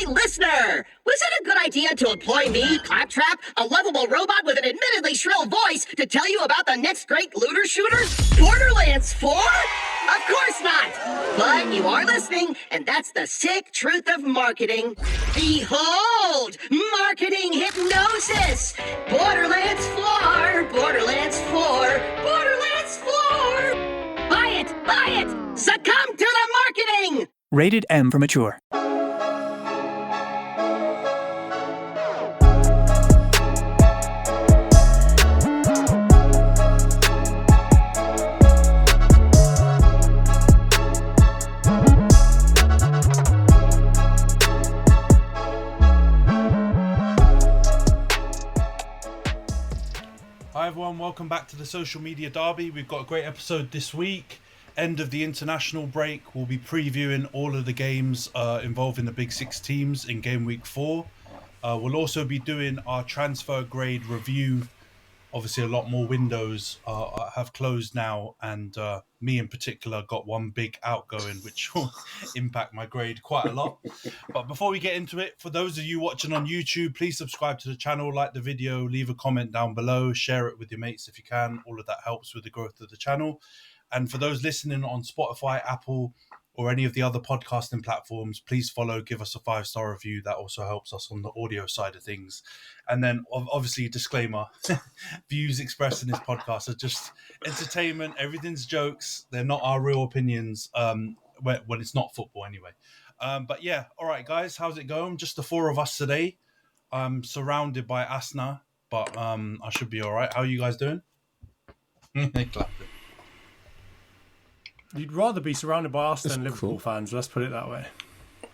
listener! Was it a good idea to employ me, Claptrap, a lovable robot with an admittedly shrill voice, to tell you about the next great looter shooter, Borderlands 4? Of course not! But you are listening, and that's the sick truth of marketing. Behold! Marketing hypnosis! Borderlands 4! Borderlands 4! Borderlands 4! Buy it! Buy it! Succumb to the marketing! Rated M for mature. Hi everyone, welcome back to the Social Media Derby. We've got a great episode this week. End of the international break. We'll be previewing all of the games involving the big six teams in game week 4. We'll also be doing our transfer grade review. Obviously a lot more windows have closed now, and me in particular got one big outgoing which will impact my grade quite a lot. But before we get into it, for those of you watching on YouTube, please subscribe to the channel, like the video, leave a comment down below, share it with your mates if you can. All of that helps with the growth of the channel. And for those listening on Spotify, Apple, or any of the other podcasting platforms, please follow, give us a 5-star review. That also helps us on the audio side of things. And then obviously disclaimer, views expressed in this podcast are just entertainment. Everything's jokes. They're not our real opinions when it's not football anyway. But yeah, all right, guys, how's it going? Just the 4 of us today. I'm surrounded by Asna, but I should be all right. How are you guys doing? They clapped it. You'd rather be surrounded by us than Liverpool fans. Let's put it that way.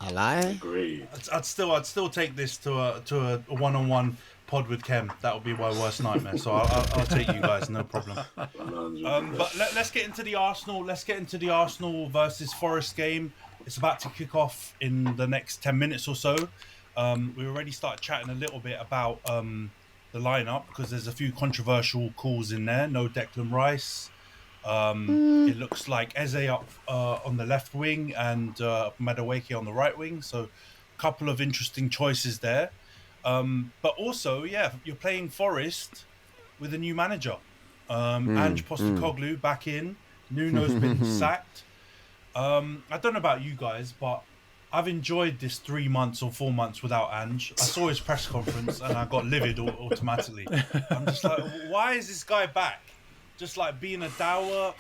I lie. Agree. I'd still take this to a one-on-one pod with Kem. That would be my worst nightmare. So I'll take you guys, no problem. But let's get into the Arsenal. Let's get into the Arsenal versus Forest game. It's about to kick off in the next 10 minutes or so. We already started chatting a little bit about the lineup because there's a few controversial calls in there. No Declan Rice. It looks like Eze up on the left wing and Madueke on the right wing. So a couple of interesting choices there. But also, yeah, you're playing Forest with a new manager. Ange Postecoglou back in. Nuno's been sacked. I don't know about you guys, but I've enjoyed this 3 months or 4 months without Ange. I saw his press conference and I got livid automatically. I'm just like, why is this guy back? Just like being a dour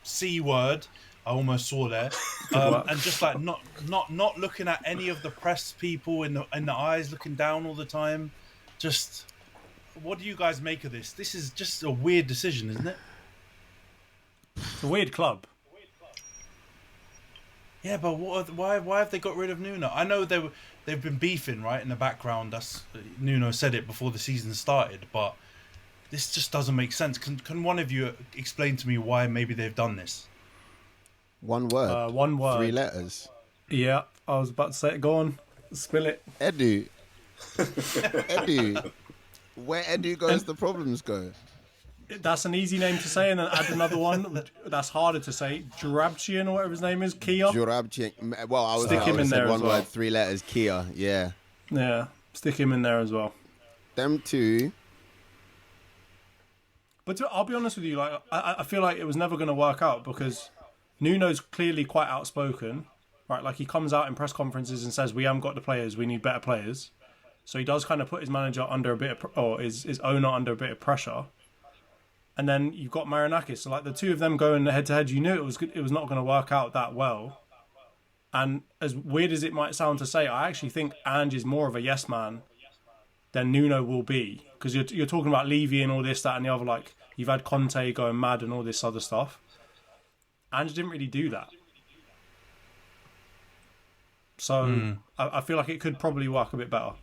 C word, I almost saw there, and just like not looking at any of the press people in the eyes, looking down all the time. Just, what do you guys make of this? This is just a weird decision, isn't it? It's a weird club. Yeah, but why have they got rid of Nuno? I know they've been beefing right in the background. Nuno said it before the season started, but this just doesn't make sense. Can one of you explain to me why maybe they've done this? One word. 1 word. 3 letters. Yeah, I was about to say it. Go on, spill it. Edu. Edu. Where Edu goes, the problems go. That's an easy name to say, and then add another one that's harder to say. Jurabchian or whatever his name is, Kia. Jurabchian. Well, I was Stick him in there one as well. word, 3 letters, Kia. Yeah. Yeah, stick him in there as well. Them two. But I'll be honest with you, like I feel like it was never going to work out because Nuno's clearly quite outspoken, right? Like he comes out in press conferences and says, "We haven't got the players. We need better players." So he does kind of put his manager under a bit of, or his owner under a bit of pressure. And then you've got Marinakis. So like the two of them going head to head, you knew it was not going to work out that well. And as weird as it might sound to say, I actually think Ange is more of a yes man than Nuno will be. Because you're talking about Levy and all this, that and the other. Like, you've had Conte going mad and all this other stuff. Ange didn't really do that. So I feel like it could probably work a bit better.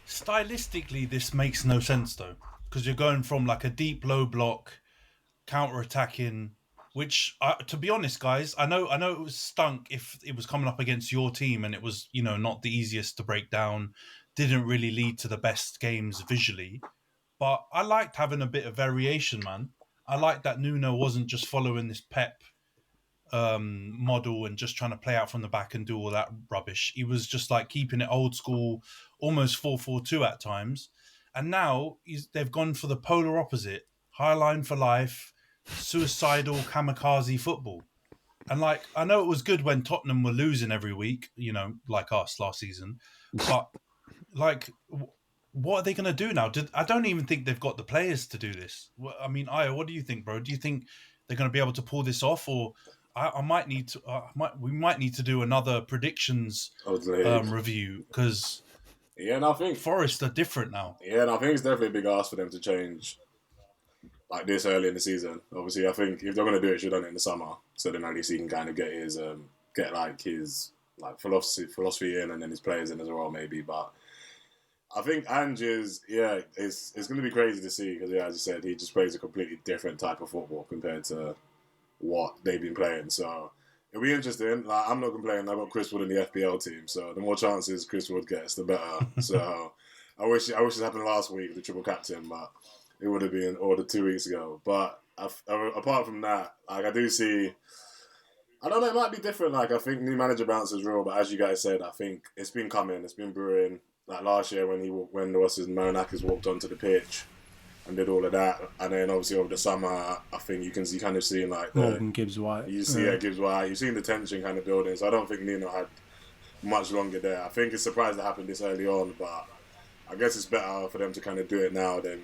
Stylistically, this makes no sense, though. Because you're going from like a deep low block, counter-attacking, which, to be honest, guys, I know it was stunk if it was coming up against your team and it was, not the easiest to break down. Didn't really lead to the best games visually, but I liked having a bit of variation, man. I liked that Nuno wasn't just following this Pep model and just trying to play out from the back and do all that rubbish. He was just like keeping it old school, almost 4-4-2 at times. And now they've gone for the polar opposite, high line for life, suicidal kamikaze football. And like, I know it was good when Tottenham were losing every week, like us last season, but like, what are they going to do now? I don't even think they've got the players to do this. I mean, Io, what do you think, bro? Do you think they're going to be able to pull this off, or I might need to? We might need to do another predictions review because and I think Forest are different now. Yeah, and I think it's definitely a big ask for them to change like this early in the season. Obviously, I think if they're going to do it, should have done it in the summer, so then at least he can kind of get his philosophy in, and then his players in as well, maybe. But I think Ange is, it's going to be crazy to see because, as you said, he just plays a completely different type of football compared to what they've been playing. So it'll be interesting. Like, I'm not complaining. I've got Chris Wood in the FPL team, so the more chances Chris Wood gets, the better. So I wish it happened last week, the triple captain, but it would have been ordered 2 weeks ago. But apart from that, like I do see, I don't know, it might be different. Like I think new manager bounce is real, but as you guys said, I think it's been coming, it's been brewing. Like last year when Marinakis walked onto the pitch and did all of that, and then obviously over the summer, I think you kind of see like Morgan Gibbs White. You see Gibbs White. You've seen the tension kind of building. So I don't think Nuno had much longer there. I think it's surprised it happened this early on, but I guess it's better for them to kind of do it now than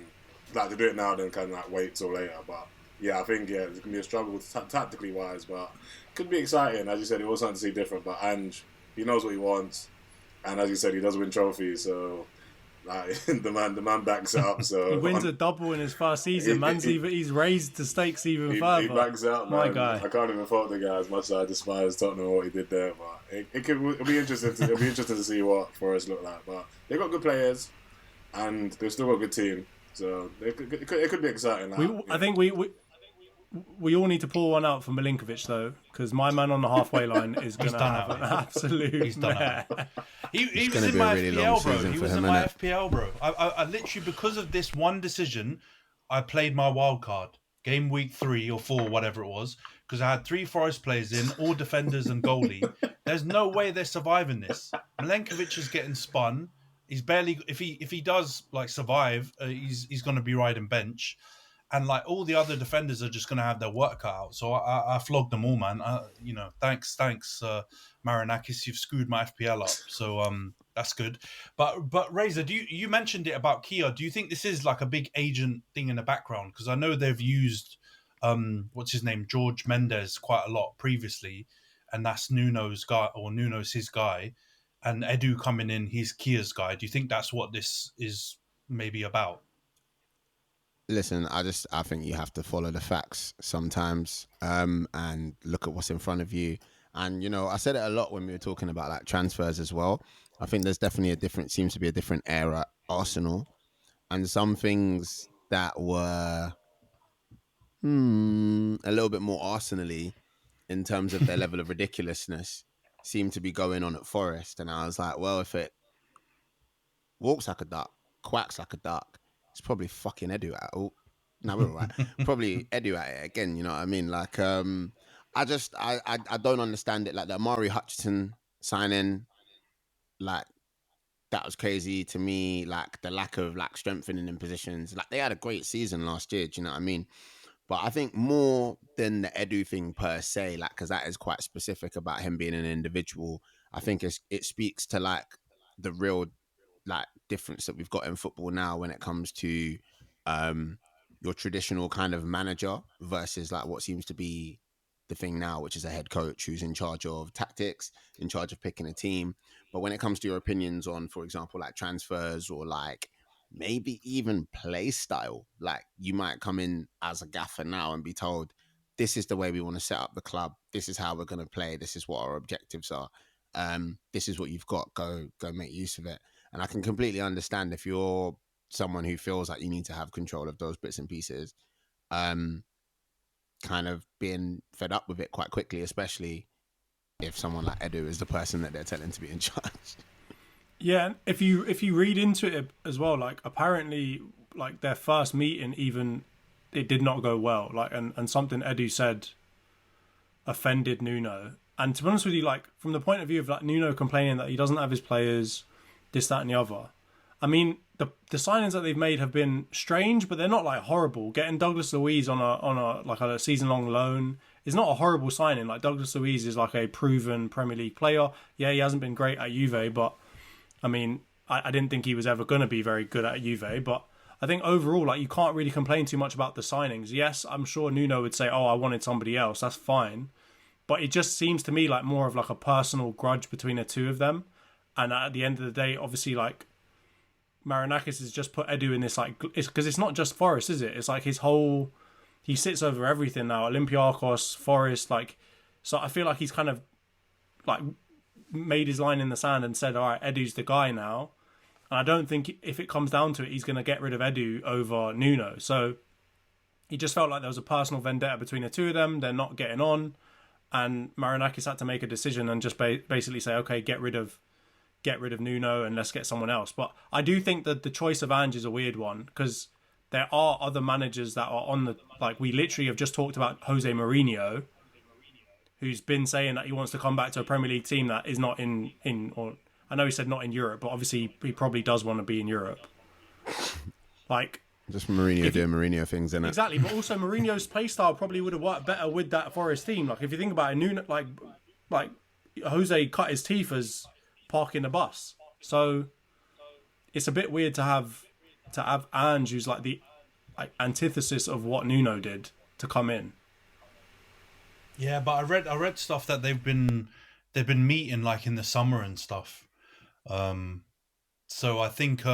kind of like wait till later. But yeah, I think it's gonna be a struggle tactically wise, but could be exciting. As you said, it was something to see different. But Ange, he knows what he wants. And as you said, he does win trophies, so like the man backs it up. So he wins a double in his first season. He's raised the stakes even further. He backs out, man. My guy. I can't even fault the guy as much as I despise Tottenham and what he did there. But it'll be interesting. It'll be interesting to see what Forest look like. But they've got good players, and they've still got a good team. So it could be exciting. I think we all need to pull one out for Milinkovic though, because my man on the halfway line is going to have an absolute. He's done it. He was in my FPL, bro. He was in my FPL, bro. I literally, because of this one decision, I played my wild card game week 3 or 4, whatever it was, because I had 3 Forest players in, all defenders and goalie. There's no way they're surviving this. Milinkovic is getting spun. He's barely. If he does like survive, he's going to be riding bench. And like all the other defenders are just going to have their work cut out. So I flogged them all, man. Thanks, Marinakis. You've screwed my FPL up. So that's good. But Razor, you mentioned it about Kia. Do you think this is like a big agent thing in the background? Because I know they've used what's his name, George Mendes, quite a lot previously, and that's Nuno's guy, or Nuno's his guy, and Edu coming in, he's Kia's guy. Do you think that's what this is maybe about? Listen, I think you have to follow the facts sometimes, and look at what's in front of you. And I said it a lot when we were talking about like transfers as well. I think there's definitely seems to be a different era at Arsenal, and some things that were a little bit more Arsenal-y in terms of their level of ridiculousness seem to be going on at Forest. And I was like, well, if it walks like a duck, quacks like a duck, it's probably fucking Edu at all. No, we're all right. Probably Edu at it again, you know what I mean? Like, I don't understand it. Like the Amari Hutchinson signing, like, that was crazy to me. Like the lack of like strengthening in positions. Like they had a great season last year, do you know what I mean? But I think more than the Edu thing per se, like, because that is quite specific about him being an individual, I think it speaks to like the real like difference that we've got in football now when it comes to your traditional kind of manager versus like what seems to be the thing now, which is a head coach who's in charge of tactics, in charge of picking a team. But when it comes to your opinions on, for example, like transfers or like maybe even play style, like you might come in as a gaffer now and be told, this is the way we want to set up the club. This is how we're going to play. This is what our objectives are. This is what you've got. Go make use of it. And I can completely understand if you're someone who feels like you need to have control of those bits and pieces, kind of being fed up with it quite quickly, especially if someone like Edu is the person that they're telling to be in charge. Yeah, and if you read into it as well, like apparently like their first meeting even, it did not go well. Like and something Edu said offended Nuno. And to be honest with you, like from the point of view of like Nuno complaining that he doesn't have his players, this, that, and the other. I mean, the signings that they've made have been strange, but they're not like horrible. Getting Douglas Luiz on a season long loan is not a horrible signing. Like Douglas Luiz is like a proven Premier League player. Yeah, he hasn't been great at Juve, but I mean, I didn't think he was ever going to be very good at Juve. But I think overall, like you can't really complain too much about the signings. Yes, I'm sure Nuno would say, "Oh, I wanted somebody else." That's fine. But it just seems to me like more of like a personal grudge between the two of them. And at the end of the day, obviously, like Marinakis has just put Edu in this like because it's not just Forest, is it? It's like his whole he sits over everything now. Olympiacos, Forest, like so. I feel like he's kind of like made his line in the sand and said, "All right, Edu's the guy now." And I don't think if it comes down to it, he's going to get rid of Edu over Nuno. So he just felt like there was a personal vendetta between the two of them. They're not getting on. And Marinakis had to make a decision and just basically say, okay, get rid of Nuno and let's get someone else. But I do think that the choice of Ange is a weird one because there are other managers that are on the like we literally have just talked about Jose Mourinho, who's been saying that he wants to come back to a Premier League team that is not in or I know he said not in Europe, but obviously he probably does want to be in Europe. Like. Just Mourinho doing Mourinho things, innit? Exactly, but also Mourinho's play style probably would have worked better with that Forest team. Like if you think about it, Nuno, like Jose cut his teeth as parking the bus. So it's a bit weird to have Ange, who's like the antithesis of what Nuno did, to come in. Yeah, but I read stuff that they've been meeting like in the summer and stuff. So I think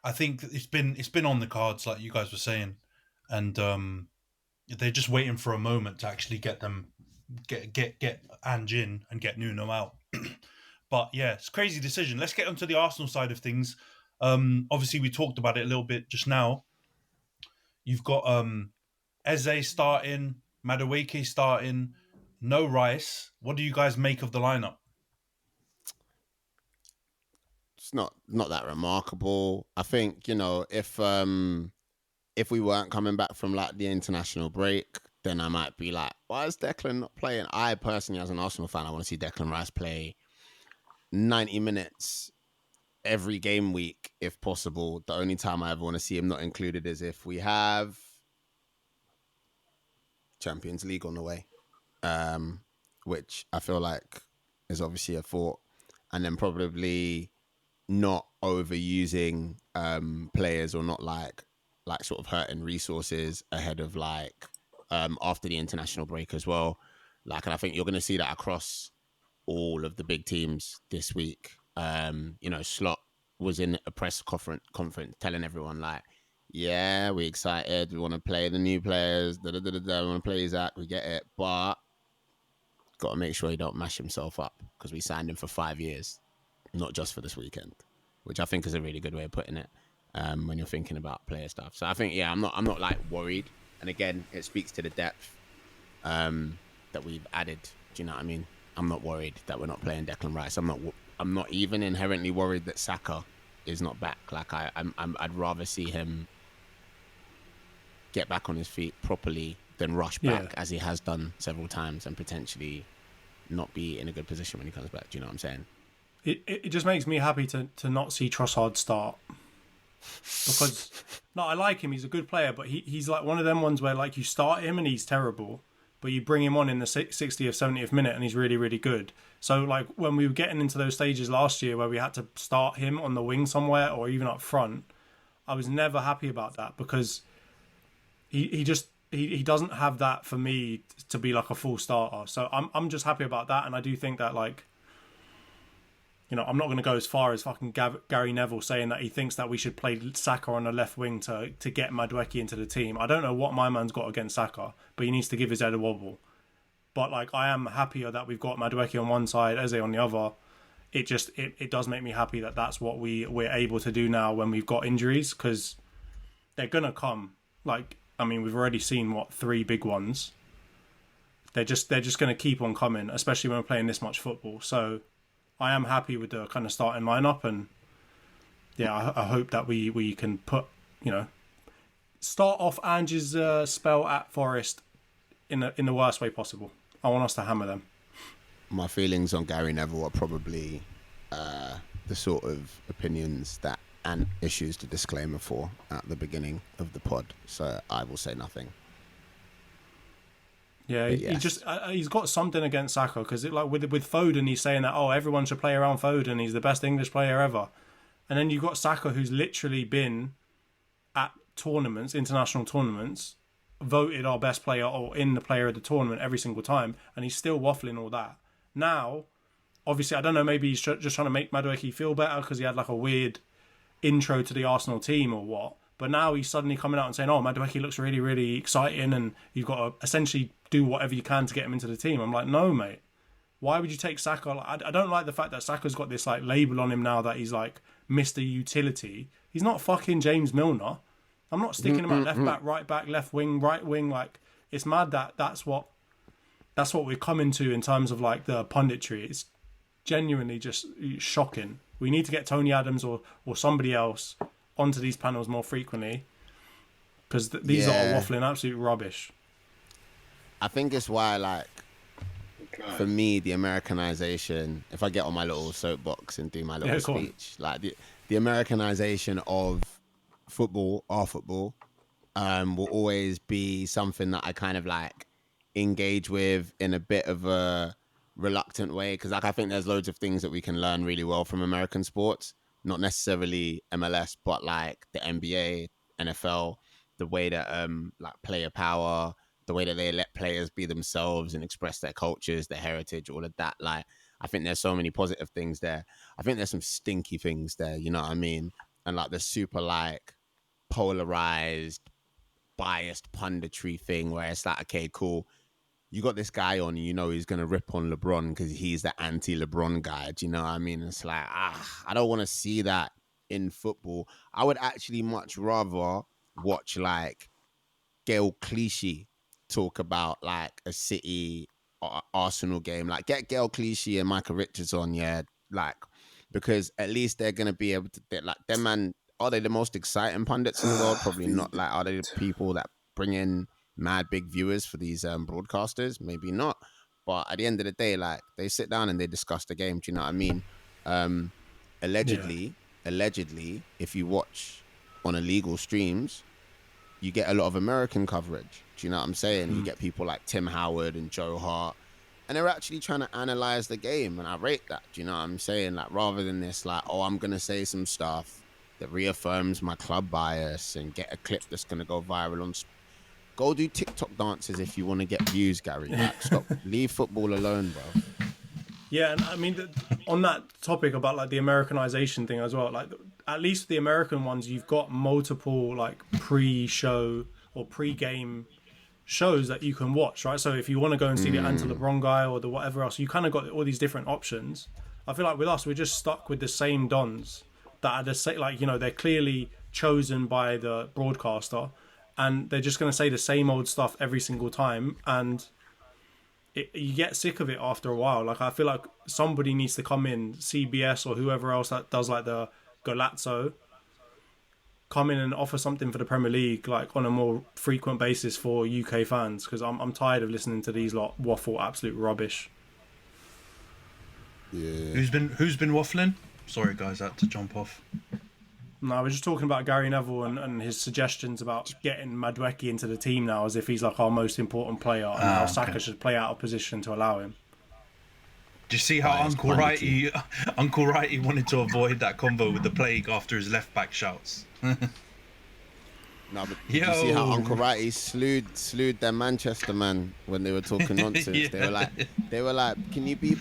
it's been on the cards, like you guys were saying, and they're just waiting for a moment to actually get Ange in and get Nuno out. But yeah, it's a crazy decision. Let's get onto the Arsenal side of things. Obviously, we talked about it a little bit just now. You've got Eze starting, Madueke starting, no Rhys. What do you guys make of the lineup? It's not that remarkable. I think, you know, if we weren't coming back from like the international break, then I might be like, why is Declan not playing? I personally, as an Arsenal fan, I want to see Declan Rice play 90 minutes every game week, if possible. The only time I ever want to see him not included is if we have Champions League on the way, which I feel like is obviously a thought. And then probably not overusing players or not like sort of hurting resources ahead of like after the international break as well. Like, and I think you're going to see that across all of the big teams this week. You know, Slot was in a press conference telling everyone like, yeah, we're excited. We want to play the new players. We want to play Isaac. We get it. But got to make sure he don't mash himself up because we signed him for 5 years. Not just for this weekend, which I think is a really good way of putting it when you're thinking about player stuff. So I think, yeah, I'm not like worried. And again, it speaks to the depth that we've added. Do you know what I mean? I'm not worried that we're not playing Declan Rice. I'm not even inherently worried that Saka is not back. Like I'd rather see him get back on his feet properly than rush back as he has done several times and potentially not be in a good position when he comes back. Do you know what I'm saying? It just makes me happy to not see Trossard start because no, I like him. He's a good player, but he's like one of them ones where like you start him and he's terrible, but you bring him on in the 60th, 70th minute and he's really, really good. So like when we were getting into those stages last year where we had to start him on the wing somewhere or even up front, I was never happy about that because he doesn't have that for me to be like a full starter. So I'm just happy about that, and I do think that like, you know, I'm not going to go as far as fucking Gary Neville saying that he thinks that we should play Saka on the left wing to get Madueke into the team. I don't know what my man's got against Saka, but he needs to give his head a wobble. But like, I am happier that we've got Madueke on one side, Eze on the other. It just it does make me happy that that's what we're able to do now when we've got injuries, because they're gonna come. Like, I mean, we've already seen 3 big ones. They're just gonna keep on coming, especially when we're playing this much football. So I am happy with the kind of starting lineup, and yeah, I hope that we can put, you know, start off Ange's spell at Forest in the worst way possible. I want us to hammer them. My feelings on Gary Neville are probably the sort of opinions that Ant issues the disclaimer for at the beginning of the pod. So I will say nothing. Yeah, Yes. he just he's got something against Saka because like with Foden, he's saying that everyone should play around Foden. He's the best English player ever, and then you've got Saka who's literally been at tournaments, international tournaments, voted our best player or in the player of the tournament every single time, and he's still waffling all that. Now, obviously, I don't know, maybe he's just trying to make Madueke feel better because he had like a weird intro to the Arsenal team or what. But now he's suddenly coming out and saying, Madueke looks really, really exciting and you've got to essentially do whatever you can to get him into the team. I'm like, no, mate. Why would you take Saka? I don't like the fact that Saka's got this like label on him now that he's like Mr. Utility. He's not fucking James Milner. I'm not sticking him at left back, right back, left wing, right wing. Like, it's mad that that's what we're coming to in terms of like the punditry. It's genuinely just shocking. We need to get Tony Adams or somebody else onto these panels more frequently because these are waffling absolute rubbish. I think it's why, like, for me, the Americanization, if I get on my little soapbox and do my little speech, like the Americanization of football, our football, will always be something that I kind of like engage with in a bit of a reluctant way, because like I think there's loads of things that we can learn really well from American sports, not necessarily MLS, but like the NBA, NFL, the way that like player power, the way that they let players be themselves and express their cultures, their heritage, all of that. Like, I think there's so many positive things there. I think there's some stinky things there, you know what I mean? And like the super like polarized, biased punditry thing where it's like, okay, cool, you got this guy on, you know he's going to rip on LeBron because he's the anti-LeBron guy. Do you know what I mean? It's like, I don't want to see that in football. I would actually much rather watch like Gail Clichy talk about like a City or Arsenal game. Like, get Gail Clichy and Michael Richards on, yeah, like, because at least they're going to be able to, like, them man, are they the most exciting pundits in the world? Probably not. Like, are they the people that bring in mad big viewers for these broadcasters? Maybe not. But at the end of the day, like, they sit down and they discuss the game. Do you know what I mean? Allegedly, if you watch on illegal streams, you get a lot of American coverage. Do you know what I'm saying? You get people like Tim Howard and Joe Hart, and they're actually trying to analyze the game, and I rate that. Do you know what I'm saying? Like, rather than this, like, I'm going to say some stuff that reaffirms my club bias and get a clip that's going to go viral on. Go do TikTok dances if you want to get views, Gary. Like, stop. Leave football alone, bro. Yeah, and I mean, on that topic about like the Americanization thing as well, like at least the American ones, you've got multiple like pre-show or pre-game shows that you can watch, right? So if you want to go and see the anti-LeBron guy or the whatever else, you kind of got all these different options. I feel like with us, we're just stuck with the same dons that are the same, like, you know, they're clearly chosen by the broadcaster, and they're just going to say the same old stuff every single time, and you get sick of it after a while. Like, I feel like somebody needs to come in, CBS or whoever else that does like the Golazzo, come in and offer something for the Premier League, like on a more frequent basis for UK fans, because I'm tired of listening to these lot waffle absolute rubbish. Yeah. Who's been waffling? Sorry guys, I had to jump off. No, we're just talking about Gary Neville and his suggestions about getting Madueke into the team now, as if he's like our most important player, and how Saka should play out of position to allow him. Do you see how Uncle Righty wanted to avoid that combo with the plague after his left back shouts? No, but did you see how Uncle Righty slewed their Manchester man when they were talking nonsense? Yeah. They were like, can you be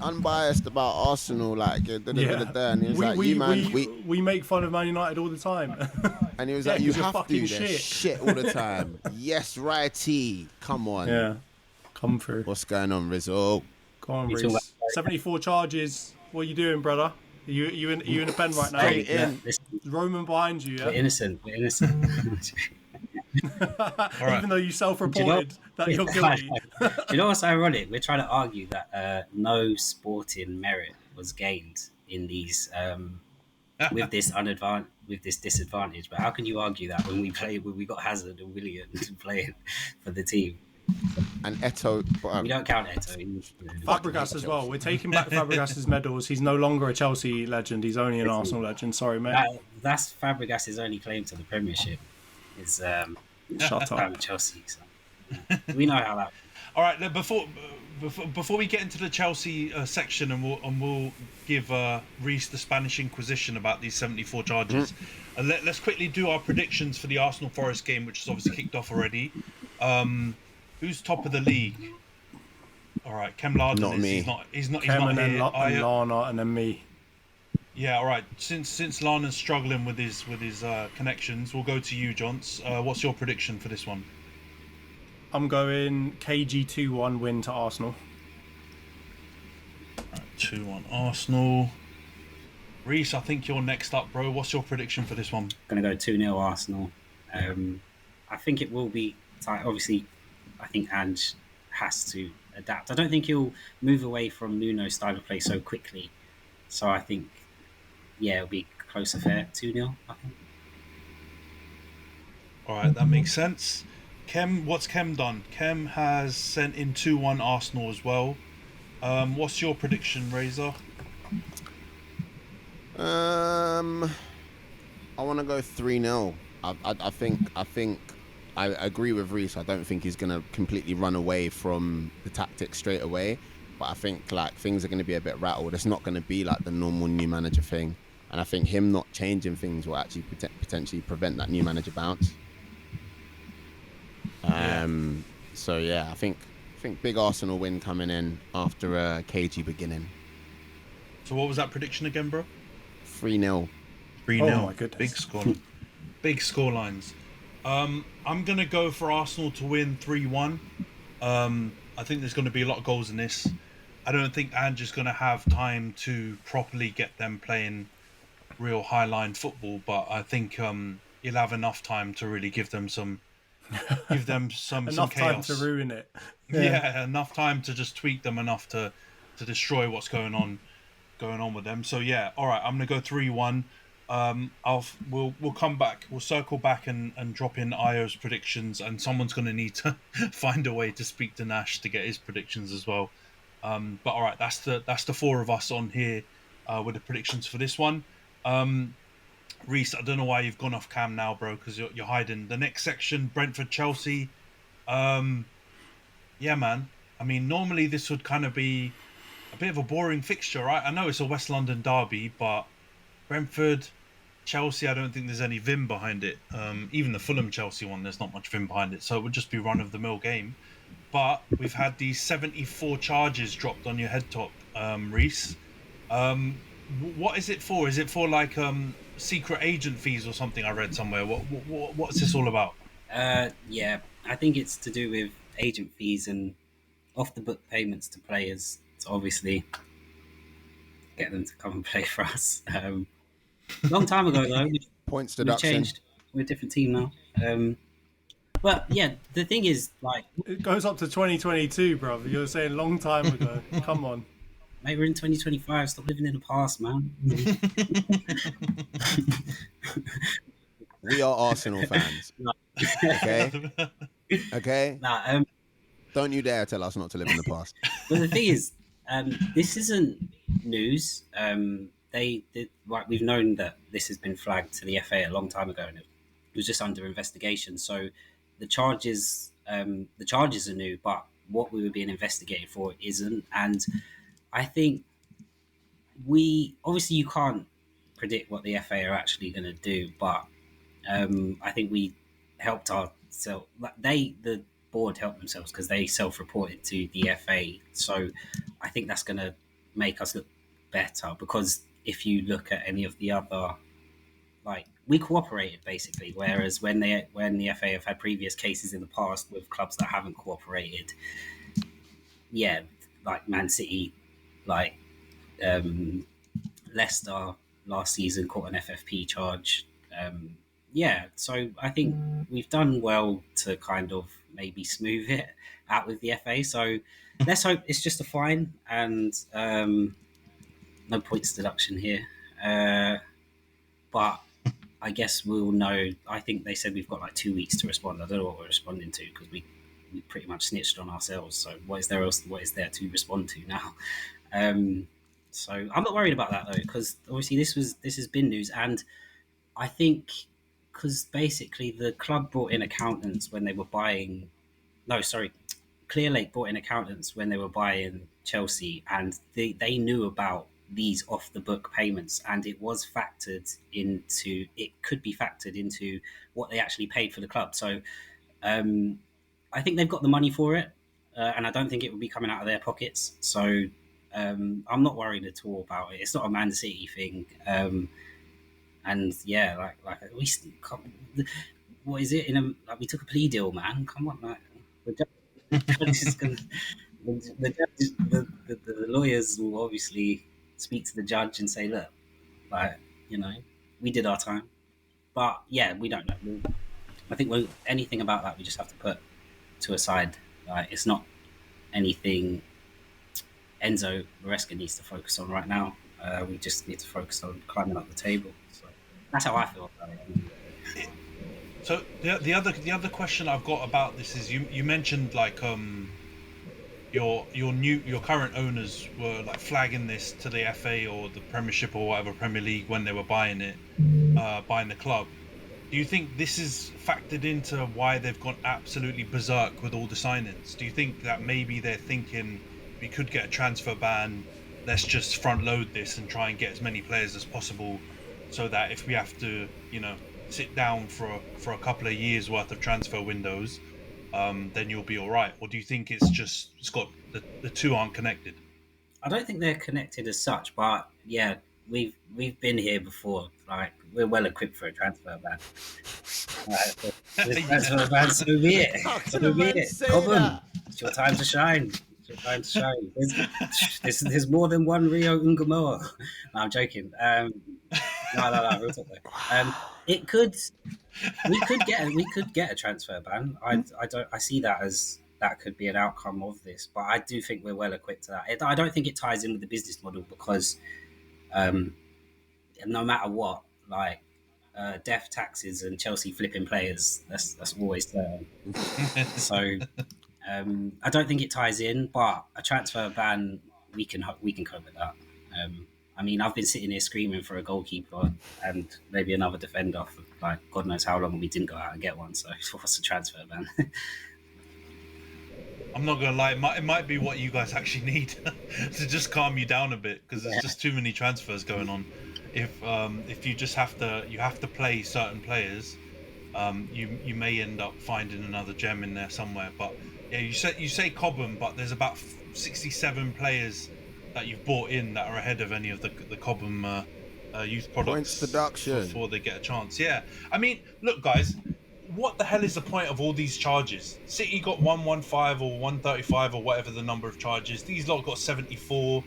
unbiased about Arsenal? Like, and he was we make fun of Man United all the time. And he was like, you have to, they're shit all the time. Yes, Righty, come on. Yeah, come through. What's going on, Rizzo? Come on, Rhys. 74 charges. What are you doing, brother? Are you in the pen right now? In. Roman behind you, yeah? We're innocent. Right. Even though you self-reported that you're guilty. Do you know what's ironic? We're trying to argue that no sporting merit was gained in these with this disadvantage. But how can you argue that when we got Hazard and Willian playing for the team? And Eto, We don't count Eto. Fabregas as well. We're taking back Fabregas's medals. He's no longer a Chelsea legend. He's only an Arsenal legend. Sorry, mate. That's Fabregas's only claim to the Premiership. Is Shut up. at Chelsea. So, yeah. We know how that. All right, then before we get into the Chelsea section, and we'll give Rhys the Spanish Inquisition about these 74 charges. Let's quickly do our predictions for the Arsenal Forest game, which has obviously kicked off already. Who's top of the league? All right, Kem Larden. Not me. He's not Kem and here. then Lana and then me. Yeah, all right. Since Lana's struggling with his connections, we'll go to you, Jonts. What's your prediction for this one? I'm going KG 2-1 win to Arsenal. Right, 2-1 Arsenal. Rhys, I think you're next up, bro. What's your prediction for this one? Going to go 2-0 Arsenal. I think it will be tight. Obviously, I think Ange has to adapt. I don't think he'll move away from Nuno's style of play so quickly. So I think, yeah, it'll be close affair. 2-0, I think. All right, that makes sense. Kem, what's Kem done? Kem has sent in 2-1 Arsenal as well. What's your prediction, Razor? I want to go 3-0. I think I agree with Rhys. I don't think he's going to completely run away from the tactics straight away. But I think like things are going to be a bit rattled. It's not going to be like the normal new manager thing. And I think him not changing things will actually potentially prevent that new manager bounce. So yeah, I think big Arsenal win coming in after a cagey beginning. So what was that prediction again, bro? 3-0. 3-0. Oh my goodness. Big score lines. I'm gonna go for Arsenal to win 3-1. I think there's gonna be a lot of goals in this. I don't think Ange is gonna have time to properly get them playing real high line football, but I think he'll have enough time to really give them some enough time chaos. to ruin it. Yeah, enough time to just tweak them enough to destroy what's going on with them. So yeah, all right, I'm gonna go 3-1. We'll come back. We'll circle back and drop in Io's predictions, and someone's gonna need to find a way to speak to Nash to get his predictions as well. But all right, that's the four of us on here with the predictions for this one. Rhys, I don't know why you've gone off cam now, bro, because you're hiding. The next section, Brentford Chelsea. Yeah, man. I mean, normally this would kind of be a bit of a boring fixture, right? I know it's a West London derby, but Brentford, Chelsea, I don't think there's any vim behind it. Even the Fulham Chelsea one, there's not much vim behind it, so it would just be run-of-the-mill game. But we've had these 74 charges dropped on your head top, Rhys. What is it for? Is it for like secret agent fees or something? I read somewhere. What's this all about? Yeah, I think it's to do with agent fees and off-the-book payments to players to obviously get them to come and play for us. Long time ago, though. Points We've deduction. changed. We're a different team now. But yeah, the thing is, like, It goes up to 2022, bro. You're saying long time ago. Come on. mate, we're in 2025. Stop living in the past, man. We are Arsenal fans. Okay? Okay? Nah, Don't you dare tell us not to live in the past. but the thing is, this isn't news. We've known that this has been flagged to the FA a long time ago, and it was just under investigation. So the charges are new, but what we were being investigated for isn't. And I think obviously you can't predict what the FA are actually going to do, but I think we helped ourselves. The board helped themselves because they self-reported to the FA. So I think that's going to make us look better, because if you look at any of the other, like, we cooperated basically, whereas when the FA have had previous cases in the past with clubs that haven't cooperated, yeah, like Man City, like Leicester last season caught an FFP charge. Yeah, so I think we've done well to kind of maybe smooth it out with the FA. So let's hope it's just a fine and no points deduction here. But I guess we'll know. I think they said we've got like 2 weeks to respond. I don't know what we're responding to because we we pretty much snitched on ourselves. So what is there to respond to now? So I'm not worried about that though, because obviously this has been news, and I think because basically the club brought in accountants when they were buying. No, sorry, Clear Lake brought in accountants when they were buying Chelsea, and they knew about these off the book payments, and it could be factored into what they actually paid for the club. So I think they've got the money for it, and I don't think it would be coming out of their pockets. So I'm not worried at all about it. It's not a Man City thing. And yeah, like we what is it? We took a plea deal, man. Come on, like the lawyers will obviously speak to the judge and say, look, like, we did our time. But yeah, we don't know. I think anything about that we just have to put to a side. Like, it's not anything Enzo Maresca needs to focus on right now. We just need to focus on climbing up the table. So that's how I feel about it. So the other question I've got about this is you mentioned like your current owners were like flagging this to the FA or the Premiership or whatever Premier League when they were buying the club. Do you think this is factored into why they've gone absolutely berserk with all the signings? Do you think that maybe they're thinking we could get a transfer ban, let's just front load this and try and get as many players as possible, so that if we have to, sit down for a couple of years worth of transfer windows, then you'll be all right? Or do you think it's got the two aren't connected? I don't think they're connected as such, but yeah, we've been here before. Like, we're well equipped for a transfer ban. Transfer ban, so be it. So be it. Problem. It's your time to shine. There's more than one Rio Ungamoa. No, I'm joking. No, real talk though. We could get a transfer ban. I see that as that could be an outcome of this, but I do think we're well equipped to that. I don't think it ties in with the business model because no matter what, like death, taxes, and Chelsea flipping players, that's always there. So I don't think it ties in, but a transfer ban, we can cope with that. I mean, I've been sitting here screaming for a goalkeeper and maybe another defender for like God knows how long, and we didn't go out and get one. So what's a transfer ban? I'm not gonna lie, it might be what you guys actually need to just calm you down a bit, because there's just too many transfers going on. If you just have to play certain players, you may end up finding another gem in there somewhere. But yeah, you say Cobham, but there's about 67 players that you've bought in that are ahead of any of the Cobham youth products. Points deduction before they get a chance. Yeah, I mean, look, guys, what the hell is the point of all these charges? City got 115 or 135 or whatever the number of charges. These lot got 74.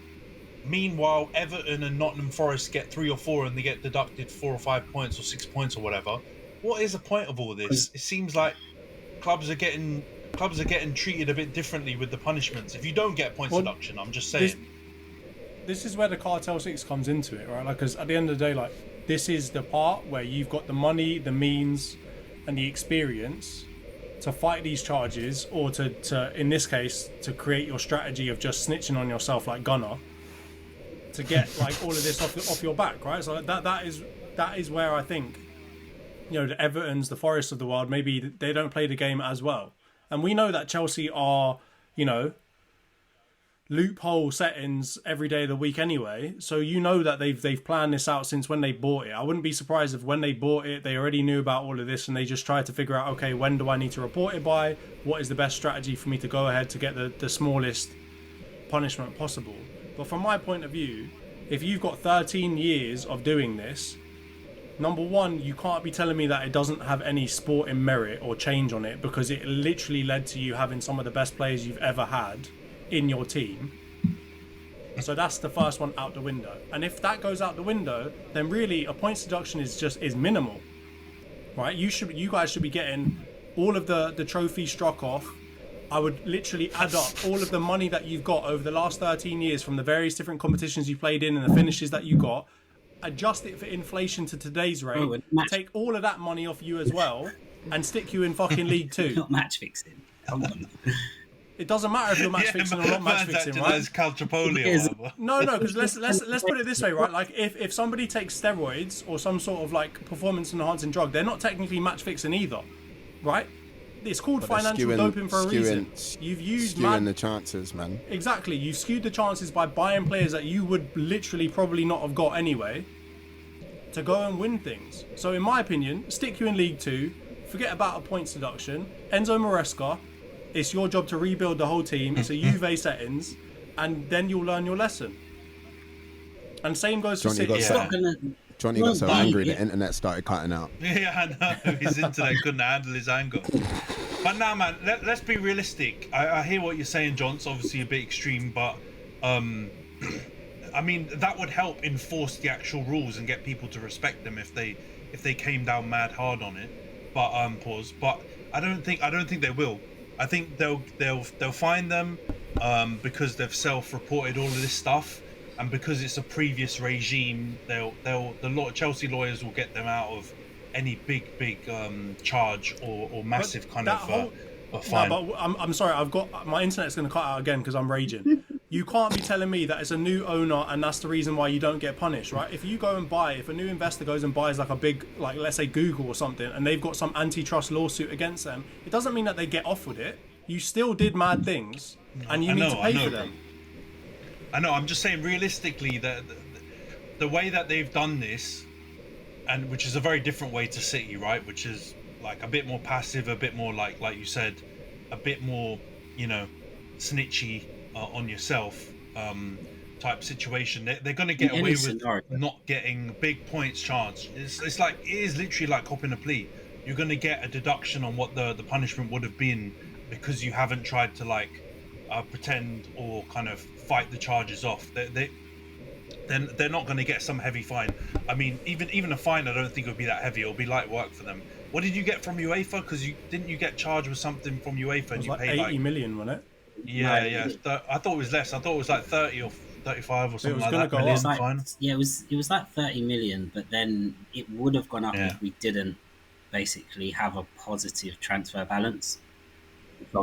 Meanwhile, Everton and Nottingham Forest get 3 or 4 and they get deducted 4 or 5 points or 6 points or whatever. What is the point of all this? It seems like clubs are getting treated a bit differently with the punishments. If you don't get points deduction, I'm just saying. This is where the Cartel 6 comes into it, right? Like, because at the end of the day, like, this is the part where you've got the money, the means, and the experience to fight these charges, or to in this case, to create your strategy of just snitching on yourself like Gunner, to get like all of this off your back, right? So that is where I think, the Evertons, the Forests of the world, maybe they don't play the game as well. And we know that Chelsea are, loophole settings every day of the week anyway. So that they've planned this out since when they bought it. I wouldn't be surprised if when they bought it, they already knew about all of this and they just tried to figure out, okay, when do I need to report it by? What is the best strategy for me to go ahead to get the smallest punishment possible? But from my point of view, if you've got 13 years of doing this, number one, you can't be telling me that it doesn't have any sporting merit or change on it, because it literally led to you having some of the best players you've ever had in your team. So that's the first one out the window. And if that goes out the window, then really a points deduction is minimal, right? You guys should be getting all of the trophies struck off. I would literally add up all of the money that you've got over the last 13 years from the various different competitions you played in and the finishes that you got, adjust it for inflation to today's rate, take all of that money off you as well, and stick you in fucking League Two. Not match fixing. Come on. It doesn't matter if you're match fixing or not match fixing, right? As Calciopoli or whatever. No, because let's put it this way, right? Like if somebody takes steroids or some sort of like performance enhancing drug, they're not technically match fixing either, right? It's called financial doping for a reason. You've used the chances, man. Exactly, you've skewed the chances by buying players that you would literally probably not have got anyway to go and win things. So in my opinion, stick you in League 2, forget about a points deduction. Enzo Maresca, it's your job to rebuild the whole team. It's a Juve settings, and then you'll learn your lesson. And same goes for City. Johnny got so angry the internet started cutting out. Yeah, I know. His internet couldn't handle his anger. But now, man, let's be realistic. I hear what you're saying, John. It's obviously a bit extreme, but I mean, that would help enforce the actual rules and get people to respect them if they came down mad hard on it. But pause. But I don't think they will. I think they'll find them because they've self-reported all of this stuff. And because it's a previous regime, the lot of Chelsea lawyers will get them out of any big charge or massive fine. No, but I'm sorry, my internet's going to cut out again because I'm raging. You can't be telling me that it's a new owner and that's the reason why you don't get punished, right? If you go and if a new investor goes and buys like a big, like let's say Google or something, and they've got some antitrust lawsuit against them, it doesn't mean that they get off with it. You still did mad things, and you need to pay for them. I know. I'm just saying, realistically, the way that they've done this, and which is a very different way to City, right? Which is like a bit more passive, a bit more like you said, a bit more, snitchy on yourself type situation. They're going to get away with not getting big points charged. It's like it is literally like copping a plea. You're going to get a deduction on what the punishment would have been because you haven't tried to pretend or kind of fight the charges off. They're not going to get some heavy fine. I mean, even a fine, I don't think it would be that heavy. It'll be light work for them. What did you get from UEFA? Because you get charged with something from UEFA and you like paid 80 million, wasn't it? Yeah. I thought it was less. I thought it was like 30 or 35 or something like that. It was it was like 30 million, but then it would have gone up if we didn't basically have a positive transfer balance.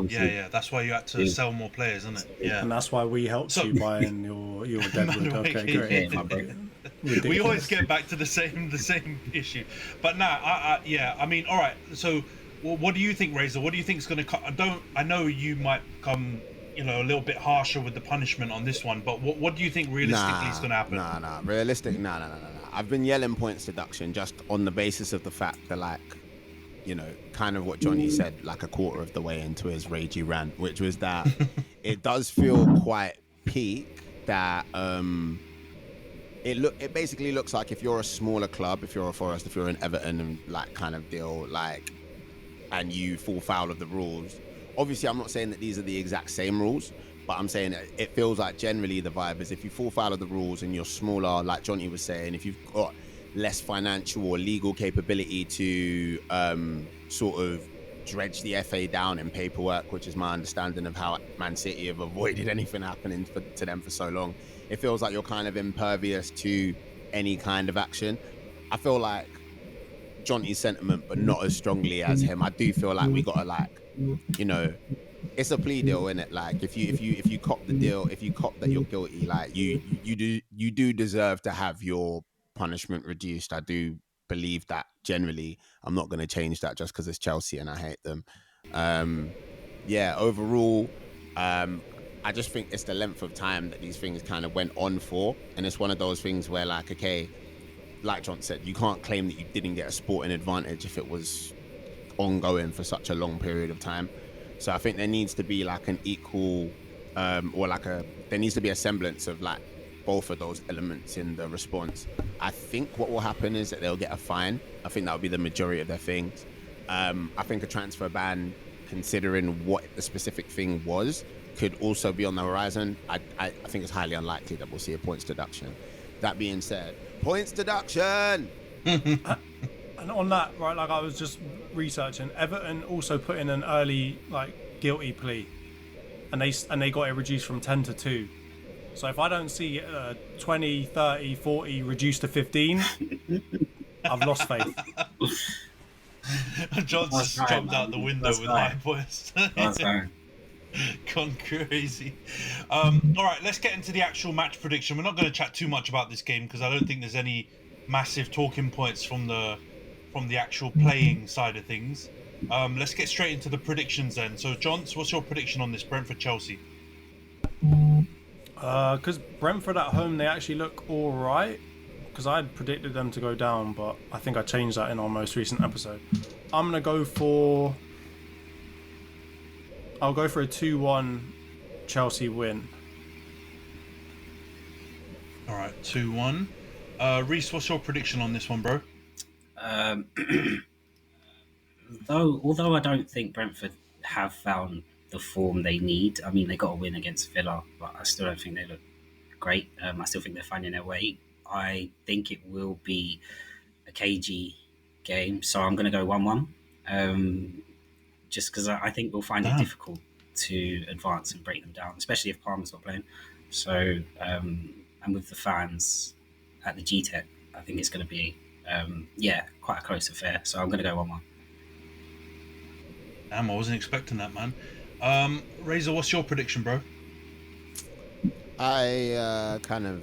Yeah, that's why you had to sell more players, isn't it? Yeah, and that's why we helped you buying your Deadwood. Okay, great. We always get back to the same issue, but now, I mean, all right. So, what do you think, Razor? What do you think is going to come? I know you might come, a little bit harsher with the punishment on this one, but what do you think realistically is going to happen? Nah, realistic. Nah. I've been yelling points deduction just on the basis of the fact that kind of what Johnny said, like a quarter of the way into his ragey rant, which was that it does feel quite peak that it basically looks like if you're a smaller club, if you're a Forest, if you're an Everton and kind of deal, and you fall foul of the rules. Obviously, I'm not saying that these are the exact same rules, but I'm saying it feels like generally the vibe is if you fall foul of the rules and you're smaller, like Jonty was saying, if you've got less financial or legal capability to sort of dredge the FA down in paperwork, which is my understanding of how Man City have avoided anything happening to them for so long. It feels like you're kind of impervious to any kind of action. I feel like Jonty's sentiment, but not as strongly as him. I do feel like we gotta it's a plea deal, innit? Like if you cop the deal, if you cop that you're guilty, you do deserve to have your punishment reduced. I do believe that generally. I'm not going to change that just because it's Chelsea and I hate them. Overall, I just think it's the length of time that these things kind of went on for, and it's one of those things where like John said, you can't claim that you didn't get a sporting advantage if it was ongoing for such a long period of time. So I think there needs to be like an equal there needs to be a semblance of like both of those elements in the response. I think what will happen is that they'll get a fine. I think that'll be the majority of their things. I think a transfer ban, considering what the specific thing was, could also be on the horizon. I think it's highly unlikely that we'll see a points deduction. That being said, points deduction! And on that, right, like I was just researching, Everton also put in an early guilty plea, and they got it reduced from 10 to 2. So if I don't see 20, 30, 40 reduced to 15, I've lost faith. John's just right, jumped man. out the window That's with right. my voice. That's fine. Gone crazy. All right, let's get into the actual match prediction. We're not going to chat too much about this game because I don't think there's any massive talking points from the actual playing side of things. Let's get straight into the predictions then. So, Johns, what's your prediction on this Brentford Chelsea? Because Brentford at home, they actually look all right. Because I predicted them to go down, but I think I changed that in our most recent episode. I'm gonna go for. I'll go for a 2-1 Chelsea win. All right, 2-1. Rhys, what's your prediction on this one, bro? Although I don't think Brentford have found the form they need. I mean, they got a win against Villa, but I still don't think they look great. I still think they're finding their way. I think it will be a cagey game, so I'm going to go 1-1. Just because I think we'll find it difficult to advance and break them down, especially if Palmer's not playing. So, and with the fans at the GTEC, I think it's going to be, quite a close affair. So I'm going to go 1-1. Damn, I wasn't expecting that, man. Razor, what's your prediction, bro? I kind of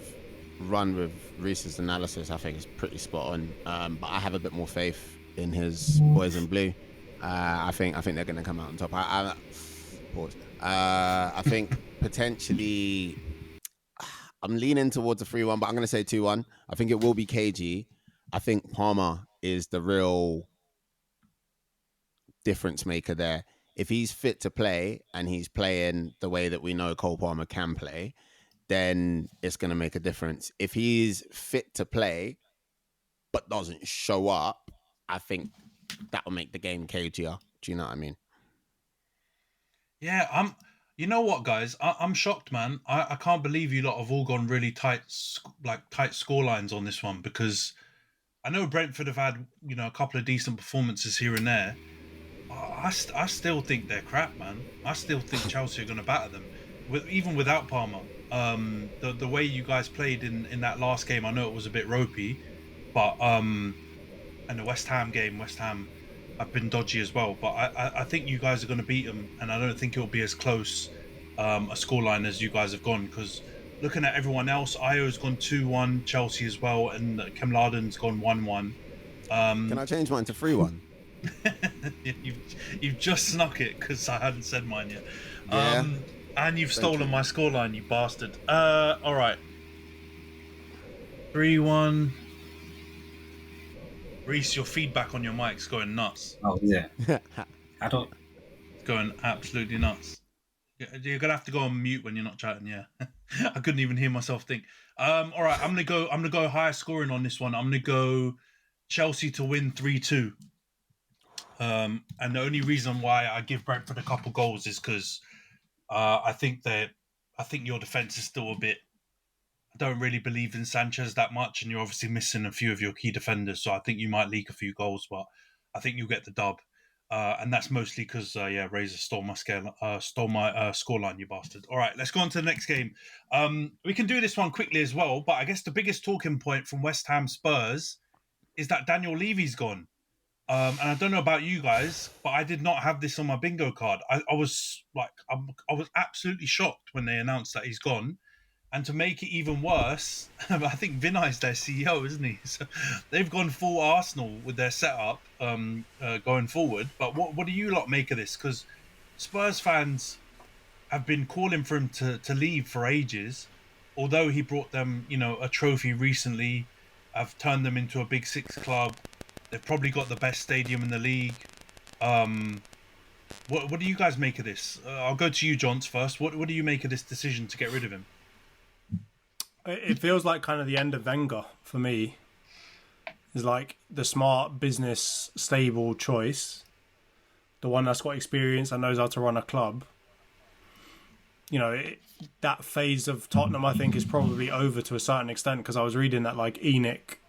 run with Rhys's analysis. I think it's pretty spot on, but I have a bit more faith in his boys in blue. I think they're going to come out on top. I think potentially I'm leaning towards a 3-1, but I'm going to say 2-1. I think it will be cagey. I think Palmer is the real difference maker there. If he's fit to play and he's playing the way that we know Cole Palmer can play, then it's going to make a difference. If he's fit to play but doesn't show up, I think that will make the game cagier. Do you know what I mean? Yeah, you know what, guys? I'm shocked, man. I can't believe you lot have all gone really tight score lines on this one, because I know Brentford have had, a couple of decent performances here and there. I still think they're crap, man. I still think Chelsea are going to batter them, even without Palmer. The way you guys played in that last game, I know it was a bit ropey, but and the West Ham game, West Ham have been dodgy as well. But I think you guys are going to beat them, and I don't think it'll be as close a scoreline as you guys have gone. Because looking at everyone else, Io's gone 2-1, Chelsea as well, and Kemladen's gone 1-1. Can I change mine to 3-1? You've just snuck it because I hadn't said mine yet. Yeah. And you've stolen my scoreline, you bastard. All right. 3-1. Rhys, your feedback on your mic's going nuts. Oh, yeah. I don't... It's going absolutely nuts. You're gonna have to go on mute when you're not chatting. Yeah, I couldn't even hear myself think. All right, I'm gonna go higher scoring on this one. I'm gonna go Chelsea to win 3-2. And the only reason why I give Brentford a couple goals is because I think your defense is still a bit. I don't really believe in Sanchez that much, and you're obviously missing a few of your key defenders. So I think you might leak a few goals, but I think you'll get the dub. And that's mostly because, Razor stole my scoreline, you bastard. All right, let's go on to the next game. We can do this one quickly as well, but I guess the biggest talking point from West Ham Spurs is that Daniel Levy's gone. And I don't know about you guys, but I did not have this on my bingo card. I was absolutely shocked when they announced that he's gone. And to make it even worse, I think Vinay's their CEO, isn't he? So they've gone full Arsenal with their setup going forward. But what do you lot make of this? Because Spurs fans have been calling for him to leave for ages. Although he brought them, a trophy recently, have turned them into a Big Six club. They've probably got the best stadium in the league. What do you guys make of this? I'll go to you, Johns, first. What do you make of this decision to get rid of him? It feels like kind of the end of Wenger for me. Is like the smart business, stable choice. The one that's got experience and knows how to run a club. That phase of Tottenham, I think, is probably over to a certain extent, because I was reading that like ENIC,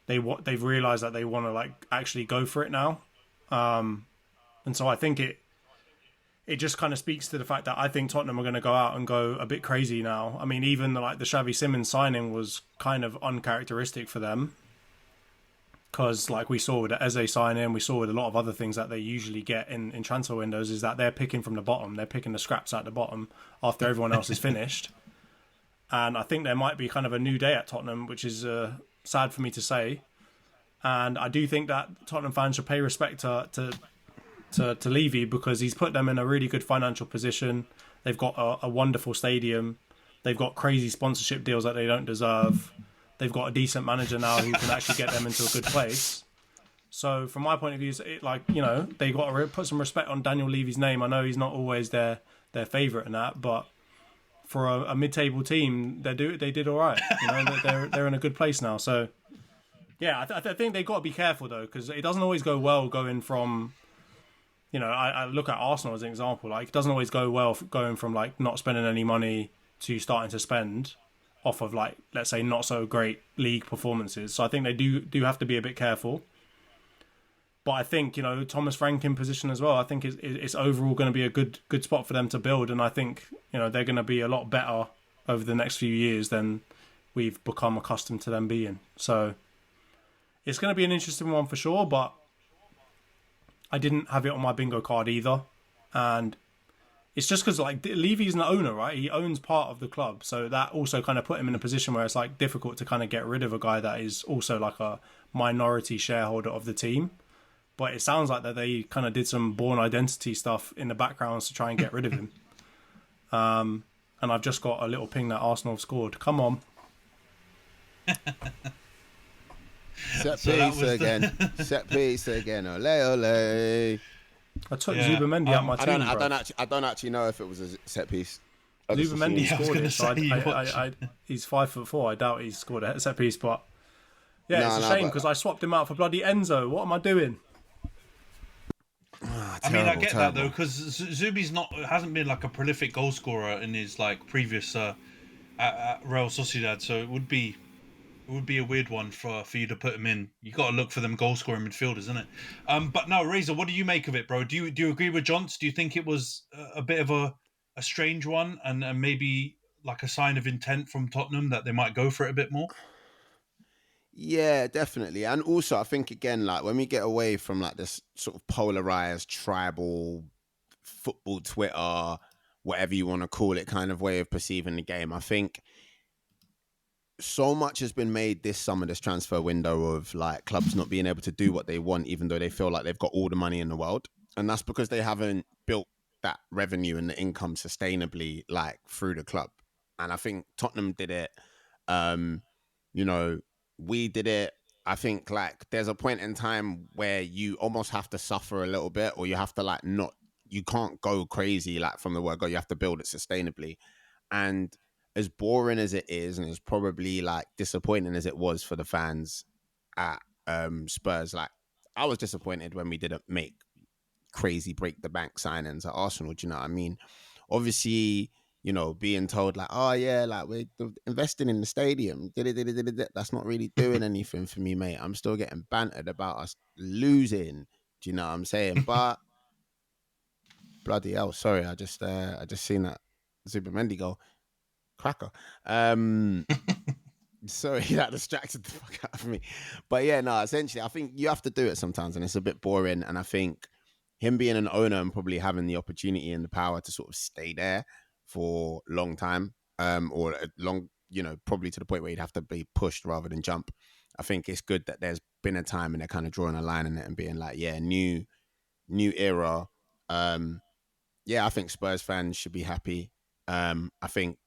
they've realised that they want to actually go for it now, and so I think it just kind of speaks to the fact that I think Tottenham are going to go out and go a bit crazy now. I mean, even the Xavi Simons signing was kind of uncharacteristic for them. because like we saw with the Eze sign-in, we saw with a lot of other things that they usually get in transfer windows, is that they're picking from the bottom. They're picking the scraps at the bottom after everyone else is finished. And I think there might be kind of a new day at Tottenham, which is sad for me to say. And I do think that Tottenham fans should pay respect to Levy, because he's put them in a really good financial position. They've got a wonderful stadium. They've got crazy sponsorship deals that they don't deserve. They've got a decent manager now who can actually get them into a good place. So from my point of view, they got to put some respect on Daniel Levy's name. I know he's not always their favourite in that, but for a mid-table team, they did all right. They're in a good place now. So yeah, I think they've got to be careful though, because it doesn't always go well going from. I look at Arsenal as an example. Like, it doesn't always go well going from like not spending any money to starting to spend off of, like, let's say, not so great league performances. So I think they do have to be a bit careful. But I think, Thomas Frank in position as well, I think it's overall going to be a good spot for them to build. And I think, they're going to be a lot better over the next few years than we've become accustomed to them being. So it's going to be an interesting one for sure, but I didn't have it on my bingo card either. And it's just because, like, Levy's an owner, right? He owns part of the club. So that also kind of put him in a position where it's, like, difficult to kind of get rid of a guy that is also, like, a minority shareholder of the team. But it sounds like that they kind of did some Born Identity stuff in the background to try and get rid of him. And I've just got a little ping that Arsenal have scored. Come on. Set piece again. Ole, ole. I took Zubamendi out my team. I don't actually know if it was a set piece. Zubamendi scored it. So he's 5'4". I doubt he scored a set piece, but it's a shame because I swapped him out for bloody Enzo. What am I doing? I get that though, because Zubi's hasn't been like a prolific goal scorer in his like previous at Real Sociedad, so it would be a weird one for you to put him in. You got to look for them goal scoring midfielders, isn't it? But no, Razor, what do you make of it, bro? Do you agree with Jonty? Do you think it was a bit of a strange one and maybe like a sign of intent from Tottenham that they might go for it a bit more? Yeah, definitely. And also, I think, again, like, when we get away from, like, this sort of polarized, tribal, football Twitter, whatever you want to call it, kind of way of perceiving the game, I think so much has been made this summer, this transfer window, of, like, clubs not being able to do what they want, even though they feel like they've got all the money in the world. And that's because they haven't built that revenue and the income sustainably, like, through the club. And I think Tottenham did it, we did it. I think, like, there's a point in time where you almost have to suffer a little bit, or you have to, like, you can't go crazy, like, from the word go. You have to build it sustainably. And as boring as it is, and as probably, like, disappointing as it was for the fans at Spurs, like, I was disappointed when we didn't make crazy break the bank signings at Arsenal. Do you know what I mean? Obviously, being told, like, oh yeah, like, we're investing in the stadium, that's not really doing anything for me, mate. I'm still getting bantered about us losing. Do you know what I'm saying? But bloody hell, sorry, I just seen that Zubamendi goal. Cracker. Sorry, that distracted the fuck out of me. But yeah, no, essentially, I think you have to do it sometimes, and it's a bit boring. And I think him being an owner and probably having the opportunity and the power to sort of stay there for a long time, or a long, probably to the point where you'd have to be pushed rather than jump. I think it's good that there's been a time and they're kind of drawing a line in it and being like, yeah, new era. I think Spurs fans should be happy. I think,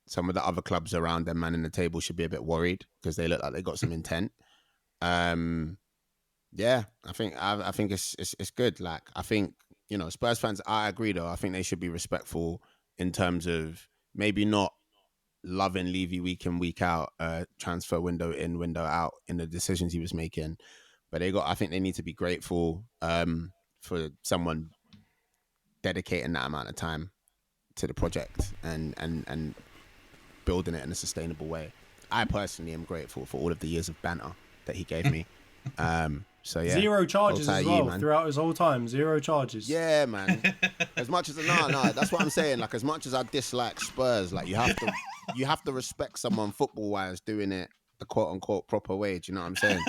some of the other clubs around them, man, in the table should be a bit worried because they look like they got some intent. I think it's good. Like, I think, Spurs fans, I agree though. I think they should be respectful in terms of maybe not loving Levy week in, week out, transfer window in, window out in the decisions he was making. But I think they need to be grateful for someone dedicating that amount of time to the project and building it in a sustainable way. I personally am grateful for all of the years of banter that he gave me. So yeah, 0 charges as well throughout his whole time. 0 charges. Yeah, man. As much as no, that's what I'm saying. Like, as much as I dislike Spurs, like, you have to respect someone football wise doing it the quote unquote proper way. Do you know what I'm saying?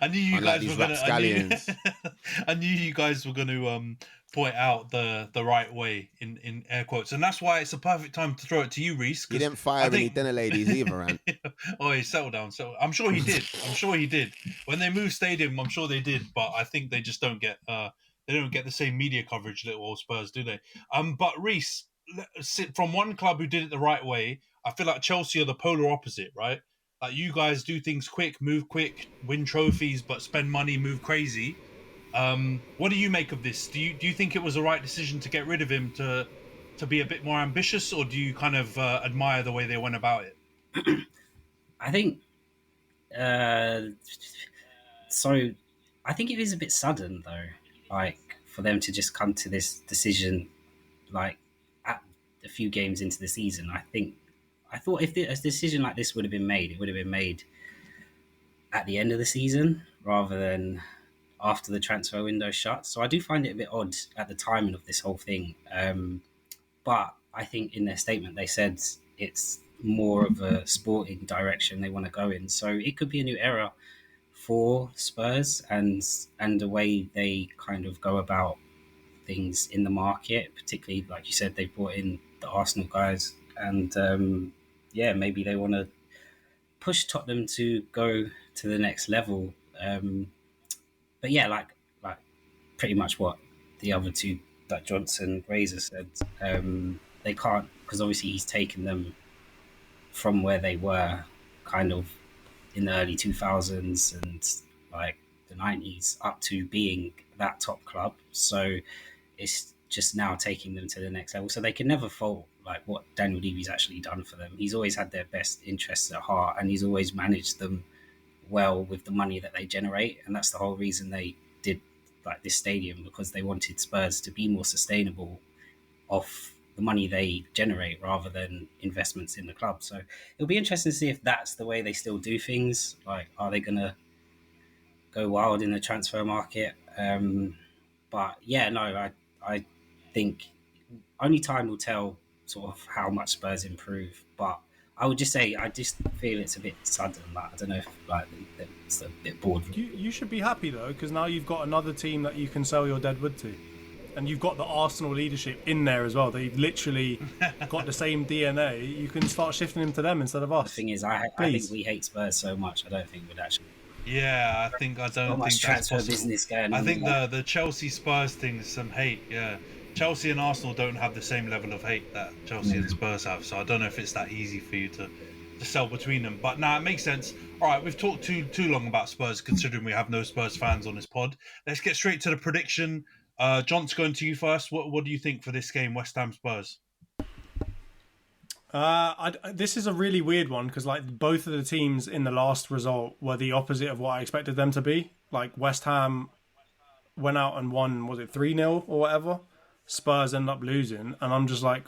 I knew you Unlike guys were these gonna. rapscallions. I knew you guys were going to point out the right way in air quotes, and that's why it's a perfect time to throw it to you, Rhys. You didn't fire any dinner ladies either, man. Oh, he settled down. So I'm sure he did. I'm sure he did. When they moved stadium, I'm sure they did. But I think they just don't get the same media coverage that all Spurs do. They. But Rhys, from one club who did it the right way, I feel like Chelsea are the polar opposite, right? Like you guys do things quick, move quick, win trophies, but spend money, move crazy. What do you make of this? Do you think it was the right decision to get rid of him to be a bit more ambitious, or do you kind of admire the way they went about it? I think so. I think it is a bit sudden though, like for them to just come to this decision, like at a few games into the season. I thought if a decision like this would have been made, it would have been made at the end of the season rather than after the transfer window shut. So I do find it a bit odd at the timing of this whole thing. But I think in their statement they said it's more of a sporting direction they want to go in. So it could be a new era for Spurs and the way they kind of go about things in the market, particularly like you said, they brought in the Arsenal guys and maybe they want to push Tottenham to go to the next level. But yeah, like pretty much what the other two, like Johnson, Razor said, they can't, because obviously he's taken them from where they were kind of in the early 2000s and like the 90s up to being that top club. So it's just now taking them to the next level. So they can never fault like what Daniel Levy's actually done for them. He's always had their best interests at heart and he's always managed them well with the money that they generate. And that's the whole reason they did like this stadium, because they wanted Spurs to be more sustainable off the money they generate rather than investments in the club. So it'll be interesting to see if that's the way they still do things. Like, are they going to go wild in the transfer market? But yeah, no, I think only time will tell sort of how much Spurs improve. But I would just say I just feel it's a bit sudden. Like, I don't know if like it's a bit bored. You should be happy though, because now you've got another team that you can sell your dead wood to. And you've got the Arsenal leadership in there as well. They've literally got the same DNA. You can start shifting them to them instead of us. The thing is, I think we hate Spurs so much. I don't think we'd actually. Yeah, I don't think that's possible. Business going on. I think the Chelsea Spurs thing is some hate. Yeah, Chelsea and Arsenal don't have the same level of hate that Chelsea and Spurs have. So I don't know if it's that easy for you to sell between them. But it makes sense. All right, we've talked too long about Spurs, considering we have no Spurs fans on this pod. Let's get straight to the prediction. John's going to you first. What do you think for this game, West Ham Spurs? This is a really weird one because like both of the teams in the last result were the opposite of what I expected them to be. Like West Ham went out and won, was it 3-0 or whatever? Spurs end up losing, and I'm just like,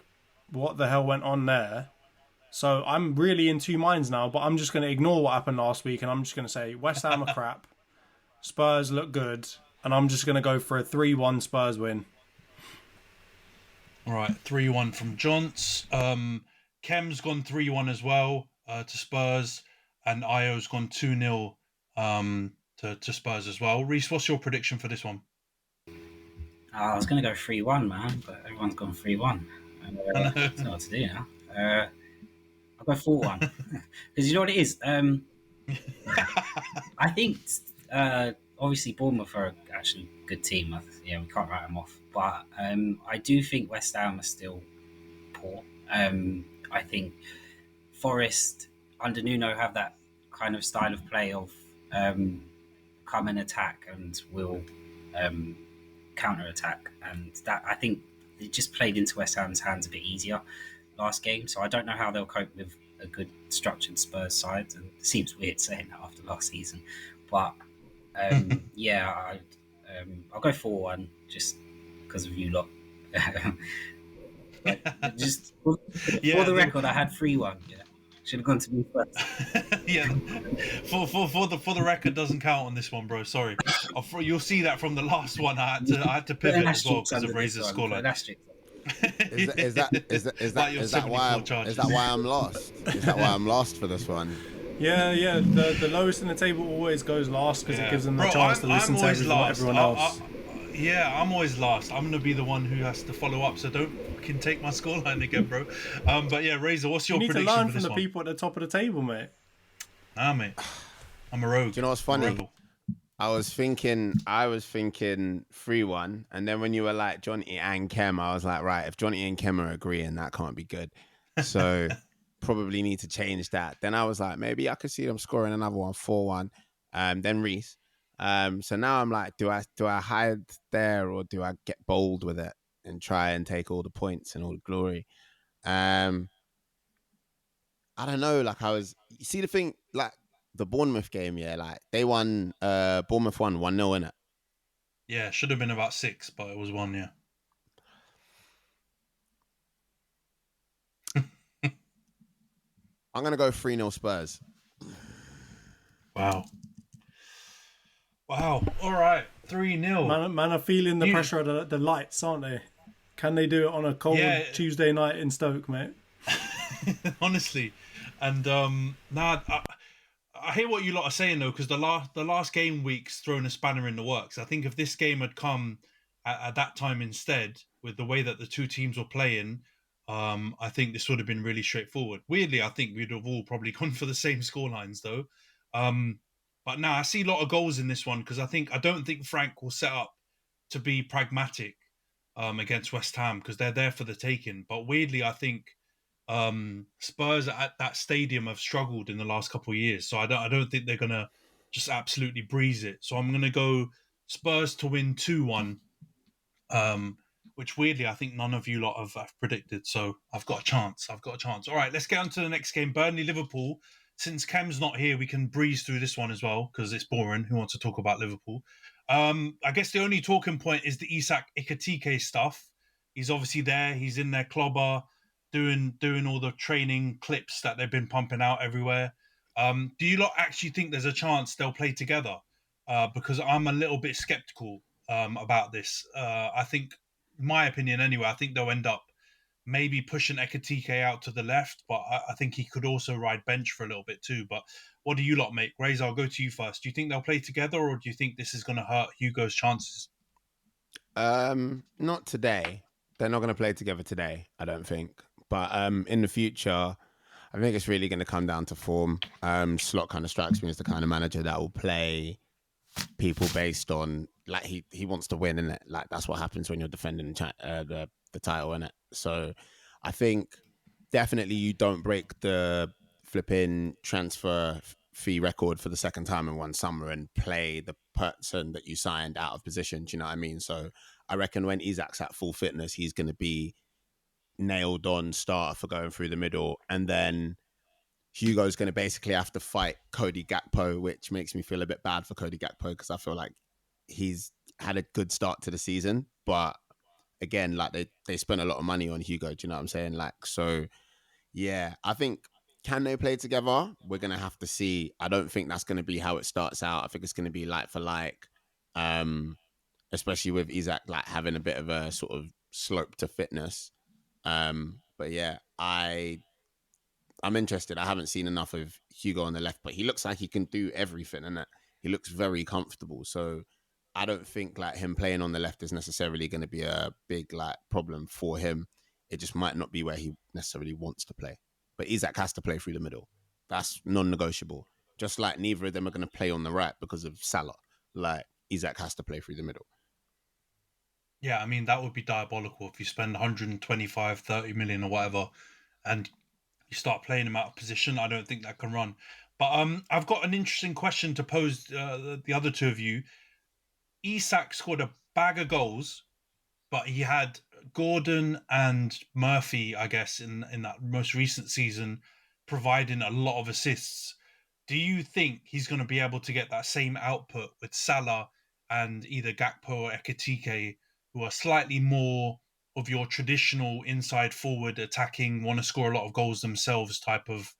what the hell went on there? So I'm really in two minds now, but I'm just going to ignore what happened last week, and I'm just going to say West Ham are crap, Spurs look good, and I'm just going to go for a 3-1 Spurs win. All right, 3-1 from Johns. Kem's gone 3-1 as well to Spurs, and Io's gone 2-0 to Spurs as well. Rhys, what's your prediction for this one? I was going to go 3-1, man, but everyone's gone 3-1. I don't know what to do now. I'll go 4-1. Because you know what it is? I think, obviously, Bournemouth are actually a good team. We can't write them off. But I do think West Ham are still poor. I think Forest under Nuno have that kind of style of play of come and attack and will counter-attack. And that, I think, it just played into West Ham's hands a bit easier last game. So I don't know how they'll cope with a good structured Spurs side. And it seems weird saying that after last season. But I'll go 4-1 just because of you lot. Just for the record, I had 3-1. Yeah, should have gone to me first. Yeah, for the record, doesn't count on this one, bro. Sorry, you'll see that from the last one. I had to pivot as well because of Razor's scoreline. Is that why I'm lost? Is that why I'm lost for this one? Yeah. The lowest in the table always goes last because it gives them the chance to listen to everyone else. I'm always last. I'm gonna be the one who has to follow up, so don't fucking take my scoreline again, bro. But yeah, Razor, what's your prediction for this one? You need to learn from the people at the top of the table, mate. Mate, I'm a rogue. Do you know what's funny? I was thinking 3-1, and then when you were like Jonty and Kem, I was like, right, if Jonty and Kem are agreeing, that can't be good. So probably need to change that. Then I was like, maybe I could see them scoring another one, 4-1. Then Rhys. So now I'm like, do I hide there or do I get bold with it and try and take all the points and all the glory? I don't know. Like you see the thing, like the Bournemouth game, yeah, like they won. Bournemouth won 1-0 innit? Yeah, should have been about 6, but it was 1. Yeah. I'm gonna go 3-0 Spurs. Wow. All right, 3-0. Man are feeling the pressure of the lights, aren't they? Can they do it on a cold Tuesday night in Stoke, mate? Honestly, and I hear what you lot are saying though, because the last game week's thrown a spanner in the works. I think if this game had come at that time instead, with the way that the two teams were playing, I think this would have been really straightforward. Weirdly, I think we'd have all probably gone for the same scorelines though. But now I see a lot of goals in this one because I don't think Frank will set up to be pragmatic against West Ham because they're there for the taking. But weirdly, I think Spurs at that stadium have struggled in the last couple of years, so I don't think they're gonna just absolutely breeze it. So I'm gonna go Spurs to win 2-1, which weirdly I think none of you lot have predicted. So I've got a chance. All right, let's get on to the next game, Burnley Liverpool. Since Kem's not here, we can breeze through this one as well because it's boring. Who wants to talk about Liverpool? I guess the only talking point is the Isak Ekitike stuff. He's obviously there. He's in their clobber, doing all the training clips that they've been pumping out everywhere. Do you lot actually think there's a chance they'll play together? Because I'm a little bit skeptical about this. I think, in my opinion anyway, I think they'll end up maybe pushing Ekitike out to the left, but I think he could also ride bench for a little bit too. But what do you lot make? Rhys, I'll go to you first. Do you think they'll play together, or do you think this is going to hurt Hugo's chances? Not today. They're not going to play together today, I don't think. But in the future, I think it's really going to come down to form. Slot kind of strikes me as the kind of manager that will play people based on, like, he wants to win, innit? Like, that's what happens when you're defending the title, innit? So I think definitely you don't break the flipping transfer fee record for the second time in one summer and play the person that you signed out of position. Do you know what I mean? So I reckon when Isak's at full fitness, he's going to be nailed on starter for going through the middle. And then Hugo's going to basically have to fight Cody Gakpo, which makes me feel a bit bad for Cody Gakpo because I feel like he's had a good start to the season. But again, like they spent a lot of money on Hugo. Do you know what I'm saying? Like, so yeah, I think, can they play together? We're going to have to see. I don't think that's going to be how it starts out. I think it's going to be like for like, especially with Isak like having a bit of a sort of slope to fitness. But yeah, I'm interested. I haven't seen enough of Hugo on the left, but he looks like he can do everything, and he looks very comfortable. So I don't think like him playing on the left is necessarily going to be a big like problem for him. It just might not be where he necessarily wants to play. But Isak has to play through the middle. That's non-negotiable. Just like neither of them are going to play on the right because of Salah. Like, Isak has to play through the middle. Yeah, I mean, that would be diabolical if you spend 125, 30 million or whatever and you start playing him out of position. I don't think that can run. But I've got an interesting question to pose the other two of you. Isak scored a bag of goals, but he had Gordon and Murphy, I guess, in that most recent season, providing a lot of assists. Do you think he's going to be able to get that same output with Salah and either Gakpo or Ekitike, who are slightly more of your traditional inside forward attacking, want to score a lot of goals themselves type of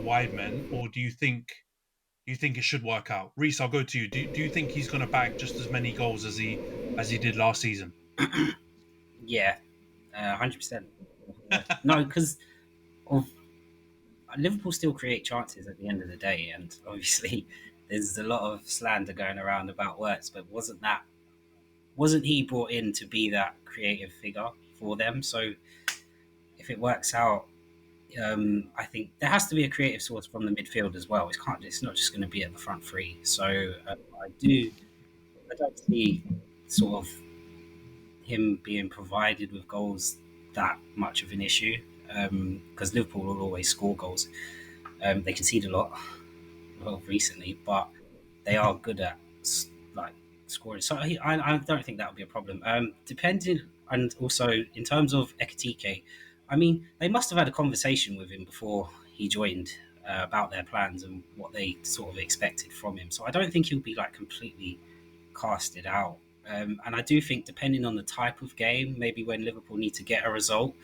wide men? Or do you think it should work out? Rhys, I'll go to you. Do you think he's going to bag just as many goals as he did last season? Yeah, 100%. No, because of Liverpool still create chances at the end of the day, and obviously there's a lot of slander going around about Wirtz, but wasn't he brought in to be that creative figure for them? So if it works out, I think there has to be a creative source from the midfield as well. It's not just going to be at the front three. So I don't see sort of him being provided with goals that much of an issue, because Liverpool will always score goals. They concede a lot, well, recently, but they are good at like scoring. So I don't think that would be a problem. Depending, and also in terms of Ekitike, I mean, they must have had a conversation with him before he joined about their plans and what they sort of expected from him. So I don't think he'll be like completely casted out. And I do think, depending on the type of game, maybe when Liverpool need to get a result,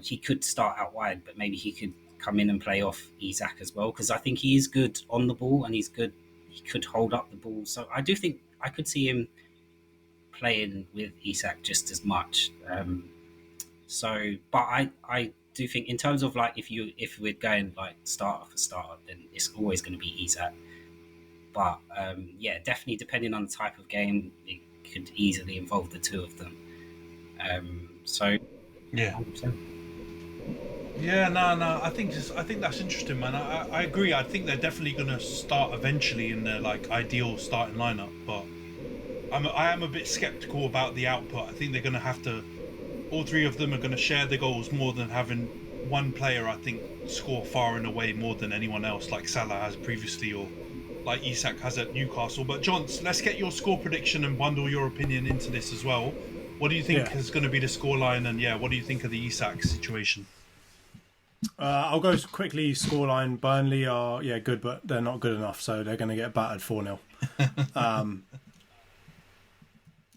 he could start out wide, but maybe he could come in and play off Isak as well, because I think he is good on the ball and he's good. He could hold up the ball. So I do think I could see him playing with Isak just as much. But I do think, in terms of like, if we're going like starter for starter, then it's always going to be Isak. But yeah, definitely depending on the type of game, it could easily involve the two of them. Yeah. 100%. Yeah, no. I think that's interesting, man. I agree. I think they're definitely going to start eventually in their like ideal starting lineup, but I am a bit skeptical about the output. I think they're going to have to. All three of them are going to share the goals more than having one player, I think, score far and away more than anyone else, like Salah has previously, or like Isak has at Newcastle. But Johns, let's get your score prediction and bundle your opinion into this as well. What do you think is going to be the scoreline, and what do you think of the Isak situation? I'll go quickly. Scoreline: Burnley are good, but they're not good enough, so they're going to get battered 4-0.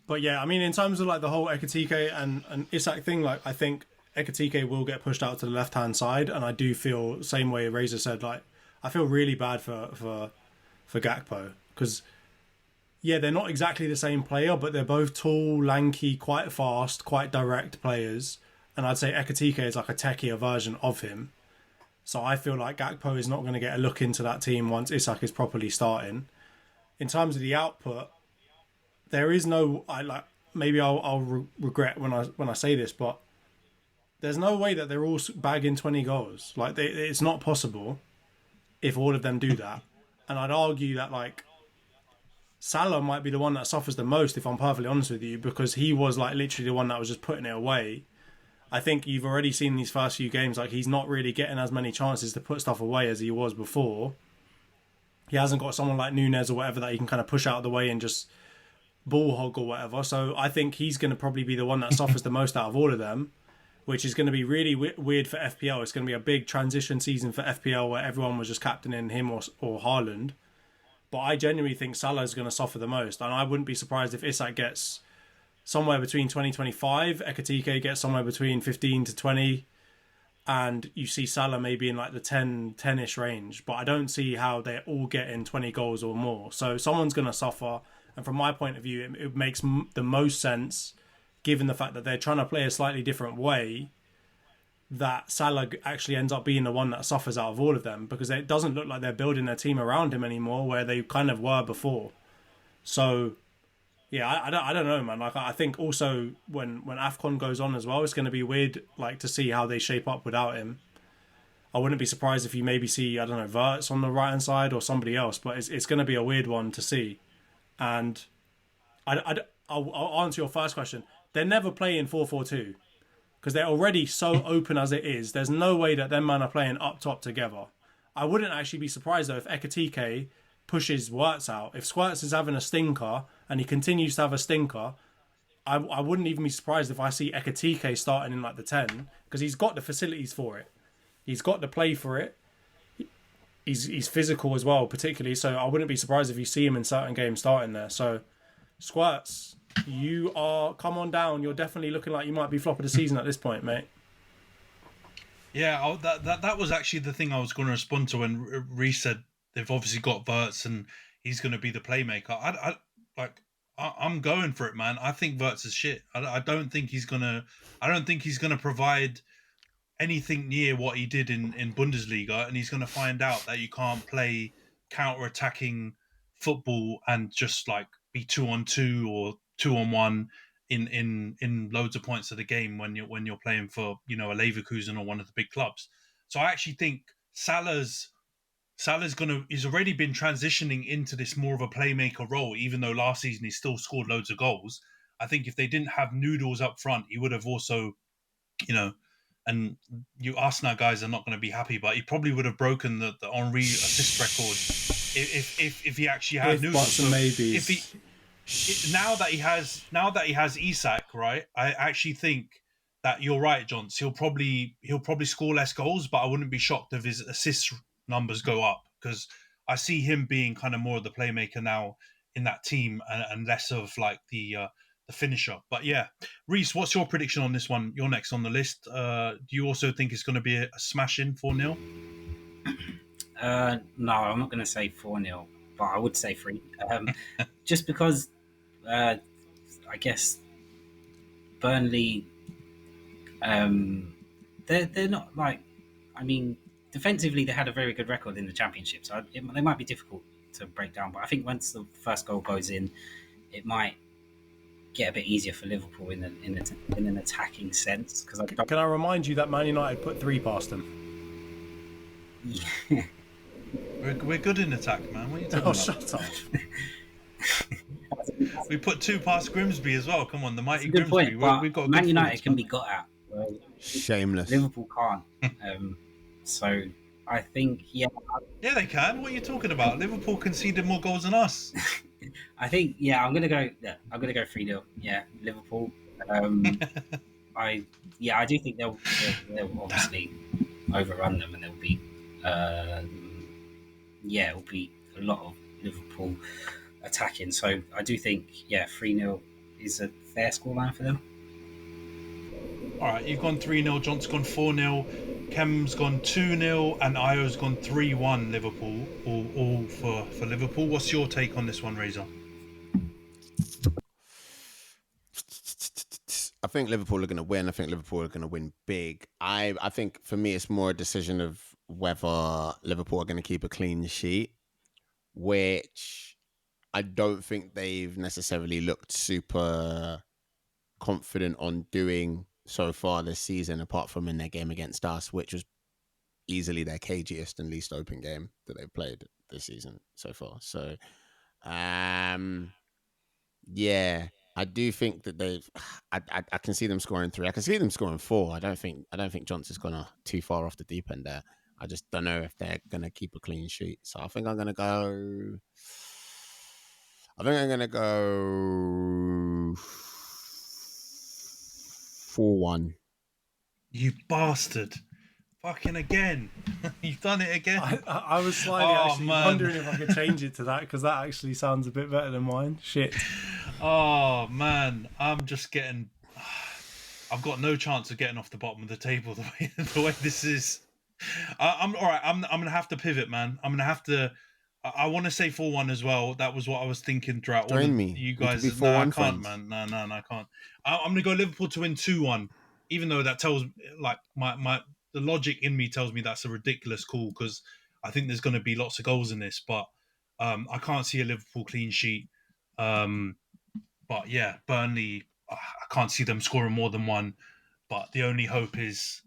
But yeah, I mean, in terms of like the whole Ekitike and Isak thing, like I think Ekitike will get pushed out to the left-hand side, and I do feel, same way Razor said, like I feel really bad for Gakpo, because they're not exactly the same player, but they're both tall, lanky, quite fast, quite direct players, and I'd say Ekitike is like a techier version of him. So I feel like Gakpo is not going to get a look into that team once Isak is properly starting. In terms of the output, there is no, maybe I'll regret when I say this, but there's no way that they're all bagging 20 goals. Like it's not possible if all of them do that. And I'd argue that like Salah might be the one that suffers the most, if I'm perfectly honest with you, because he was like literally the one that was just putting it away. I think you've already seen these first few games, like he's not really getting as many chances to put stuff away as he was before. He hasn't got someone like Nunez or whatever that he can kind of push out of the way and just ball hog or whatever. So I think he's going to probably be the one that suffers the most out of all of them, which is going to be really weird for FPL. It's going to be a big transition season for FPL where everyone was just captaining him or Haaland. But I genuinely think Salah is going to suffer the most. And I wouldn't be surprised if Isak gets somewhere between 20-25, Ekitike gets somewhere between 15 to 20, and you see Salah maybe in like the 10-ish range. But I don't see how they're all getting 20 goals or more. So someone's going to suffer. And from my point of view, it makes the most sense, given the fact that they're trying to play a slightly different way, that Salah actually ends up being the one that suffers out of all of them, because it doesn't look like they're building their team around him anymore, where they kind of were before. So, yeah, I don't know, man. Like I think also when AFCON goes on as well, it's going to be weird, like to see how they shape up without him. I wouldn't be surprised if you maybe see, I don't know, Wirtz on the right hand side or somebody else, but it's going to be a weird one to see. And I'll answer your first question. They're never playing 4-4-2 because they're already so open as it is. There's no way that them men are playing up top together. I wouldn't actually be surprised though if Ekitike pushes Wirtz out. If Squirts is having a stinker and he continues to have a stinker, I wouldn't even be surprised if I see Ekitike starting in like the 10, because he's got the facilities for it. He's got the play for it. He's physical as well, particularly. So I wouldn't be surprised if you see him in certain games starting there. So Squirts, you are, come on down. You're definitely looking like you might be flop of the season at this point, mate. Yeah, that was actually the thing I was going to respond to when Rhys said they've obviously got Wirtz and he's going to be the playmaker. I'm going for it, man. I think Wirtz is shit. I don't think he's gonna. I don't think he's gonna provide anything near what he did in Bundesliga, and he's gonna find out that you can't play counter-attacking football and just like be 2-on-2 or 2-on-1 in loads of points of the game when you're playing for a Leverkusen or one of the big clubs. So I actually think he's already been transitioning into this more of a playmaker role, even though last season he still scored loads of goals. I think if they didn't have Noodles up front, he would have also, and you Arsenal guys are not going to be happy, but he probably would have broken the Henry assist record if he actually had Noodles. So maybe now that he has Isak, right? I actually think that you're right, Johns. He'll probably score less goals, but I wouldn't be shocked if his assist numbers go up, because I see him being kind of more of the playmaker now in that team and less of like the finisher. But yeah, Rhys, what's your prediction on this one? You're next on the list. Do you also think it's going to be a smash in 4-0? No, I'm not going to say 4-0, but I would say 3. Just because I guess Burnley, they're not like, I mean, defensively they had a very good record in the Championship, so they might be difficult to break down. But I think once the first goal goes in, it might get a bit easier for Liverpool in an attacking sense. Because can I remind you that Man United put 3 past them? Yeah. We're good in attack, man. What are you talking about? Shut up. We put 2 past Grimsby as well. Come on, the mighty Good Grimsby. point, but We've got Man United can be got at. Shameless. Liverpool can't. So I think, yeah, they can. What are you talking about? Liverpool conceded more goals than us. I think, I'm gonna go 3-0. Yeah, Liverpool. I do think they'll obviously overrun them, and there'll be it'll be a lot of Liverpool attacking. So I do think 3-0 is a fair scoreline for them. All right, you've gone 3-0. John's gone 4-0. Kem's gone 2-0, and Io's gone 3-1. Liverpool, all for Liverpool. What's your take on this one, Razor? I think Liverpool are going to win. I think Liverpool are going to win big. I think for me, it's more a decision of whether Liverpool are going to keep a clean sheet, which I don't think they've necessarily looked super confident on doing so far this season, apart from in their game against us, which was easily their cagiest and least open game that they've played this season so far. So, I do think that I can see them scoring 3. I can see them scoring 4. I don't think Johnson's gone too far off the deep end there. I just don't know if they're gonna keep a clean sheet. So I think I'm gonna go 4-1. You bastard. Fucking again. You've done it again. I was slightly wondering if I could change it to that, because that actually sounds a bit better than mine. Shit. Oh, man. I'm just getting... I've got no chance of getting off the bottom of the table the way this is. I'm all right. I'm going to have to pivot, man. I'm going to have to... I want to say 4-1 as well. That was what I was thinking throughout all of you guys. No, I can't, man. No, I can't. I'm going to go Liverpool to win 2-1, even though that tells, like, the logic in me tells me that's a ridiculous call, because I think there's going to be lots of goals in this, but I can't see a Liverpool clean sheet. But yeah, Burnley, I can't see them scoring more than 1, but the only hope is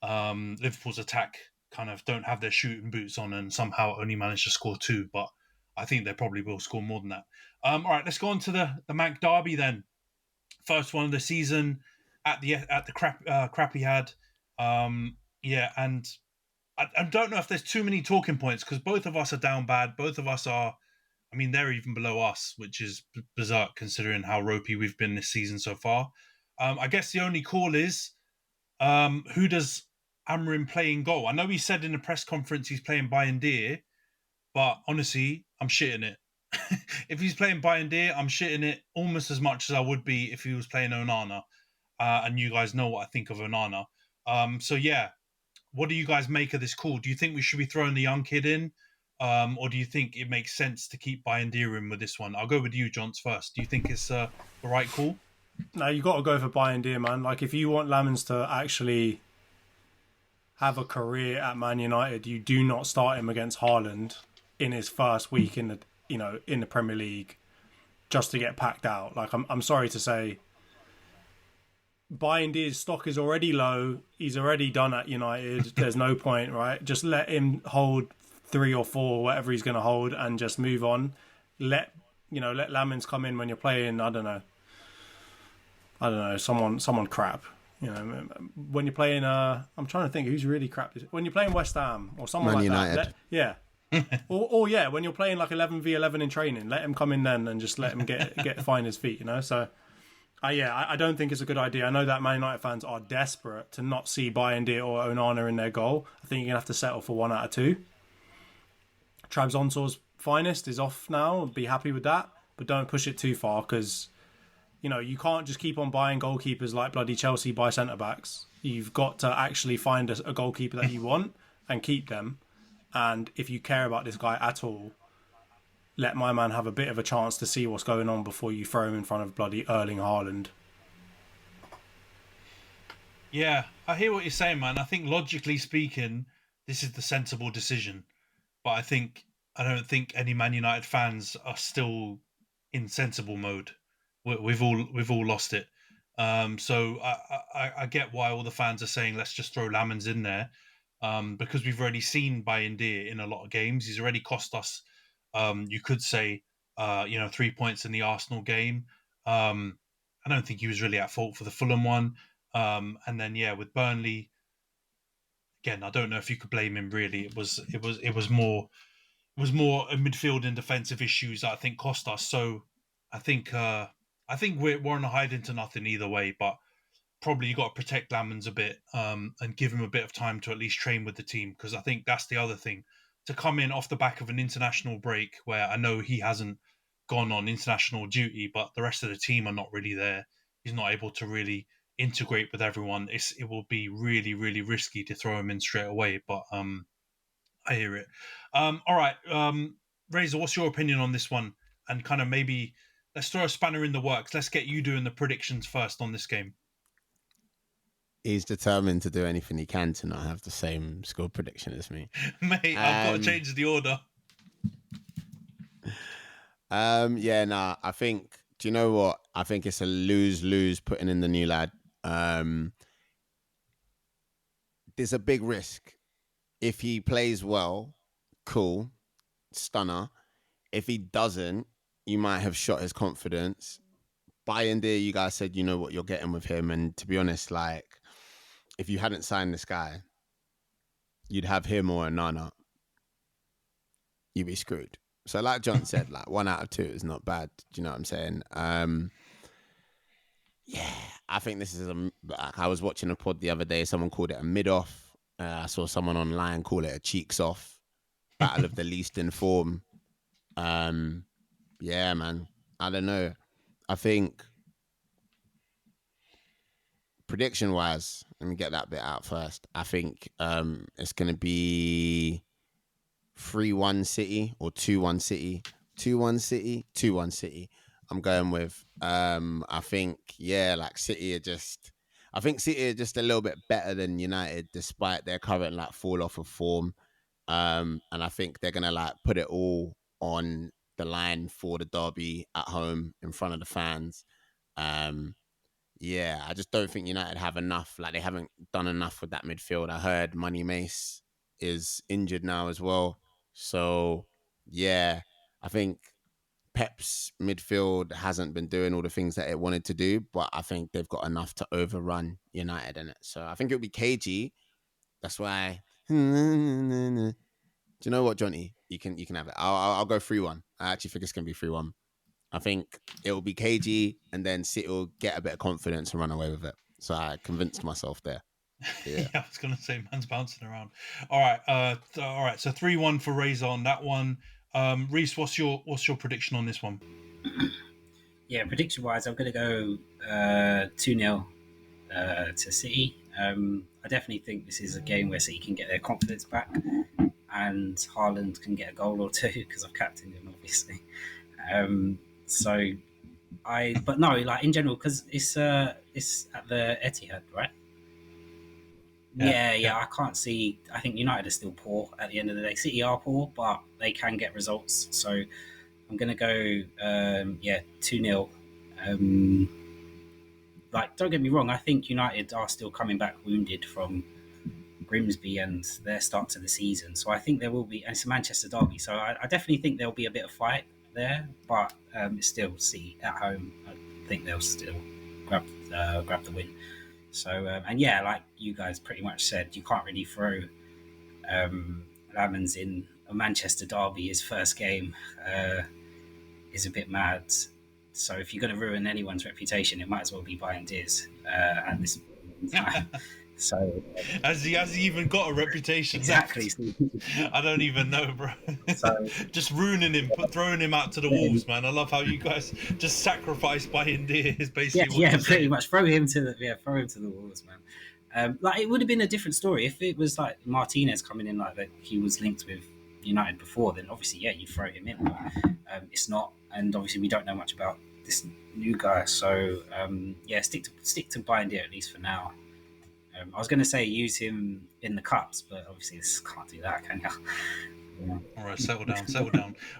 Liverpool's attack kind of don't have their shooting boots on and somehow only manage to score 2, but I think they probably will score more than that. All right, let's go on to the Manc derby then. First one of the season at the Etihad. And I don't know if there's too many talking points, because both of us are down bad. Both of us are, I mean, they're even below us, which is bizarre considering how ropey we've been this season so far. I guess the only call is, who does Amrin play in goal? I know he said in the press conference he's playing Bayindir, but honestly, I'm shitting it. If he's playing Bayindir, I'm shitting it almost as much as I would be if he was playing Onana. And you guys know what I think of Onana. So yeah, what do you guys make of this call? Do you think we should be throwing the young kid in? or do you think it makes sense to keep Bayindir in with this one? I'll go with you, Johns, first. Do you think it's the right call? No, you got to go for Bayindir, man. Like, if you want Lamens to actually have a career at Man United, you do not start him against Haaland in his first week in the Premier League just to get packed out. Like, I'm sorry to say, Bayindir's stock is already low. He's already done at United. There's no point, right? Just let him hold 3 or 4, whatever he's going to hold, and just move on. Let Lamens come in when you're playing. I don't know, someone crap. When you're playing, I'm trying to think who's really crap. When you're playing West Ham or someone Man like United. that, or when you're playing like 11v11 in training, let him come in then and just let him find his feet. So, I don't think it's a good idea. I know that Man United fans are desperate to not see Bayindir or Onana in their goal. I think you're gonna have to settle for 1 out of 2. Trabzonspor's finest is off now. Be happy with that, but don't push it too far because. You can't just keep on buying goalkeepers like bloody Chelsea buy centre-backs. You've got to actually find a goalkeeper that you want and keep them. And if you care about this guy at all, let my man have a bit of a chance to see what's going on before you throw him in front of bloody Erling Haaland. Yeah, I hear what you're saying, man. I think logically speaking, this is the sensible decision. But I don't think any Man United fans are still in sensible mode. We've all lost it. So I get why all the fans are saying let's just throw Lamens in there, because we've already seen Bayindir in a lot of games. He's already cost us, you could say, 3 points in the Arsenal game. I don't think he was really at fault for the Fulham one. And then with Burnley, again, I don't know if you could blame him really. It was more a midfield and defensive issues that I think cost us. So I think we're on a hide into nothing either way, but probably you got to protect Lamens a bit, and give him a bit of time to at least train with the team, because I think that's the other thing. To come in off the back of an international break where I know he hasn't gone on international duty, but the rest of the team are not really there. He's not able to really integrate with everyone. It will be really, really risky to throw him in straight away, but I hear it. All right, Razor, what's your opinion on this one? And kind of maybe let's throw a spanner in the works. Let's get you doing the predictions first on this game. He's determined to do anything he can to not have the same score prediction as me. Mate, I've got to change the order. I think, do you know what? I think it's a lose-lose putting in the new lad. There's a big risk. If he plays well, cool, stunner. If he doesn't, you might have shot his confidence. Bayindir, you guys said you know what you're getting with him, and to be honest, like, if you hadn't signed this guy, you'd have him or Onana. You'd be screwed. So like John said, like 1 out of 2 is not bad. Do you know what I'm saying? I think this is I was watching a pod the other day. Someone called it a mid-off. I saw someone online call it a cheeks-off. Battle of the least in form. Man. I don't know. I think prediction-wise, let me get that bit out first. I think it's going to be 3-1 City or 2-1 City. 2-1 City, 2-1 City. I'm going with. I think, City are just... I think City are just a little bit better than United despite their current, fall off of form. And I think they're going to, put it all on the line for the derby at home in front of the fans. I just don't think United have enough. They haven't done enough with that midfield. I heard Money Mace is injured now as well. So, I think Pep's midfield hasn't been doing all the things that it wanted to do, but I think they've got enough to overrun United in it. So I think it'll be cagey. That's why. Do you know what, Jonty? You can have it. I'll go 3-1. I actually think it's going to be 3-1. I think it will be cagey, and then City will get a bit of confidence and run away with it. So I convinced myself there. Yeah, I was going to say, man's bouncing around. All right. So 3-1 for Razor on that one. Rhys, what's your prediction on this one? Prediction-wise, I'm going to go 2-0 to City. I definitely think this is a game where City can get their confidence back. and Haaland can get a goal or two because I've captained him, obviously. But no, like in general, because it's at the Etihad, right? Yeah. I can't see. I think United are still poor at the end of the day. City are poor, but they can get results. So I'm going to go, 2-0. Like, don't get me wrong, I think United are still coming back wounded from Grimsby and their start to the season. So I think there will be, and it's a Manchester derby, so I definitely think there'll be a bit of fight there, but it's still City at home. I think they'll still grab the win. So, like you guys pretty much said, you can't really throw Lamens in a Manchester derby. His first game is a bit mad. So if you're going to ruin anyone's reputation, it might as well be Bayern Diaz at this time. So has he even got a reputation? Exactly. I don't even know, bro. So, just ruining him, throwing him out to the wolves, man. I love how you guys just sacrifice Bayern Diaz, basically. Yeah, pretty much. Throw him to the wolves, man. Like, it would have been a different story if it was like Martinez coming in, like that he was linked with United before. Then obviously, you throw him in. But, it's not, and obviously we don't know much about this new guy. So stick to Bayern Diaz at least for now. I was going to say use him in the cups, but obviously this can't do that, can you? Yeah. All right, settle down.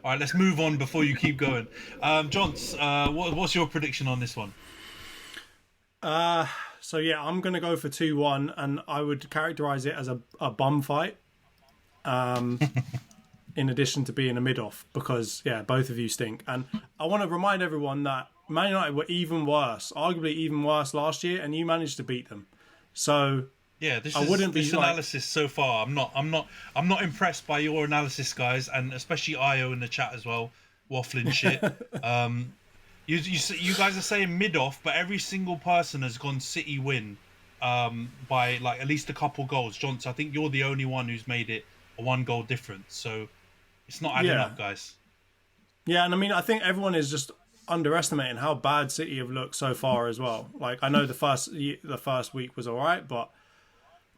All right, let's move on before you keep going. Jonts, what's your prediction on this one? I'm going to go for 2-1, and I would characterise it as a bum fight. In addition to being a mid-off, because both of you stink. And I want to remind everyone that Man United were arguably even worse last year, and you managed to beat them. So this analysis so far. I'm not impressed by your analysis, guys, and especially Io in the chat as well, waffling shit. You guys are saying mid off, but every single person has gone City win by like at least a couple goals. Johnson, I think you're the only one who's made it a 1-goal difference, so it's not adding up, guys. Yeah, and I mean I think everyone is just underestimating how bad City have looked so far as well. Like, I know the first week was all right, but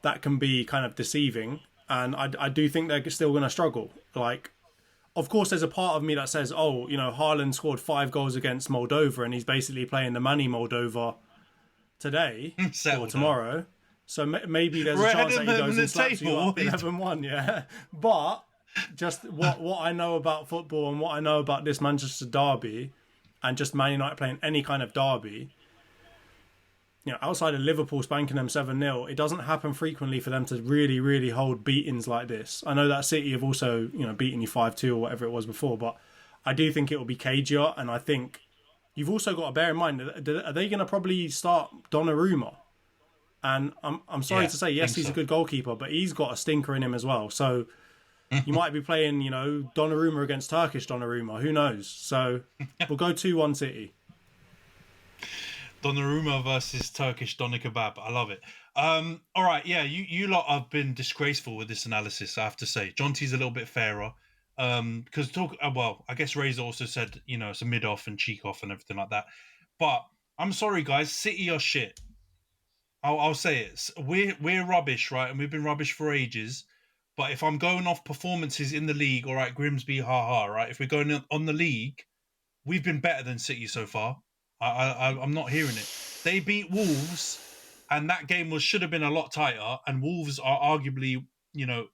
that can be kind of deceiving, and I do think they're still going to struggle. Like, of course, there's a part of me that says, Haaland scored 5 goals against Moldova, and he's basically playing the Manny Moldova today or tomorrow. Down. So maybe there's a chance that he goes and slaps you up 11-1, yeah. But just what I know about football and what I know about this Manchester derby, and just Man United playing any kind of derby, outside of Liverpool spanking them 7-0, it doesn't happen frequently for them to really, really hold beatings like this. I know that City have also, beaten you 5-2 or whatever it was before, but I do think it will be cagier, and I think you've also got to bear in mind, are they going to probably start Donnarumma? And I'm sorry to say, yes, he's a good goalkeeper, but he's got a stinker in him as well. So you might be playing, Donnarumma against Turkish Donnarumma. Who knows? So we'll go 2-1 City. Donnarumma versus Turkish Doner Kebab. I love it. All right, you lot have been disgraceful with this analysis, I have to say. Jonty's a little bit fairer. Because I guess Rhys also said, it's a mid-off and cheek-off and everything like that. But I'm sorry, guys. City are shit. I'll say it. We're rubbish, right? And we've been rubbish for ages. But if I'm going off performances in the league, all right, Grimsby, right? If we're going on the league, we've been better than City so far. I'm not hearing it. They beat Wolves, and that game should have been a lot tighter. And Wolves are arguably,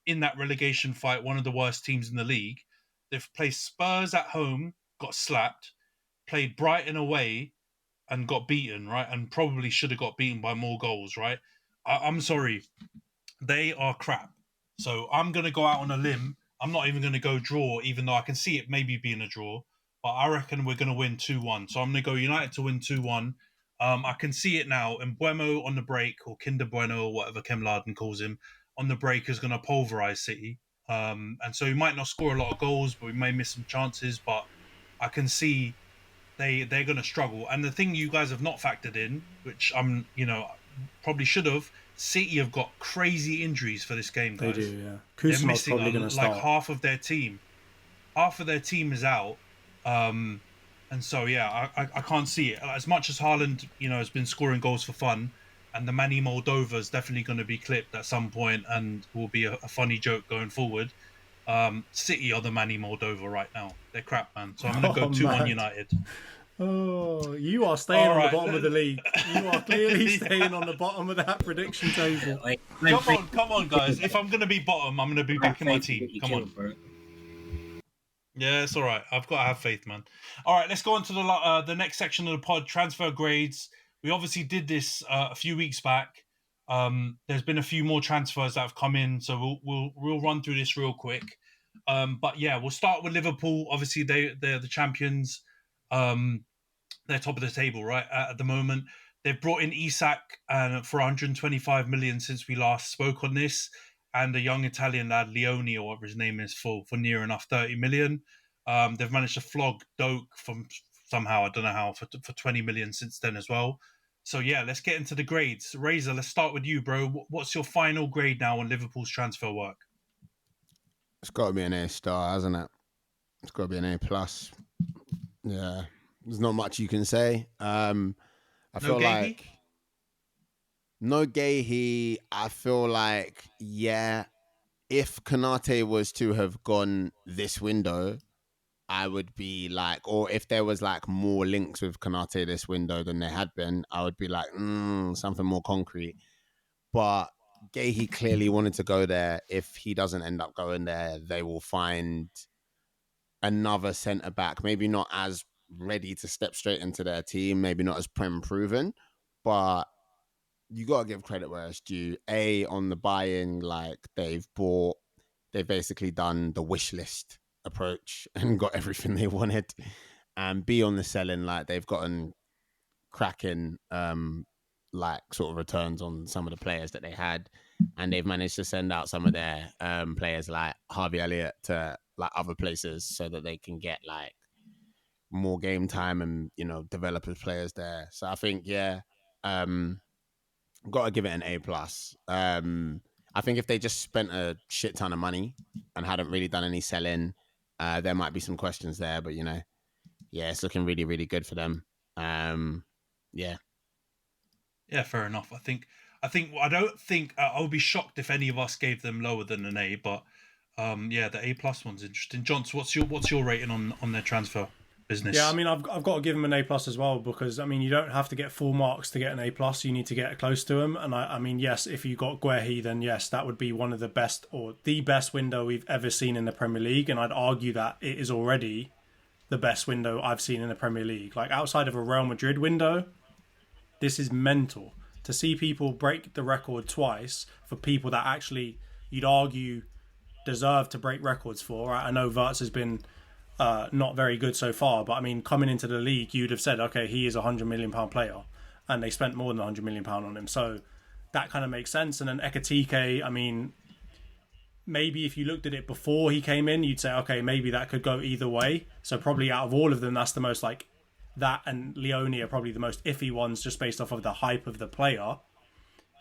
in that relegation fight, one of the worst teams in the league. They've played Spurs at home, got slapped, played Brighton away, and got beaten, right? And probably should have got beaten by more goals, right? I'm sorry. They are crap. So I'm going to go out on a limb. I'm not even going to go draw, even though I can see it maybe being a draw. But I reckon we're going to win 2-1. So I'm going to go United to win 2-1. I can see it now. And Buemo on the break, or Kinder Bueno, or whatever Kem Laden calls him, on the break is going to pulverise City. And so he might not score a lot of goals, but we may miss some chances. But I can see they're going to struggle. And the thing you guys have not factored in, which probably should have, City have got crazy injuries for this game, guys. They do, yeah. They're missing like half of their team. Half of their team is out. And so, I can't see it. As much as Haaland, has been scoring goals for fun, and the Manny Moldova is definitely going to be clipped at some point and will be a funny joke going forward. City are the Manny Moldova right now. They're crap, man. So I'm going to go 2-1 man. United. Oh, you are staying All on right. the bottom of the league. You are clearly staying on the bottom of that prediction table. Come on, guys. If I'm going to be bottom, I'm going to be backing my team. Come on. Bro. Yeah, it's all right. I've got to have faith, man. All right, let's go on to the next section of the pod, transfer grades. We obviously did this a few weeks back. There's been a few more transfers that have come in, so we'll run through this real quick. But yeah, we'll start with Liverpool. Obviously, they're the champions. They're top of the table, right, at the moment. They've brought in Isak for 125 million since we last spoke on this, and a young Italian lad, Leone, or whatever his name is, for near enough 30 million. They've managed to flog Doak from somehow, I don't know how, for 20 million since then as well. So yeah, let's get into the grades. Razor, let's start with you, bro. What's your final grade now on Liverpool's transfer work? It's got to be an A star, hasn't it? It's got to be an A plus. Yeah, there's not much you can say. I feel like no Gahey. I feel like, yeah, if Konate was to have gone this window, I would be like, or if there was like more links with Konate this window than there had been, I would be like, something more concrete. But Gahey clearly wanted to go there. If he doesn't end up going there, they will find another centre back, maybe not as ready to step straight into their team, maybe not as prem proven, but you got to give credit where it's due. A, on the buy-in, like they've basically done the wish list approach and got everything they wanted. And B, on the selling, like they've gotten cracking like sort of returns on some of the players that they had, and they've managed to send out some of their players like Harvey Elliott to like other places so that they can get like more game time and, you know, develop as players there. So I think, yeah, got to give it an A plus. I think if they just spent a shit ton of money and hadn't really done any selling, there might be some questions there, but, you know, yeah, it's looking really, really good for them. Yeah. Yeah, fair enough. I don't think I would be shocked if any of us gave them lower than an A, but yeah, the A plus one's interesting. Johns, what's your rating on their transfer business? Yeah, I mean, I've got to give them an A plus as well, because I mean, you don't have to get full marks to get an A plus. You need to get close to them, and I mean, yes, if you got Guehi, then yes, that would be one of the best or the best window we've ever seen in the Premier League, and I'd argue that it is already the best window I've seen in the Premier League. Like outside of a Real Madrid window, this is mental. To see people break the record twice for people that actually, you'd argue, deserve to break records for. Right? I know Wirtz has been not very good so far, but I mean, coming into the league, you'd have said, okay, he is a £100 million player, and they spent more than £100 million on him. So that kind of makes sense. And then Ekitike, I mean, maybe if you looked at it before he came in, you'd say, okay, maybe that could go either way. So probably out of all of them, that's the most like, that and Leone are probably the most iffy ones just based off of the hype of the player.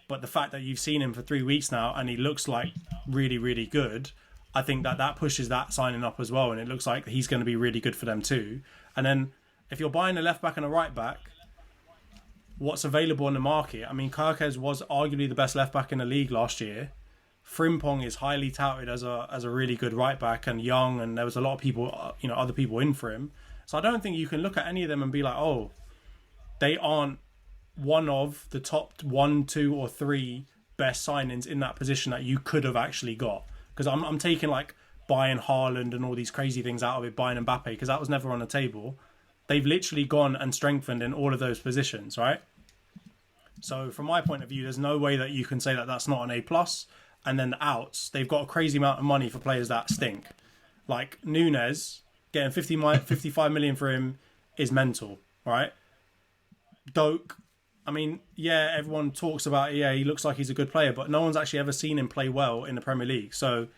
But the fact that you've seen him for 3 weeks now and he looks like really, really good, I think that pushes that signing up as well. And it looks like he's going to be really good for them too. And then if you're buying a left back and a right back, what's available on the market? I mean, Kirkes was arguably the best left back in the league last year. Frimpong is highly touted as a really good right back and young, and there was a lot of people, you know, other people in for him. So I don't think you can look at any of them and be like, oh, they aren't one of the top 1, 2, or 3 best signings in that position that you could have actually got. Because I'm taking like buying Haaland and all these crazy things out of it, buying Mbappe, because that was never on the table. They've literally gone and strengthened in all of those positions, right? So from my point of view, there's no way that you can say that that's not an A plus. And then the outs, they've got a crazy amount of money for players that stink. Like Nunes, getting 55 million for him is mental, right? Doak, I mean, yeah, everyone talks about, yeah, he looks like he's a good player, but no one's actually ever seen him play well in the Premier League. So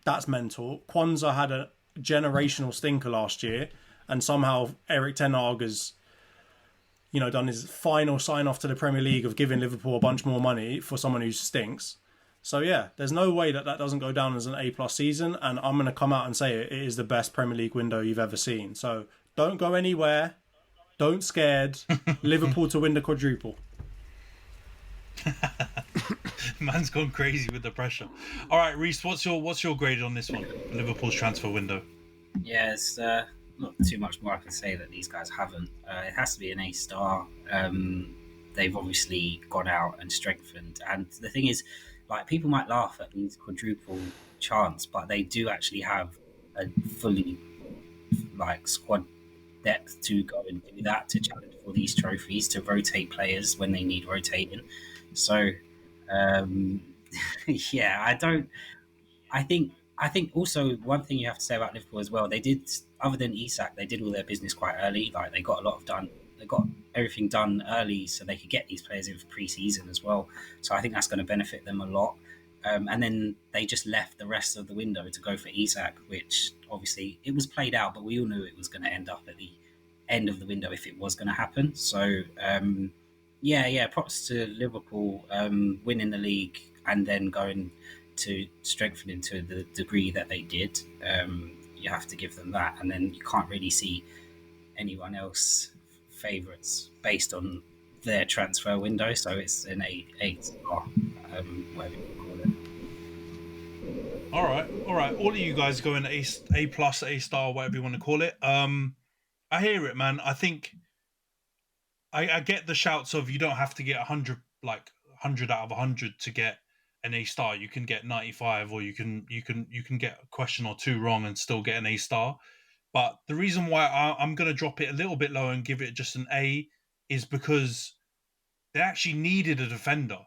that's mental. Kwanzaa had a generational stinker last year, and somehow Eric Ten Hag has, you know, done his final sign-off to the Premier League of giving Liverpool a bunch more money for someone who stinks. So yeah, there's no way that doesn't go down as an A+ season, and I'm going to come out and say it is the best Premier League window you've ever seen. So don't go anywhere. Don't scared. Liverpool to win the quadruple. Man's gone crazy with the pressure. All right, Rhys, what's your grade on this one? Liverpool's transfer window. Yeah, it's not too much more I can say that these guys haven't. It has to be an A-star. They've obviously gone out and strengthened. And the thing is, like, people might laugh at these quadruple chants, but they do actually have a fully, like, squad depth to go and do that, to challenge for these trophies, to rotate players when they need rotating. So, yeah, I think also one thing you have to say about Liverpool as well, they did, other than Isak, they did all their business quite early. Like, they got a lot of done. They got everything done early so they could get these players in for pre-season as well. So I think that's going to benefit them a lot. And then they just left the rest of the window to go for Isak, which obviously it was played out, but we all knew it was going to end up at the end of the window if it was going to happen. So, yeah, props to Liverpool winning the league and then going to strengthening to the degree that they did. You have to give them that, and then you can't really see anyone else favourites based on their transfer window. So it's an 8-star, whatever you call it. All right. All of you guys going A plus, A-star, whatever you want to call it. I hear it, man. I think I get the shouts of you don't have to get 100 out of 100 to get an A-star. You can get 95, or you can get a question or two wrong and still get an A-star. But the reason why I'm going to drop it a little bit lower and give it just an A is because they actually needed a defender,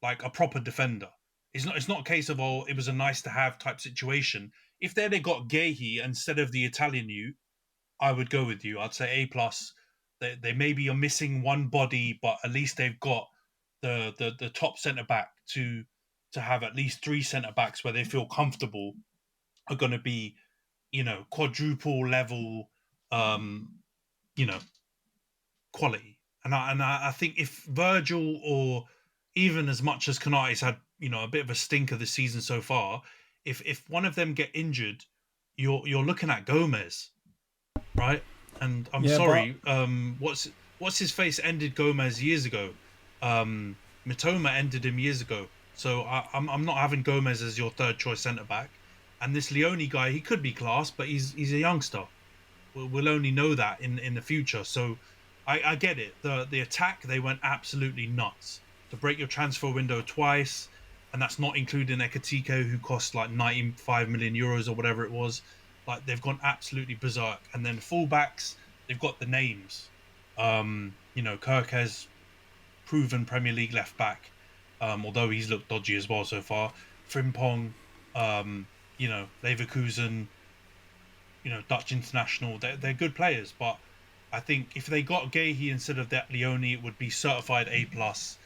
like a proper defender. It's not a case of, it was a nice to have type situation. If they got Gehi instead of the Italian youth, I would go with you. I'd say A plus. They maybe are missing one body, but at least they've got the top centre back to have at least 3 centre backs where they feel comfortable are going to be, quadruple level, quality. And I think if Virgil, or even as much as Konate's had, a bit of a stinker this season so far, if one of them get injured, you're looking at Gomez, right? And I'm sorry, what's his face ended Gomez years ago. Mitoma ended him years ago. So I'm not having Gomez as your third choice centre back. And this Leone guy, he could be class, but he's a youngster. We'll only know that in the future. So I get it. The attack, they went absolutely nuts to break your transfer window twice, and that's not including Ekatike, who cost like 95 million euros or whatever it was. Like, they've gone absolutely berserk. And then fullbacks, they've got the names. Kirk has proven Premier League left back, although he's looked dodgy as well so far. Frimpong, Leverkusen, Dutch international. They're good players, but I think if they got Gehi instead of that Leone, it would be certified A plus.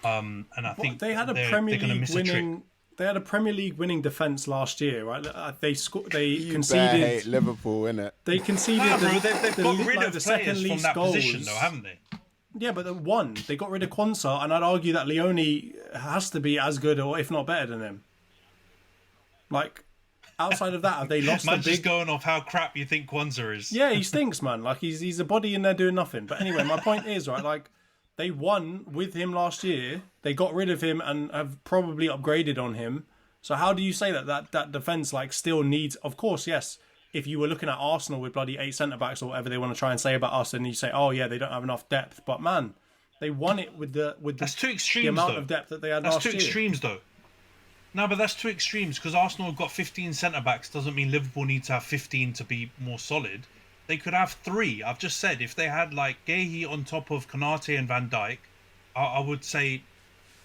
And I think they had a Premier League winning. They had a Premier League winning defence last year, right? They conceded. Hate Liverpool, innit? They conceded. They've got rid of players from that position, though, haven't they? Yeah, but they got rid of Quansah, and I'd argue that Leone has to be as good, or if not better than him. Like, outside of that, have they lost? Man, just going off how crap you think Quansah is. Yeah, he stinks, man. Like, he's a body in there doing nothing. But anyway, my point is, right, like, they won with him last year. They got rid of him and have probably upgraded on him. So how do you say that defence, like, still needs... Of course, yes, if you were looking at Arsenal with bloody 8 centre-backs or whatever they want to try and say about us, and you say, oh, yeah, they don't have enough depth. But, man, they won it with the that's too extremes, the amount though. of depth that they had that's last year. That's too extremes, though. No, but that's too extremes, because Arsenal have got 15 centre-backs doesn't mean Liverpool need to have 15 to be more solid. They could have 3. I've just said, if they had, like, Gehi on top of Konate and Van Dijk, I would say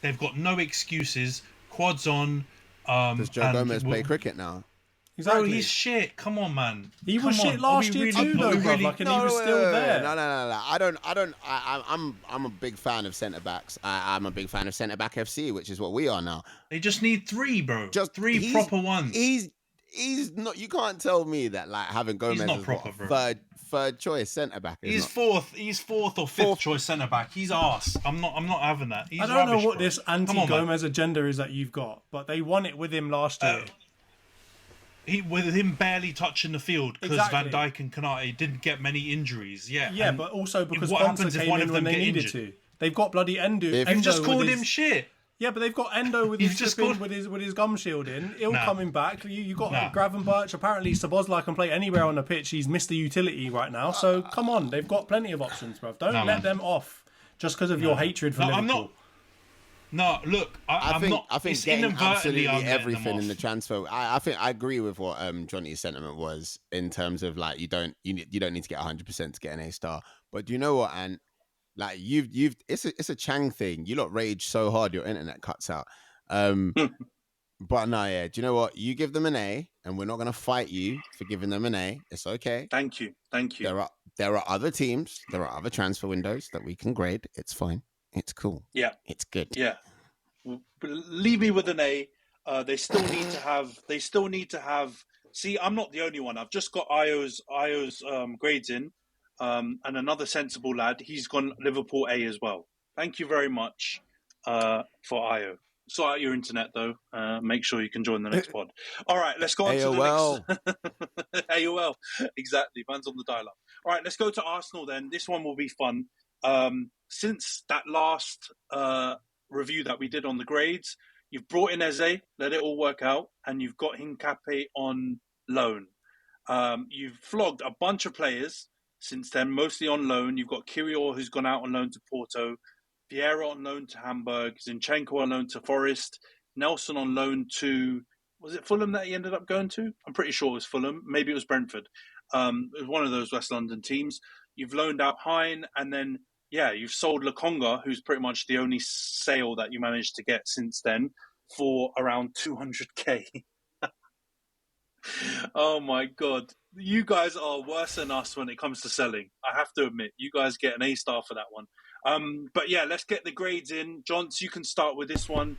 they've got no excuses. Quads on. Does Joe Gomez play cricket now? Exactly. Bro, he's shit. Come on, man. He was shit last year too, though, bro. Like, and he was still there. No. I'm a big fan of centre backs. I'm a big fan of centre back FC, which is what we are now. They just need 3, bro. Just 3 proper ones. He's not. You can't tell me that, like, having Gomez as proper, third choice centre back. He's fourth or fifth choice centre back. He's arse. I'm not having that. I don't know what this anti-Gomez agenda is that you've got, but they won it with him last year. With him barely touching the field because Van Dijk and Konate didn't get many injuries. Yeah, but also because Quansah came in when they needed to. They've got bloody Endo. You've just called him shit. Yeah, but they've got Endo with You've his just flipping- got- with his gum shield in. Ill Nah. coming back. You got Nah. Gravenberch. Apparently, Szoboszlai can play anywhere on the pitch. He's Mr. Utility right now. So come on, they've got plenty of options, bruv. Don't No, let man. them off just because of your hatred for No, Liverpool. I'm not. No, look, I'm not. I think it's getting inadvertently absolutely I'm letting them everything in the off. transfer. I think I agree with what Jonty's sentiment was in terms of like you don't need to get 100% to get an A-star. But do you know what? And like it's a Chang thing. You lot rage so hard your internet cuts out. But no, yeah. Do you know what? You give them an A, and we're not going to fight you for giving them an A. It's okay. Thank you. There are other teams. There are other transfer windows that we can grade. It's fine. It's cool. Yeah. It's good. Yeah. Leave me with an A. They still need to have. They still need to have. See, I'm not the only one. I've just got Io's grades in, and another sensible lad. He's gone Liverpool A as well. Thank you very much for Io. Sort out your internet though. Make sure you can join the next pod. All right, let's go on AOL. to the next. AOL, exactly. Man's on the dial-up. All right, let's go to Arsenal then. This one will be fun. Since that last review that we did on the grades, you've brought in Eze, let it all work out, and you've got Hincapié on loan. You've flogged a bunch of players since then, mostly on loan. You've got Kirill, who's gone out on loan to Porto, Vieira on loan to Hamburg, Zinchenko on loan to Forest, Nelson on loan to, was it Fulham that he ended up going to? I'm pretty sure it was Fulham. Maybe it was Brentford. It was one of those West London teams. You've loaned out Hine, and then, yeah, you've sold Lokonga, who's pretty much the only sale that you managed to get since then, for around 200k. Oh my God. You guys are worse than us when it comes to selling. I have to admit, you guys get an A-star for that one. But yeah, let's get the grades in. Johns, you can start with this one,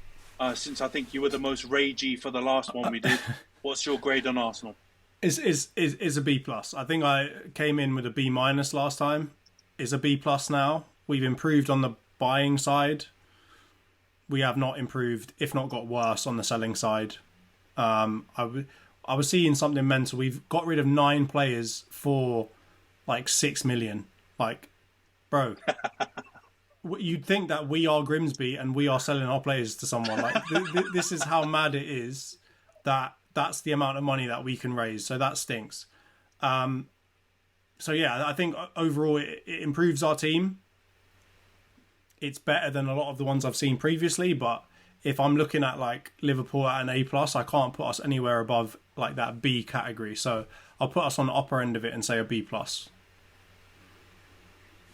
since I think you were the most ragey for the last one we did. What's your grade on Arsenal? Is a B plus. I think I came in with a B minus last time. Is a B plus now. We've improved on the buying side. We have not improved, if not got worse, on the selling side. I was seeing something mental. We've got rid of 9 players for like 6 million. Like, bro, you'd think that we are Grimsby and we are selling our players to someone. Like, this is how mad it is that that's the amount of money that we can raise. So that stinks. So yeah, I think overall it improves our team. It's better than a lot of the ones I've seen previously, but if I'm looking at like Liverpool at an A plus, I can't put us anywhere above like that B category. So I'll put us on the upper end of it and say a B plus.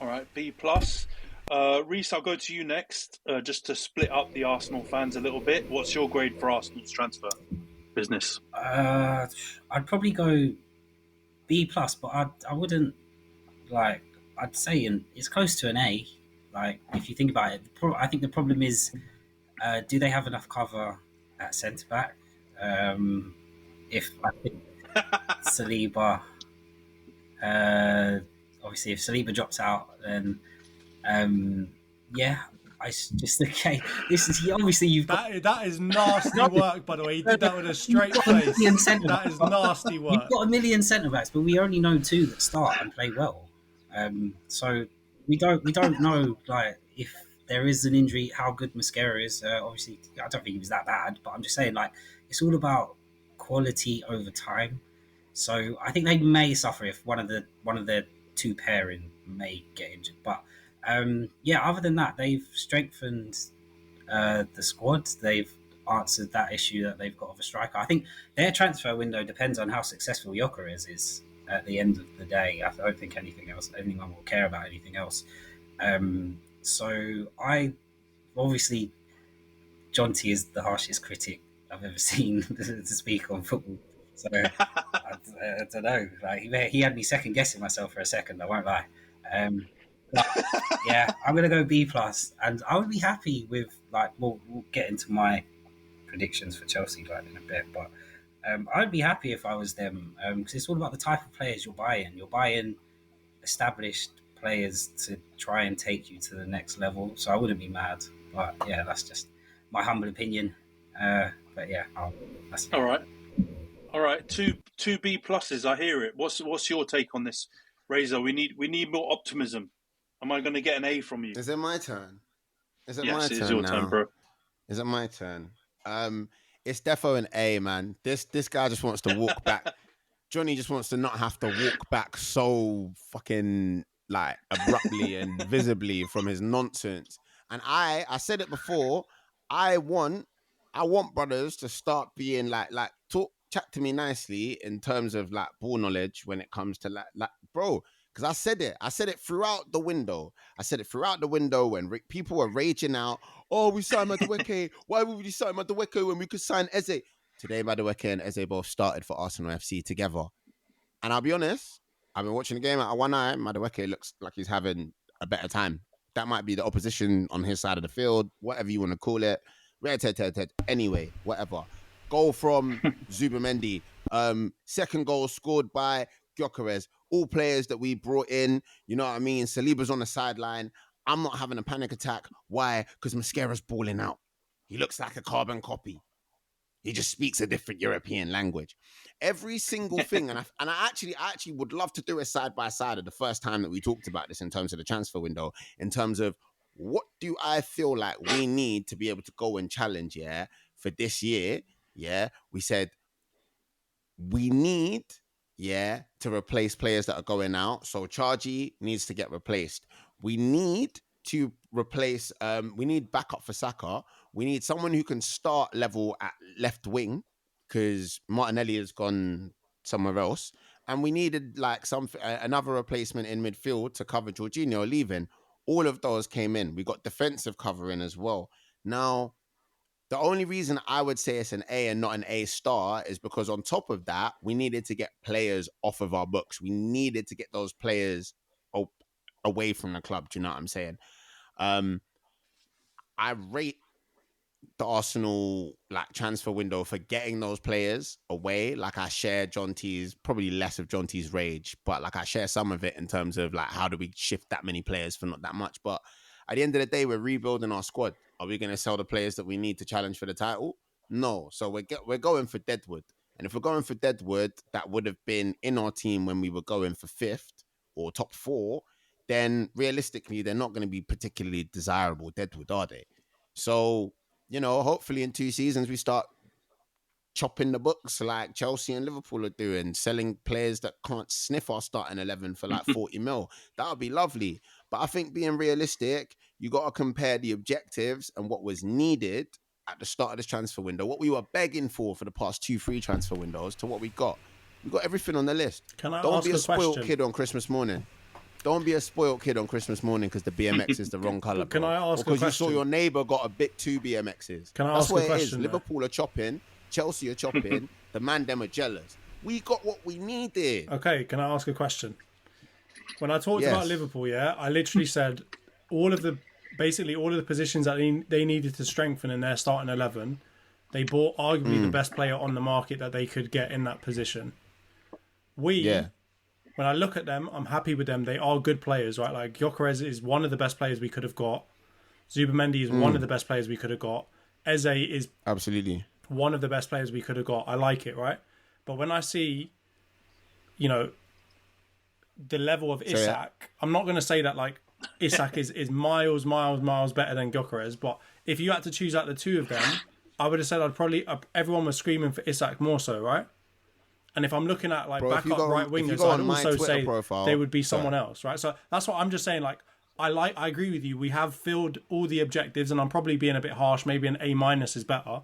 All right, B plus. Rhys, I'll go to you next, just to split up the Arsenal fans a little bit. What's your grade for Arsenal's transfer business? I'd probably go B plus, but I wouldn't like. I'd say it's close to an A. Like if you think about it, I think the problem is, do they have enough cover at centre back? If I think Saliba, obviously if Saliba drops out, then yeah, I just okay. This is obviously you've got that is nasty work, by the way. He did that with a straight face. That is nasty work. You've got a million centre backs, but we only know 2 that start and play well. So we don't know like if there is an injury, how good Mosquera is. Obviously, I don't think he was that bad, but I'm just saying like it's all about quality over time. So I think they may suffer if one of the 2 pairing may get injured, but. Yeah, other than that, they've strengthened the squad. They've answered that issue that they've got of a striker. I think their transfer window depends on how successful Gyökeres is at the end of the day. I don't think anyone will care about anything else. So I obviously Jonty is the harshest critic I've ever seen to speak on football. So I don't know. Like he had me second guessing myself for a second. I won't lie. But, yeah, I'm gonna go B plus, and I would be happy with like we'll get into my predictions for Chelsea like in a bit, but I'd be happy if I was them because it's all about the type of players you're buying. You're buying established players to try and take you to the next level, so I wouldn't be mad. But yeah, that's just my humble opinion. But yeah, that's all right. Two B pluses. I hear it. What's your take on this, Razor? We need more optimism. Am I going to get an A from you? Is it my turn? Is it yes, my it turn is your now? turn, bro. Is it my turn? It's defo an A, man. This guy just wants to walk back. Johnny just wants to not have to walk back so fucking like abruptly and visibly from his nonsense. And I said it before. I want brothers to start being like chat to me nicely in terms of like ball knowledge when it comes to like bro. Because I said it throughout the window. I said it throughout the window when people were raging out. Oh, we signed Madueke. Why would we sign Madueke when we could sign Eze? Today, Madueke and Eze both started for Arsenal FC together. And I'll be honest, I've been watching the game out of one eye. Madueke looks like he's having a better time. That might be the opposition on his side of the field, whatever you want to call it. Anyway, whatever. Goal from Zubamendi. Second goal scored by Gyökeres. All players that we brought in, you know what I mean? Saliba's on the sideline. I'm not having a panic attack. Why? Because Mascara's balling out. He looks like a carbon copy. He just speaks a different European language. Every single thing, and I actually would love to do a side by side of the first time that we talked about this in terms of the transfer window, in terms of what do I feel like we need to be able to go and challenge, for this year, we said we need, to replace players that are going out. So Chargy needs to get replaced. We need to replace, we need backup for Saka. We need someone who can start level at left wing because Martinelli has gone somewhere else. And we needed like another replacement in midfield to cover Jorginho leaving. All of those came in. We got defensive covering as well. Now, the only reason I would say it's an A and not an A star is because on top of that, we needed to get players off of our books. We needed to get those players away from the club. Do you know what I'm saying? I rate the Arsenal like transfer window for getting those players away. Like I share Jonty's, probably less of Jonty's rage, but like I share some of it in terms of like how do we shift that many players for not that much. But at the end of the day, we're rebuilding our squad. Are we going to sell the players that we need to challenge for the title? No. So we're going for Deadwood. And if we're going for Deadwood, that would have been in our team when we were going for 5th or top 4, then realistically, they're not going to be particularly desirable Deadwood, are they? So, you know, hopefully in 2 seasons, we start chopping the books like Chelsea and Liverpool are doing, selling players that can't sniff our starting 11 for like 40 mil. That would be lovely. But I think being realistic, you got to compare the objectives and what was needed at the start of this transfer window, what we were begging for the past 2-3 transfer windows to what we got. We got everything on the list. Don't be a spoiled kid on Christmas morning. Don't be a spoiled kid on Christmas morning because the BMX is the wrong colour. Can I ask a question? Because you saw your neighbour got a bit 2 BMXs. Can I ask a question? That's what it is. Liverpool are chopping. Chelsea are chopping. The man them are jealous. We got what we needed. Okay, can I ask a question? When I talked about Liverpool, I literally said all of the positions that they needed to strengthen in their starting 11, they bought arguably the best player on the market that they could get in that position. When I look at them, I'm happy with them. They are good players, right? Like Gyökeres is one of the best players we could have got. Zubamendi is one of the best players we could have got. Eze is absolutely one of the best players we could have got. I like it, right? But when I see, you know, the level of Isak, I'm not going to say that like Isak is miles better than Gyökeres. But if you had to choose out the two of them, I would have said everyone was screaming for Isak more so, right? And if I'm looking at like backup right wingers, I'd also say they would be someone else, right? So that's what I'm just saying. Like I agree with you. We have filled all the objectives, and I'm probably being a bit harsh. Maybe an A- is better.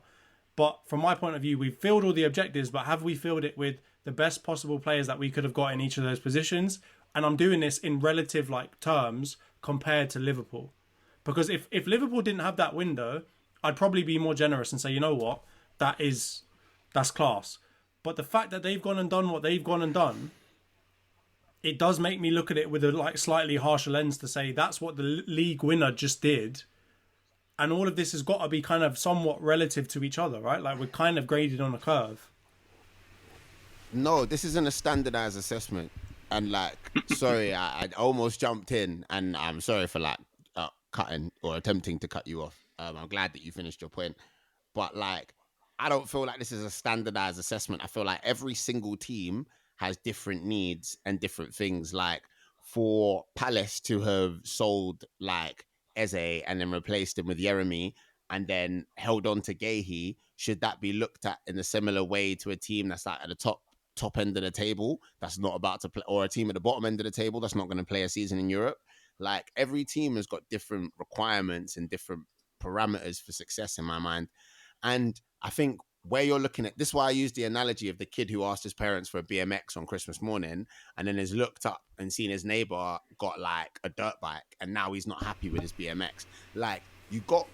But from my point of view, we've filled all the objectives, but have we filled it with the best possible players that we could have got in each of those positions? And I'm doing this in relative like terms compared to Liverpool. Because if Liverpool didn't have that window, I'd probably be more generous and say, you know what, that's class. But the fact that they've gone and done what they've gone and done, it does make me look at it with a like slightly harsher lens to say that's what the league winner just did. And all of this has got to be kind of somewhat relative to each other, right? Like we're kind of graded on a curve. No, this isn't a standardized assessment. And like, sorry, I almost jumped in, and I'm sorry for like cutting or attempting to cut you off. I'm glad that you finished your point. But like, I don't feel like this is a standardized assessment. I feel like every single team has different needs and different things. Like for Palace to have sold like Eze and then replaced him with Jeremy and then held on to Gahey, should that be looked at in a similar way to a team that's like at the top end of the table that's not about to play, or a team at the bottom end of the table that's not going to play a season in Europe? Like, every team has got different requirements and different parameters for success in my mind. And I think where you're looking at, this is why I use the analogy of the kid who asked his parents for a BMX on Christmas morning and then has looked up and seen his neighbor got like a dirt bike and now he's not happy with his BMX. Like, we got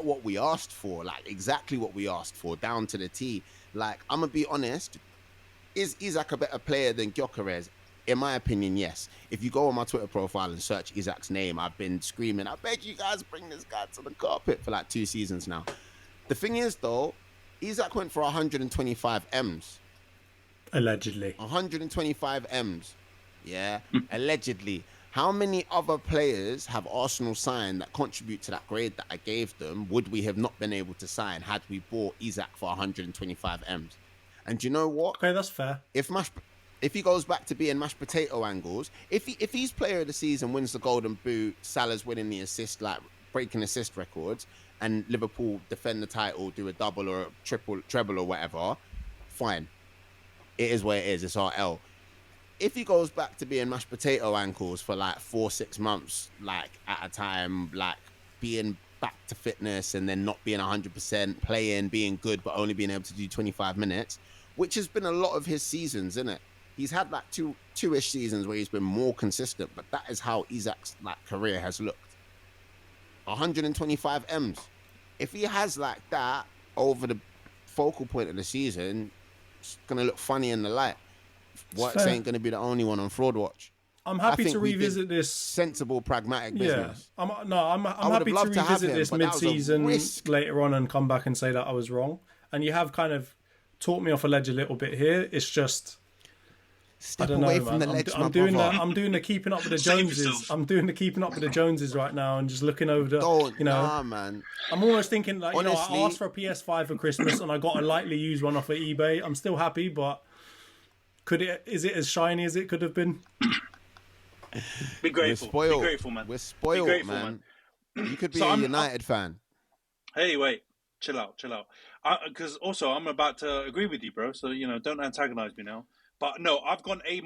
what we asked for, like exactly what we asked for, down to the T. Like, I'm gonna be honest, is Isak a better player than Gyökeres? In my opinion, yes. If you go on my Twitter profile and search Isak's name, I've been screaming, I beg you guys bring this guy to the carpet for like 2 seasons now. The thing is, though, Isak went for 125 M's. Allegedly. 125 M's. Yeah, allegedly. How many other players have Arsenal signed that contribute to that grade that I gave them would we have not been able to sign had we bought Isak for 125 M's? And do you know what? Okay, that's fair. If he goes back to being mashed potato angles, if he's player of the season, wins the Golden Boot, Salah's winning the assist, like breaking assist records, and Liverpool defend the title, do a double or a treble or whatever, fine. It is what it is. It's our L. If he goes back to being mashed potato ankles for like 4-6 months, like at a time, like being back to fitness and then not being 100%, playing, being good, but only being able to do 25 minutes, which has been a lot of his seasons, isn't it? He's had like two-ish seasons where he's been more consistent, but that is how Isak's like career has looked. 125 M's. If he has like that over the focal point of the season, it's going to look funny in the light. Works ain't going to be the only one on Fraud Watch. I'm happy to revisit this. Sensible, pragmatic business. I'm happy to revisit this mid-season later on and come back and say that I was wrong. And you have kind of taught me off a ledge a little bit here. It's just... Step away from the ledge, I'm doing the keeping up with the Joneses. I'm doing the keeping up with the Joneses right now and just looking over the, man. I'm almost thinking like, honestly, I asked for a PS5 for Christmas and I got a lightly used one off of eBay. I'm still happy, but is it as shiny as it could have been? Be grateful. Be grateful, man. We're spoiled, man. You could be a United fan. Hey, wait. Chill out. Because also, I'm about to agree with you, bro. So, don't antagonize me now. But no, I've gone A-.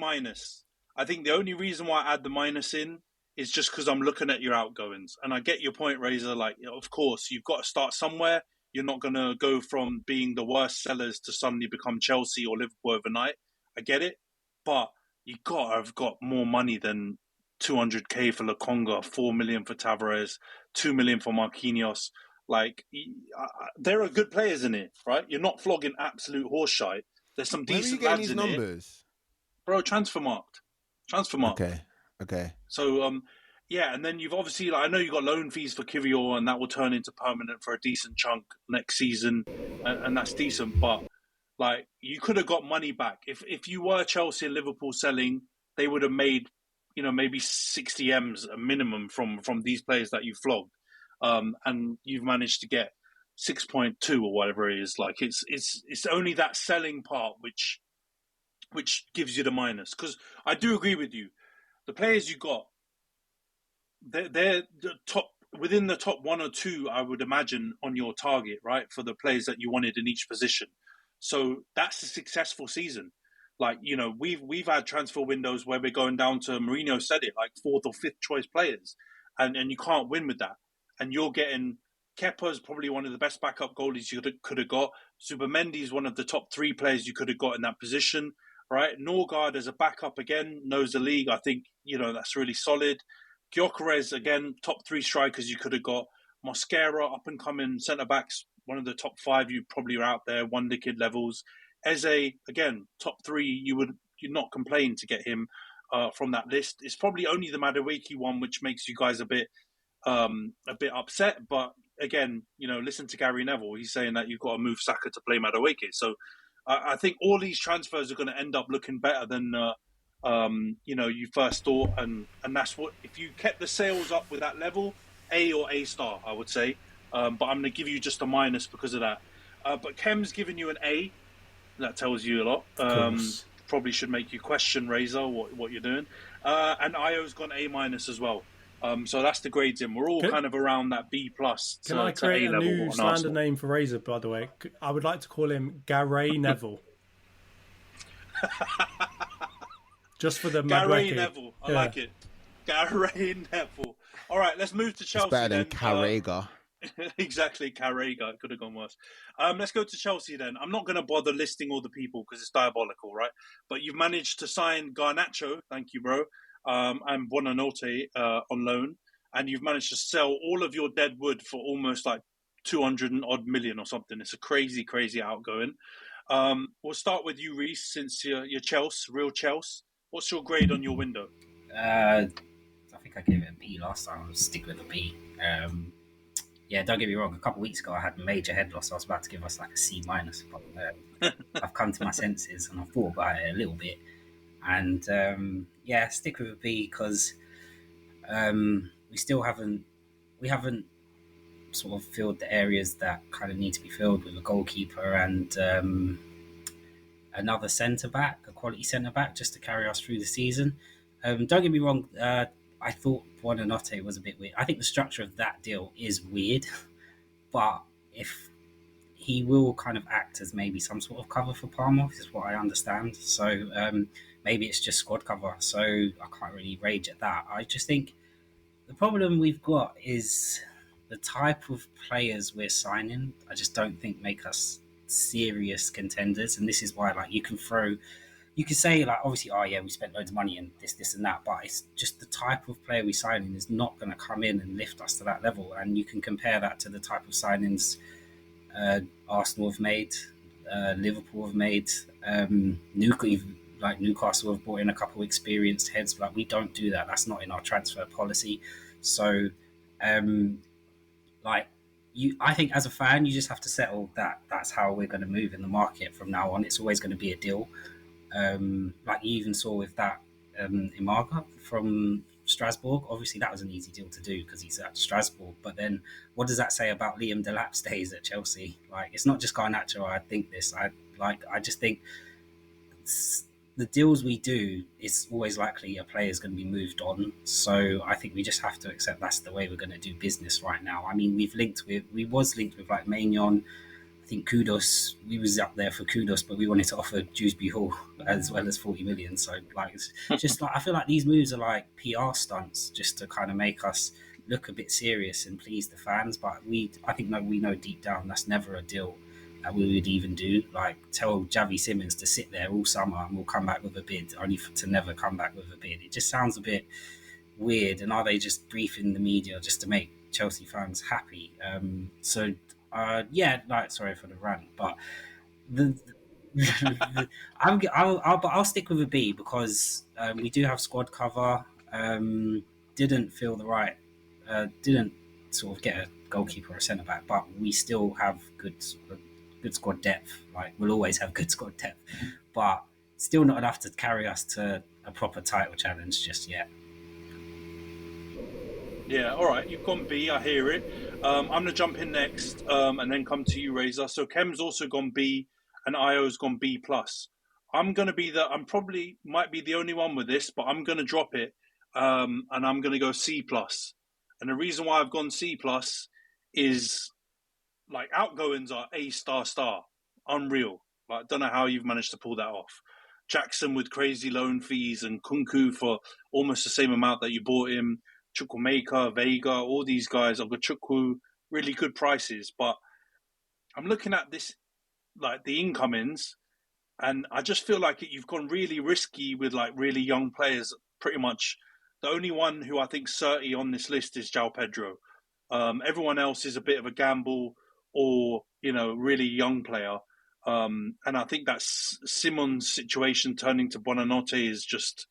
I think the only reason why I add the minus in is just because I'm looking at your outgoings. And I get your point, Razor. Like, of course, you've got to start somewhere. You're not going to go from being the worst sellers to suddenly become Chelsea or Liverpool overnight. I get it. But you got to have got more money than 200k for Lokonga, 4 million for Tavares, 2 million for Marquinhos. Like, there are good players in it, right? You're not flogging absolute horseshit. There's some decent lads in numbers? Bro, Transfermarkt. Okay. So, and then you've obviously, I know you got loan fees for Kivior, and that will turn into permanent for a decent chunk next season, and that's decent. But like, you could have got money back if you were Chelsea and Liverpool selling. They would have made, maybe 60 M's a minimum from these players that you flogged, and you've managed to get 6.2 or whatever it is. Like, it's only that selling part which gives you the minus. Because I do agree with you, the players you got, they're the top, within the top 1 or 2, I would imagine, on your target, right, for the players that you wanted in each position. So that's a successful season. Like, we've had transfer windows where we're going down to, Mourinho said it, like 4th or 5th choice players, and you can't win with that. And you're getting Kepa's probably one of the best backup goalies you could have got. Zubimendi is one of the top 3 players you could have got in that position, right? Norgard as a backup, again, knows the league. I think, that's really solid. Gyökeres, again, top 3 strikers you could have got. Mosquera, up-and-coming centre-backs, one of the top 5 you probably are out there, wonder kid levels. Eze, again, top 3, you'd not complain to get him from that list. It's probably only the Madueke one which makes you guys a bit upset, but again, listen to Gary Neville. He's saying that you've got to move Saka to play Madueke. So I think all these transfers are going to end up looking better than you first thought, and that's what, if you kept the sales up with that level, A or A star, I would say. But I'm going to give you just a minus because of that. But Kem's giving you an A. That tells you a lot. Probably should make you question, Razor, what you're doing. And Io's gone A- as well. So that's the grades in. We're all kind of around that B plus Can I to create A a level new on slander Arsenal. name for Razor, by the way? I would like to call him Garay Neville. Just for the Gary Madweki. Neville. I like it. Gary Neville. All right, let's move to Chelsea. It's better than then. Carragher. Exactly, Carragher. It could have gone worse. Let's go to Chelsea then. I'm not going to bother listing all the people because it's diabolical, right? But you've managed to sign Garnacho, thank you, bro, and Buonanotte on loan. And you've managed to sell all of your dead wood for almost like 200 and odd million or something. It's a crazy, crazy outgoing. We'll start with you, Rhys, since you're Chelsea, real Chelsea. What's your grade on your window? I think I gave it a B last time. I'll stick with a B. Yeah, don't get me wrong. A couple of weeks ago, I had a major head loss. I was about to give us like a C minus, but I've come to my senses and I've thought about it a little bit. And yeah, stick with a B because we haven't sort of filled the areas that kind of need to be filled with a goalkeeper and another centre back, a quality centre back, just to carry us through the season. Don't get me wrong. I thought Buonanotte was a bit weird. I think the structure of that deal is weird, but if he will kind of act as maybe some sort of cover for Palmer, is what I understand. So maybe it's just squad cover. So I can't really rage at that. I just think the problem we've got is the type of players we're signing. I just don't think make us serious contenders, and this is why, like, you can say, like, obviously, oh yeah, we spent loads of money and this and that, but it's just the type of player we signing is not going to come in and lift us to that level. And you can compare that to the type of signings Arsenal have made, Liverpool have made, Newcastle have brought in a couple of experienced heads. Like, we don't do that. That's not in our transfer policy. So, I think as a fan, you just have to settle that that's how we're going to move in the market from now on. It's always going to be a deal. Like you even saw with that Imaga from Strasbourg. Obviously, that was an easy deal to do because he's at Strasbourg. But then, what does that say about Liam Delap's days at Chelsea? Like, it's not just Garnacho. I just think the deals we do, it's always likely a player is going to be moved on. So I think we just have to accept that's the way we're going to do business right now. I mean, we was linked with like Maignan. I think Kudos, we was up there for Kudos, but we wanted to offer Dewsbury Hall as well as 40 million. So like, it's just like, I feel like these moves are like PR stunts just to kind of make us look a bit serious and please the fans. But we know deep down that's never a deal that we would even do. Like, tell Javi Simmons to sit there all summer and we'll come back with a bid, only to never come back with a bid. It just sounds a bit weird. And are they just briefing the media just to make Chelsea fans happy? Sorry for the rant, but I'll stick with a B because we do have squad cover. Didn't feel the right, didn't sort of get a goalkeeper or a centre back, but we still have good squad depth. Like, we'll always have good squad depth, but still not enough to carry us to a proper title challenge just yet. Yeah, all right, you've gone B, I hear it. I'm going to jump in next and then come to you, Razor. So Kem's also gone B and Io's gone B+. I'm going to be I'm probably might be the only one with this, but I'm going to drop it and I'm going to go C+. And the reason why I've gone C+ is, like, outgoings are A star, unreal. Like, I don't know how you've managed to pull that off. Jackson with crazy loan fees and Kunku for almost the same amount that you bought him. Chukwuemeka, Vega, all these guys. I've got Chukwu, really good prices. But I'm looking at this, like, the incomings, and I just feel like you've gone really risky with, like, really young players. Pretty much the only one who I think's 30 on this list is João Pedro. Everyone else is a bit of a gamble or, really young player. And I think that Simon's situation turning to Buonanotte is just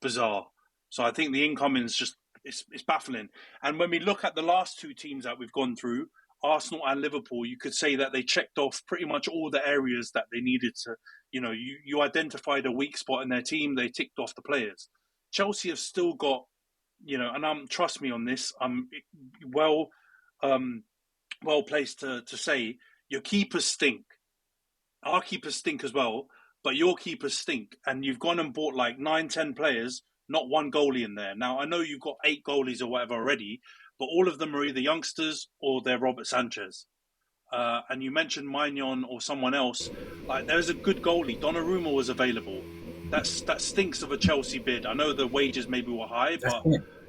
bizarre. So I think the incomings just, it's baffling. And when we look at the last two teams that we've gone through, Arsenal and Liverpool, you could say that they checked off pretty much all the areas that they needed to, you identified a weak spot in their team, they ticked off the players. Chelsea have still got, and trust me on this, I'm well placed to say your keepers stink. Our keepers stink as well, but your keepers stink. And you've gone and bought like 9-10 players not one goalie in there. Now, I know you've got 8 goalies or whatever already, but all of them are either youngsters or they're Robert Sanchez. And you mentioned Mignon or someone else. Like, there's a good goalie. Donnarumma was available. That stinks of a Chelsea bid. I know the wages maybe were high, but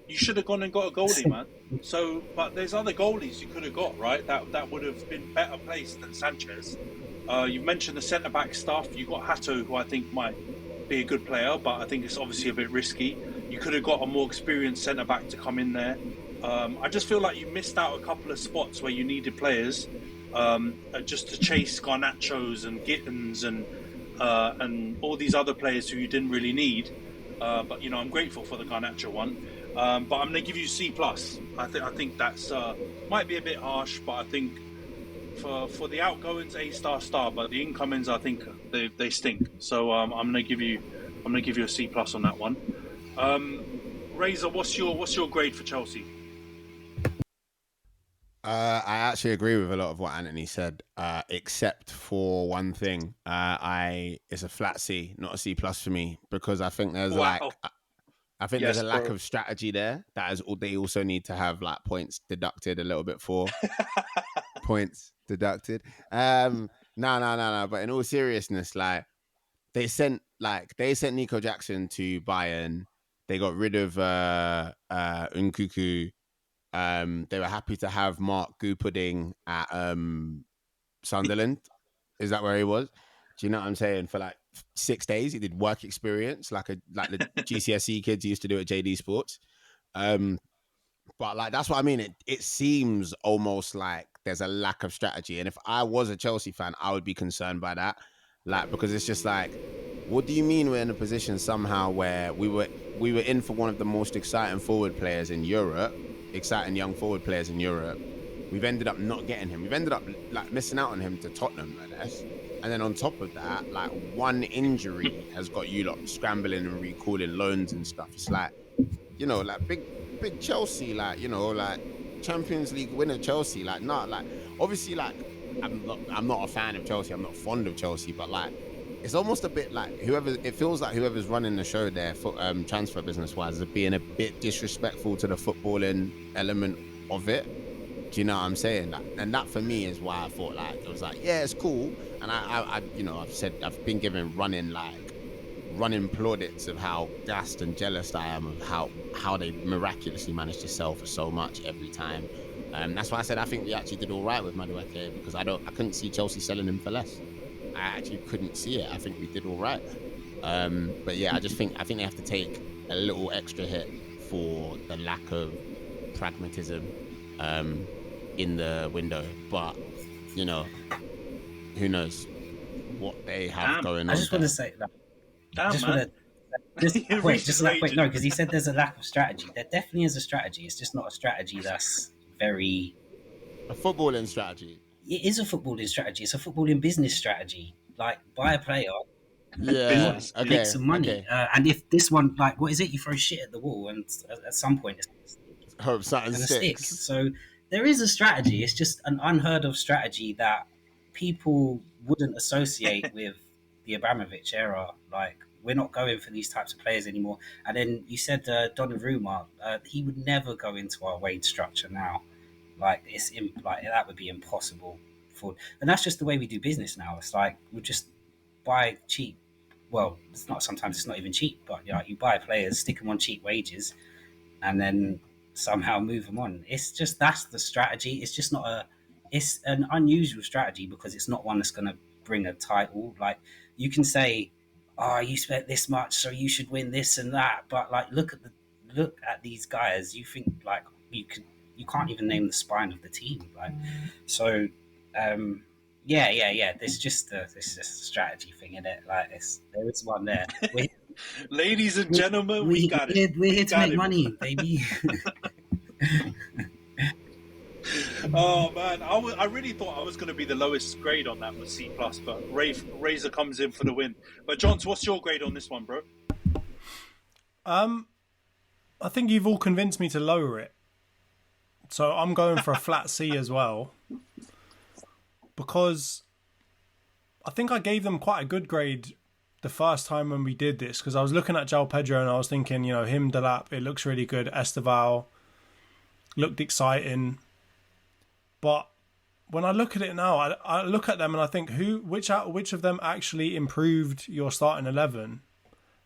you should have gone and got a goalie, man. So, but there's other goalies you could have got, right? That would have been better placed than Sanchez. You mentioned the centre-back stuff. You got Hato, who I think might be a good player, but I think it's obviously a bit risky. You could have got a more experienced centre-back to come in there. I just feel like you missed out a couple of spots where you needed players just to chase Garnachos and Gittins and all these other players who you didn't really need. But, you know, I'm grateful for the Garnacho one. But I'm going to give you C+. I think that's might be a bit harsh, but I think for the outgoings, A star, but the incomings, I think they stink. So I'm going to give you a C+ on that one. Razor, what's your grade for Chelsea? I actually agree with a lot of what Antony said, except for one thing. It's a flat C, not a C+ for me, because I think there's there's a lack of strategy there. That is, they also need to have like points deducted a little bit for points deducted. No. But in all seriousness, like they sent Nico Jackson to Bayern. They got rid of Nkunku. They were happy to have Mark Goopudding at Sunderland. Is that where he was? Do you know what I'm saying? For like 6 days, he did work experience, like the GCSE kids used to do at JD Sports. But like that's what I mean. It seems almost like there's a lack of strategy. And if I was a Chelsea fan, I would be concerned by that. Like, because it's just like, what do you mean we're in a position somehow where we were in for one of the most exciting young forward players in Europe? We've ended up not getting him. We've ended up like missing out on him to Tottenham, I guess. And then on top of that, like one injury has got you lot scrambling and recalling loans and stuff. It's like, you know, like big Chelsea, like, you know, like Champions League winner Chelsea, like not like obviously like I'm not a fan of Chelsea. I'm not fond of Chelsea, but like it's almost a bit like it feels like whoever's running the show there for transfer business wise is being a bit disrespectful to the footballing element of it. Do you know what I'm saying? And that for me is why I thought like it was like, yeah, it's cool. And I you know, I've been given running plaudits of how gassed and jealous I am of how they miraculously managed to sell for so much every time. That's why I said I think we actually did all right with Madueke, because I couldn't see Chelsea selling him for less. I actually couldn't see it. I think we did all right. But yeah, I think they have to take a little extra hit for the lack of pragmatism in the window. But you know, who knows what they have going on. I just want to say that. No, because he said there's a lack of strategy. There definitely is a strategy. It's just not a strategy that's very... A footballing strategy. It is a footballing strategy. It's a footballing business strategy. Like, buy a player, make some money. Okay. And if this one, like, what is it? You throw shit at the wall and at some point it's hope something sticks. So there is a strategy. It's just an unheard of strategy that people wouldn't associate with the Abramovich era. Like, we're not going for these types of players anymore. And then you said Donnarumma, he would never go into our wage structure now. Like, that would be impossible. And that's just the way we do business now. It's like we just buy cheap. Well, sometimes it's not even cheap, but you know, you buy players, stick them on cheap wages, and then somehow move them on. It's just, that's the strategy. It's just it's an unusual strategy because it's not one that's going to bring a title. Like, you can say, oh, you spent this much, so you should win this and that. But like, look at these guys. You think like you can't even name the spine of the team. Like, so, yeah. There's just a strategy thing in it. Like, there is one there. Ladies and gentlemen, we got it. We're here to make money, baby. Oh man, I really thought I was going to be the lowest grade on that with C+, but Razor comes in for the win. But Jonty, what's your grade on this one, bro? I think you've all convinced me to lower it, so I'm going for a flat C as well, because I think I gave them quite a good grade the first time when we did this, because I was looking at João Pedro and I was thinking, you know, him, Delap, it looks really good. Esteval looked exciting. But when I look at it now, I look at them and I think, which of them actually improved your starting 11?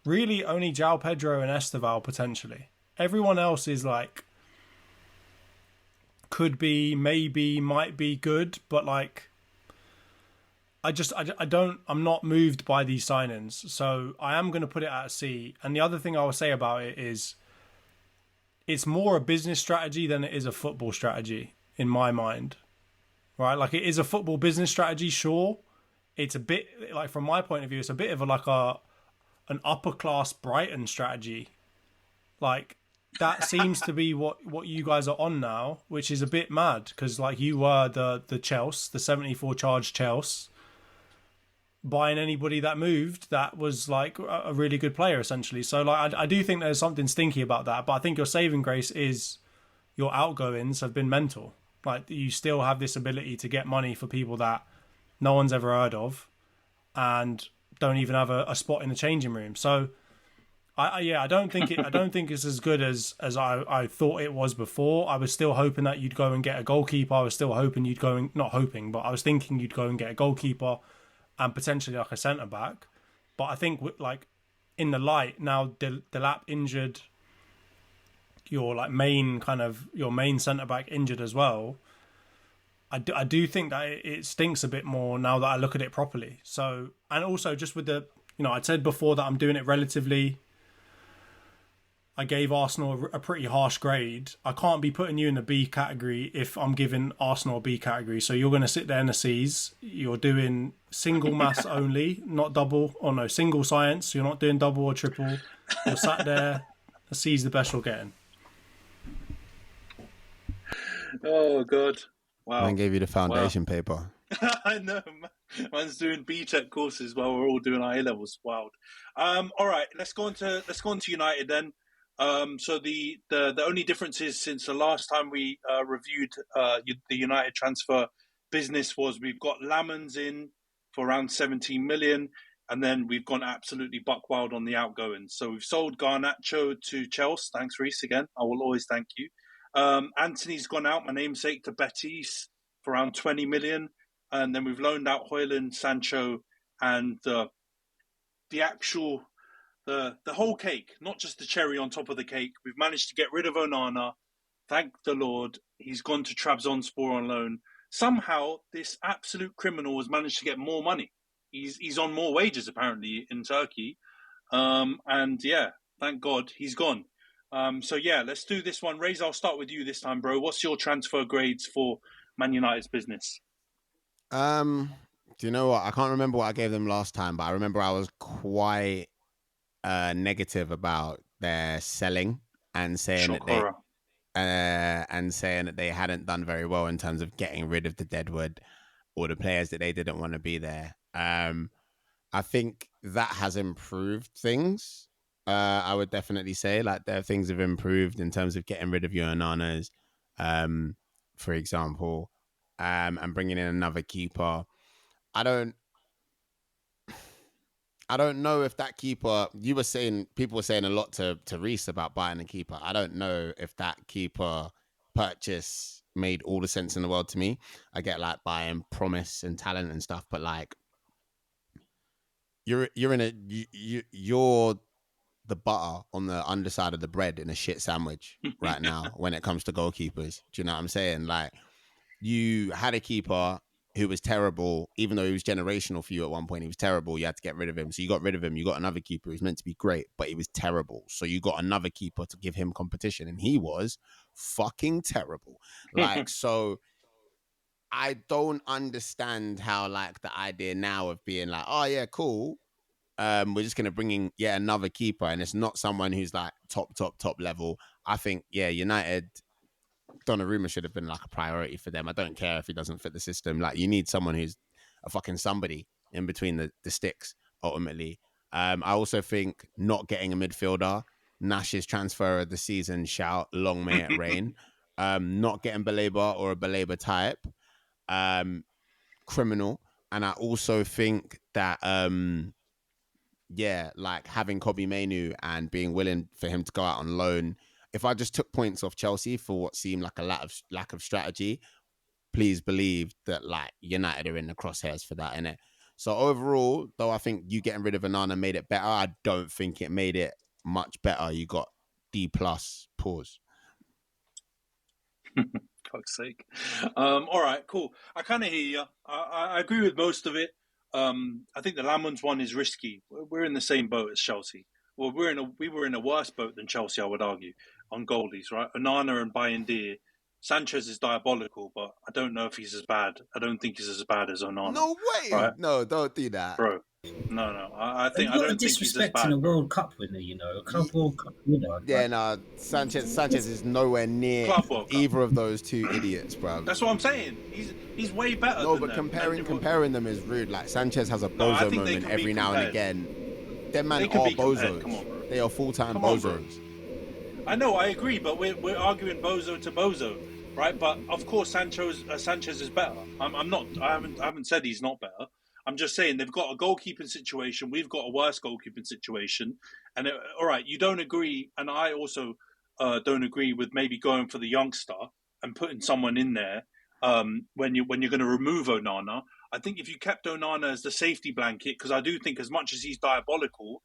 Really, only João Pedro and Esteval potentially. Everyone else is like, could be, maybe, might be good, but like, I'm not moved by these signings. So I am going to put it at a C. And the other thing I will say about it is, it's more a business strategy than it is a football strategy in my mind. Right? Like, it is a football business strategy, sure. It's a bit, like, from my point of view, it's a bit of an upper class Brighton strategy. Like, that seems to be what you guys are on now, which is a bit mad, because like, you were the Chelsea, the 74 charge Chelsea, buying anybody that moved that was like a really good player essentially. So like, I do think there's something stinky about that, but I think your saving grace is your outgoings have been mental. Like, you still have this ability to get money for people that no one's ever heard of and don't even have a spot in the changing room. So I don't think it's as good as I thought it was before. I was still hoping that you'd go and get a goalkeeper. I was still hoping you'd go and, not hoping, but I was thinking you'd go and get a goalkeeper and potentially like a centre back. But I think like in the light now, Delap injured, your main centre back injured as well. I do think that it stinks a bit more now that I look at it properly. So, and also just with the, I said before that I'm doing it relatively. I gave Arsenal a pretty harsh grade. I can't be putting you in the B category if I'm giving Arsenal a B category. So you're going to sit there in the C's. You're doing single maths only, not double. Or no, single science. You're not doing double or triple. You're sat there. A C's the best you're getting. Oh, God. Wow. Man gave you the foundation paper. I know. Man's doing BTEC courses while we're all doing our A-levels. Wild. All right, let's go on to United then. So the only difference is since the last time we reviewed the United transfer business was we've got Lamans in for around 17 million, and then we've gone absolutely buck wild on the outgoings. So we've sold Garnacho to Chelsea. Thanks, Rhys, again. I will always thank you. Antony's gone out, my namesake, to Betis for around 20 million. And then we've loaned out Højlund, Sancho, and the whole cake, not just the cherry on top of the cake. We've managed to get rid of Onana. Thank the Lord. He's gone to Trabzonspor on loan. Somehow, this absolute criminal has managed to get more money. He's on more wages, apparently, in Turkey. And yeah, thank God he's gone. So yeah, let's do this one. Rhys, I'll start with you this time, bro. What's your transfer grades for Man United's business? Do you know what? I can't remember what I gave them last time, but I remember I was quite negative about their selling and saying that they hadn't done very well in terms of getting rid of the deadwood or the players that they didn't want to be there. I think that has improved things. I would definitely say like there things have improved in terms of getting rid of your Onanas, for example, and bringing in another keeper. I don't know if that keeper, people were saying a lot to Rhys about buying a keeper. I don't know if that keeper purchase made all the sense in the world to me. I get like buying promise and talent and stuff, but like you're the butter on the underside of the bread in a shit sandwich right now when it comes to goalkeepers. Do you know what I'm saying? Like, you had a keeper who was terrible, even though he was generational for you at one point. He was terrible. You had to get rid of him. So you got rid of him. You got another keeper who's meant to be great, but he was terrible. So you got another keeper to give him competition, and he was fucking terrible. Like, so I don't understand how, like, the idea now of being like, oh yeah, cool, we're just going to bring in yet another keeper, and it's not someone who's like top level. I think, yeah, United, Donnarumma should have been like a priority for them. I don't care if he doesn't fit the system. Like, you need someone who's a fucking somebody in between the sticks, ultimately. I also think not getting a midfielder, Nash's transfer of the season shout, long may it rain. Not getting Baleba or a Baleba type, criminal. And I also think that yeah, like having Kobe Mainu and being willing for him to go out on loan. If I just took points off Chelsea for what seemed like a lack of strategy, please believe that like United are in the crosshairs for that, innit? So overall, though, I think you getting rid of Onana made it better. I don't think it made it much better. You got D+, pause. Fuck's sake. All right, cool. I kind of hear you. I agree with most of it. I think the Lamons one is risky. We're in the same boat as Chelsea. Well, we were in a worse boat than Chelsea, I would argue, on goalies, right? Onana and Bayindir. Sanchez is diabolical, but I don't know if he's as bad. I don't think he's as bad as Onana. No way. Right? No, don't do that. Bro. No. I don't think he's as bad. Disrespecting a World Cup winner, you know, a World Cup winner. Yeah, no, Sanchez is nowhere near either of those two idiots, bro. That's what I'm saying. He's way better. No, than but them. comparing them is rude. Like Sanchez has a bozo moment every now and again. Them man are bozos. Come on, bro. They are full-time bozos. I know, I agree, but we're arguing bozo to bozo, right? But of course, Sanchez is better. I haven't said he's not better. I'm just saying they've got a goalkeeping situation. We've got a worse goalkeeping situation. And all right, you don't agree, and I also don't agree with maybe going for the youngster and putting someone in there when you're going to remove Onana. I think if you kept Onana as the safety blanket, because I do think as much as he's diabolical,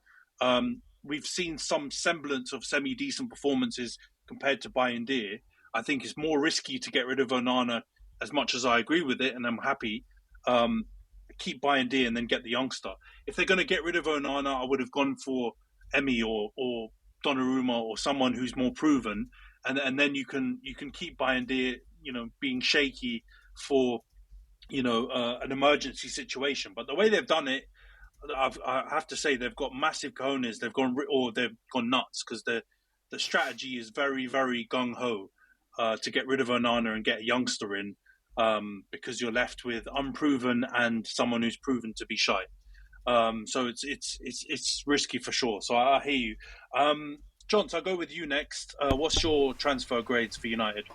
we've seen some semblance of semi-decent performances compared to Bayindir. I think it's more risky to get rid of Onana, as much as I agree with it, and I'm happy. Keep Bayindir and then get the youngster. If they're going to get rid of Onana, I would have gone for Emi or Donnarumma or someone who's more proven, and then you can keep Bayindir, being shaky for an emergency situation. But the way they've done it, I have to say they've got massive cojones. They've gone nuts, because the strategy is very, very gung ho to get rid of Onana and get a youngster in, because you're left with unproven and someone who's proven to be shy. So it's risky for sure. So I hear you, Jonty. I'll go with you next. What's your transfer grades for United?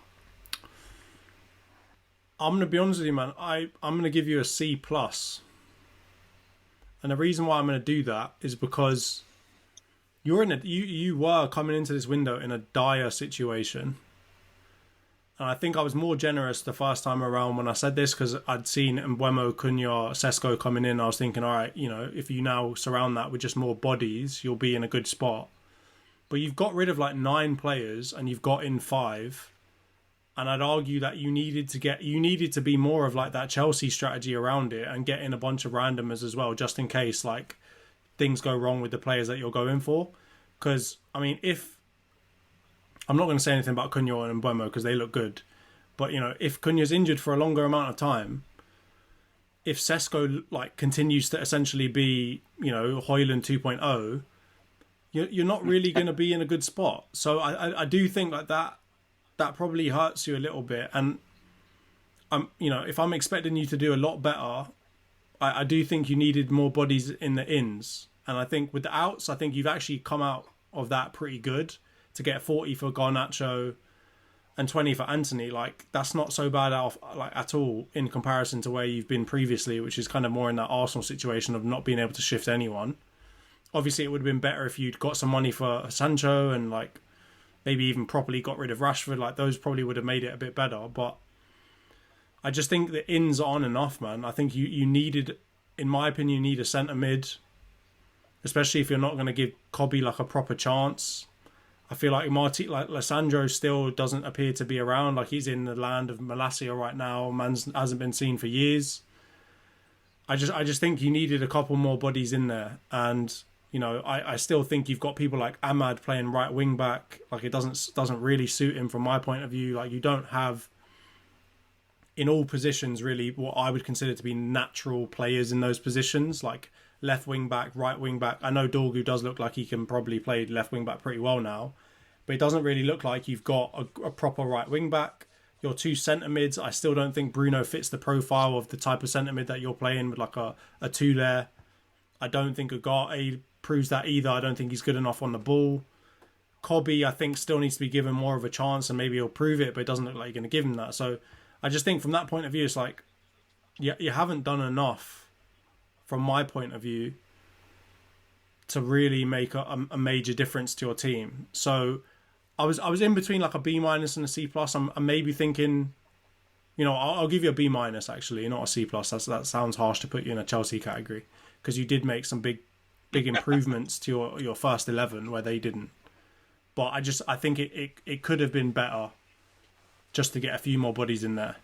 I'm going to be honest with you, man. I'm going to give you a C+. And the reason why I'm going to do that is because you were coming into this window in a dire situation. And I think I was more generous the first time around when I said this, because I'd seen Mbeumo, Cunha, Sesko coming in. I was thinking, all right, if you now surround that with just more bodies, you'll be in a good spot. But you've got rid of like 9 players and you've got in 5. And I'd argue that you needed to be more of like that Chelsea strategy around it and get in a bunch of randomers as well, just in case like things go wrong with the players that you're going for. Because if I'm not going to say anything about Cunha and Mbeumo because they look good, but if Cunha's injured for a longer amount of time, if Sesko like continues to essentially be Højlund 2.0, you're not really going to be in a good spot. So I do think like that probably hurts you a little bit. And if I'm expecting you to do a lot better, I do think you needed more bodies in the ins. And I think with the outs, I think you've actually come out of that pretty good. To get 40 for Garnacho and 20 for Antony, like that's not so bad at all in comparison to where you've been previously, which is kind of more in that Arsenal situation of not being able to shift anyone. Obviously, it would have been better if you'd got some money for Sancho and like maybe even properly got rid of Rashford. Like those probably would have made it a bit better. But I just think the ins are on and off, man. I think you needed, in my opinion, you need a centre mid, especially if you're not going to give Kobe like a proper chance. I feel like Lissandro still doesn't appear to be around. Like he's in the land of Malasia right now. Man hasn't been seen for years. I just think you needed a couple more bodies in there. And, I still think you've got people like Ahmad playing right wing back. Like it doesn't really suit him from my point of view. Like you don't have in all positions really what I would consider to be natural players in those positions. Like left wing back, right wing back. I know Dorgu does look like he can probably play left wing back pretty well now, but it doesn't really look like you've got a proper right wing back. Your 2 centre mids, I still don't think Bruno fits the profile of the type of centre mid that you're playing with like a 2 there. I don't think Ugarte proves that either. I don't think he's good enough on the ball. Kobe, I think, still needs to be given more of a chance and maybe he'll prove it, but it doesn't look like you're going to give him that. So I just think from that point of view, it's like you haven't done enough from my point of view to really make a major difference to your team. So I was in between like a B- and a C+. I'm maybe thinking, I'll give you a B- actually, not a C+. That sounds harsh to put you in a Chelsea category, because you did make some big improvements to your first 11 where they didn't. But I think it could have been better just to get a few more bodies in there.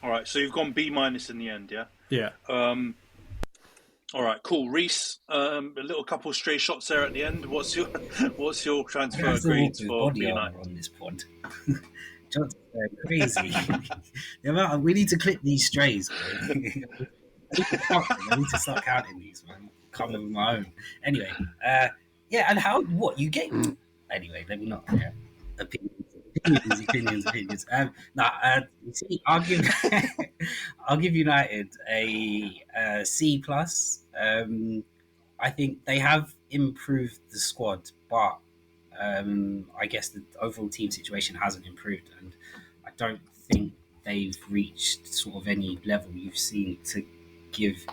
All right, so you've gone B- in the end, yeah? Yeah. All right, cool. Rhys, a little couple stray shots there at the end. What's your transfer grades for B United on this pod? Jonty's crazy. We need to clip these strays. I need to start counting these, man. Can't live with my own. Anyway, and what you get? Anyway, let me not. Opinions. You see, I'll give United a C+. I think they have improved the squad, but I guess the overall team situation hasn't improved, and I don't think they've reached sort of any level you've seen to give.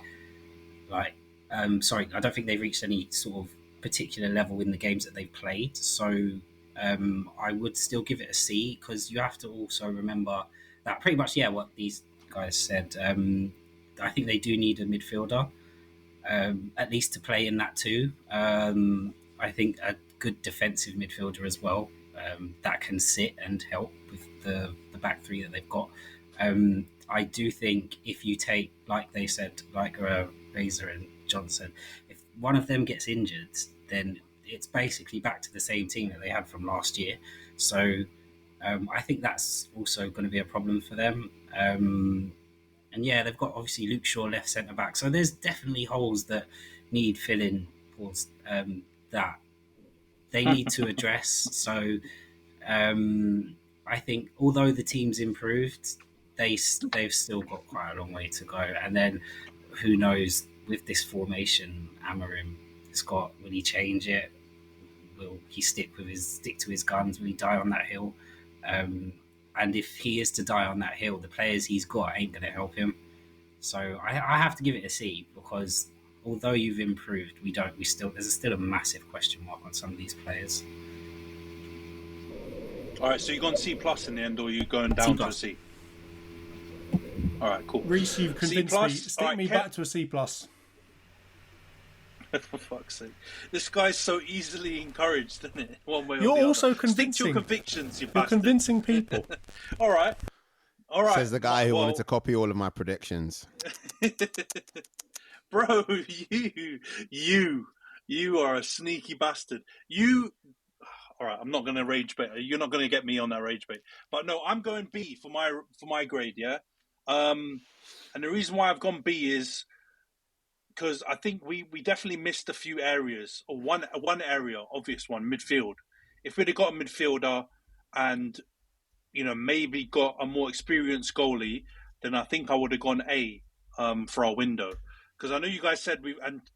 I don't think they've reached any sort of particular level in the games that they've played. So I would still give it a C, because you have to also remember that pretty much, what these guys said. I think they do need a midfielder, at least to play in that too. I think a good defensive midfielder as well, that can sit and help with the back three that they've got. I do think if you take, like they said, like Razor and John said, if one of them gets injured, then it's basically back to the same team that they had from last year. So I think that's also going to be a problem for them. And they've got obviously Luke Shaw left centre back. So there's definitely holes that need filling towards that they need to address. So I think although the team's improved, they've still got quite a long way to go. And then who knows, with this formation, Amorim has got, will he change it? Will he stick to his guns? Will he die on that hill? And if he is to die on that hill, the players he's got ain't going to help him. So I have to give it a C, because although you've improved, there's still a massive question mark on some of these players. All right, so you've gone C+ in the end, or you're going down to a C? All right, cool. Rhys, you've convinced me. Stick me back to a C+. For fuck's sake. This guy's so easily encouraged, isn't it? One way or You're the also other. convincing. Stick to your convictions, you You're bastard. convincing people. All right. Says the guy who wanted to copy all of my predictions. Bro, you are a sneaky bastard. All right, I'm not going to rage bait. You're not going to get me on that rage bait. But no, I'm going B for my grade, yeah? And the reason why I've gone B is because I think we definitely missed a few areas, or one area, obvious one, midfield. If we'd have got a midfielder and, maybe got a more experienced goalie, then I think I would have gone A for our window. Because I know you guys said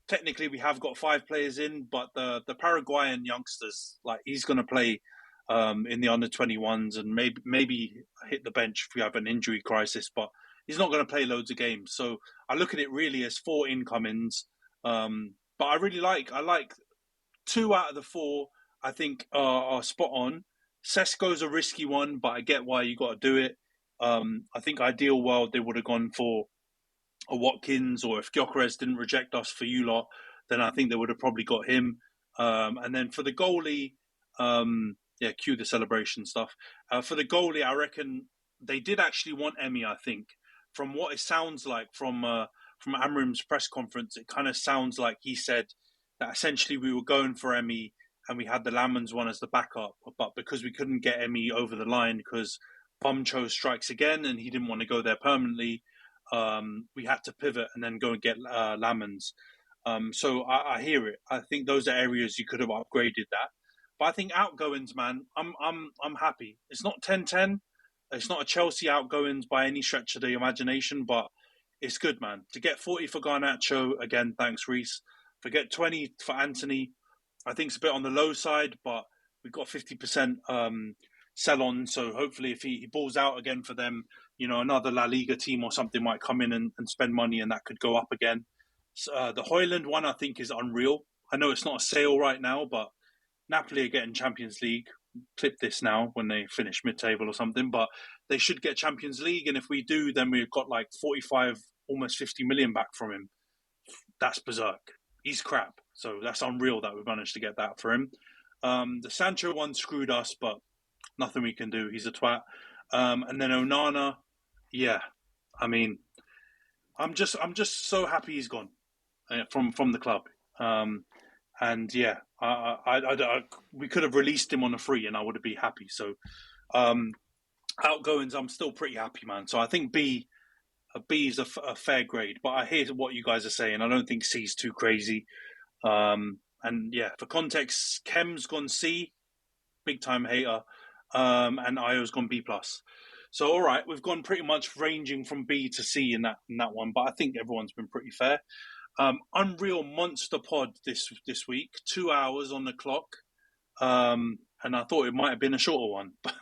technically we have got 5 players in, but the Paraguayan youngsters, like, he's going to play in the under-21s and maybe hit the bench if we have an injury crisis, but he's not going to play loads of games. So I look at it really as 4 incomings. But I like 2 out of the 4, I think, are spot on. Sesko's a risky one, but I get why you got to do it. I think ideal world, they would have gone for a Watkins, or if Gyökeres didn't reject us for you lot, then I think they would have probably got him. And then for the goalie, cue the celebration stuff. For the goalie, I reckon they did actually want Emi, I think. From what it sounds like from Amorim's press conference, it kind of sounds like he said that essentially we were going for Emi and we had the Lamans one as the backup. But because we couldn't get Emi over the line because Bumcho strikes again and he didn't want to go there permanently, we had to pivot and then go and get Lamans. So I hear it. I think those are areas you could have upgraded that. But I think outgoings, man, I'm happy. It's not 10-10. It's not a Chelsea outgoings by any stretch of the imagination, but it's good, man. To get 40 for Garnacho, again, thanks, Rhys. To get 20 for Antony, I think it's a bit on the low side, but we've got 50% sell on. So hopefully if he balls out again for them, another La Liga team or something might come in and spend money and that could go up again. The Hoyland one, I think, is unreal. I know it's not a sale right now, but Napoli are getting Champions League. Clip this now when they finish mid-table or something, but they should get Champions League, and if we do, then we've got like 45, almost 50 million back from him. That's berserk. He's crap. So that's unreal that we've managed to get that for him. The Sancho one screwed us, but nothing we can do. He's a twat. And then Onana, yeah. I mean, I'm just so happy he's gone from the club. And yeah, we could have released him on a free, and I would have been happy. So outgoings, I'm still pretty happy, man. So I think B is a fair grade, but I hear what you guys are saying. I don't think C is too crazy. And yeah, for context, Kem's gone C, big time hater, and Io's gone B+. So all right, we've gone pretty much ranging from B to C in that one, but I think everyone's been pretty fair. Unreal monster pod this week, 2 hours on the clock, and I thought it might have been a shorter one, but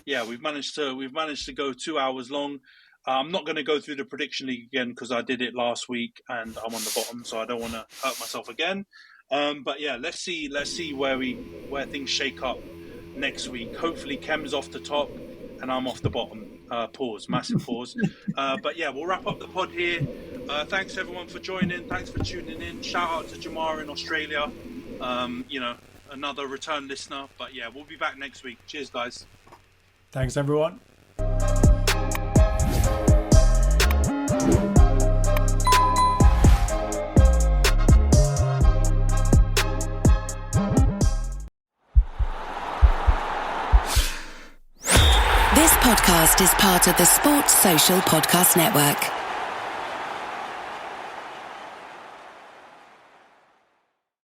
yeah, we've managed to go 2 hours long. I'm not going to go through the prediction league again because I did it last week and I'm on the bottom, so I don't want to hurt myself again. But yeah, let's see where things shake up next week. Hopefully, Kem's off the top and I'm off the bottom. Pause, massive pause. But yeah, we'll wrap up the pod here. Thanks everyone for joining. Thanks for tuning in. Shout out to Jamar in Australia. Another return listener. But yeah, we'll be back next week. Cheers, guys. Thanks, everyone. This podcast is part of the Sports Social Podcast Network.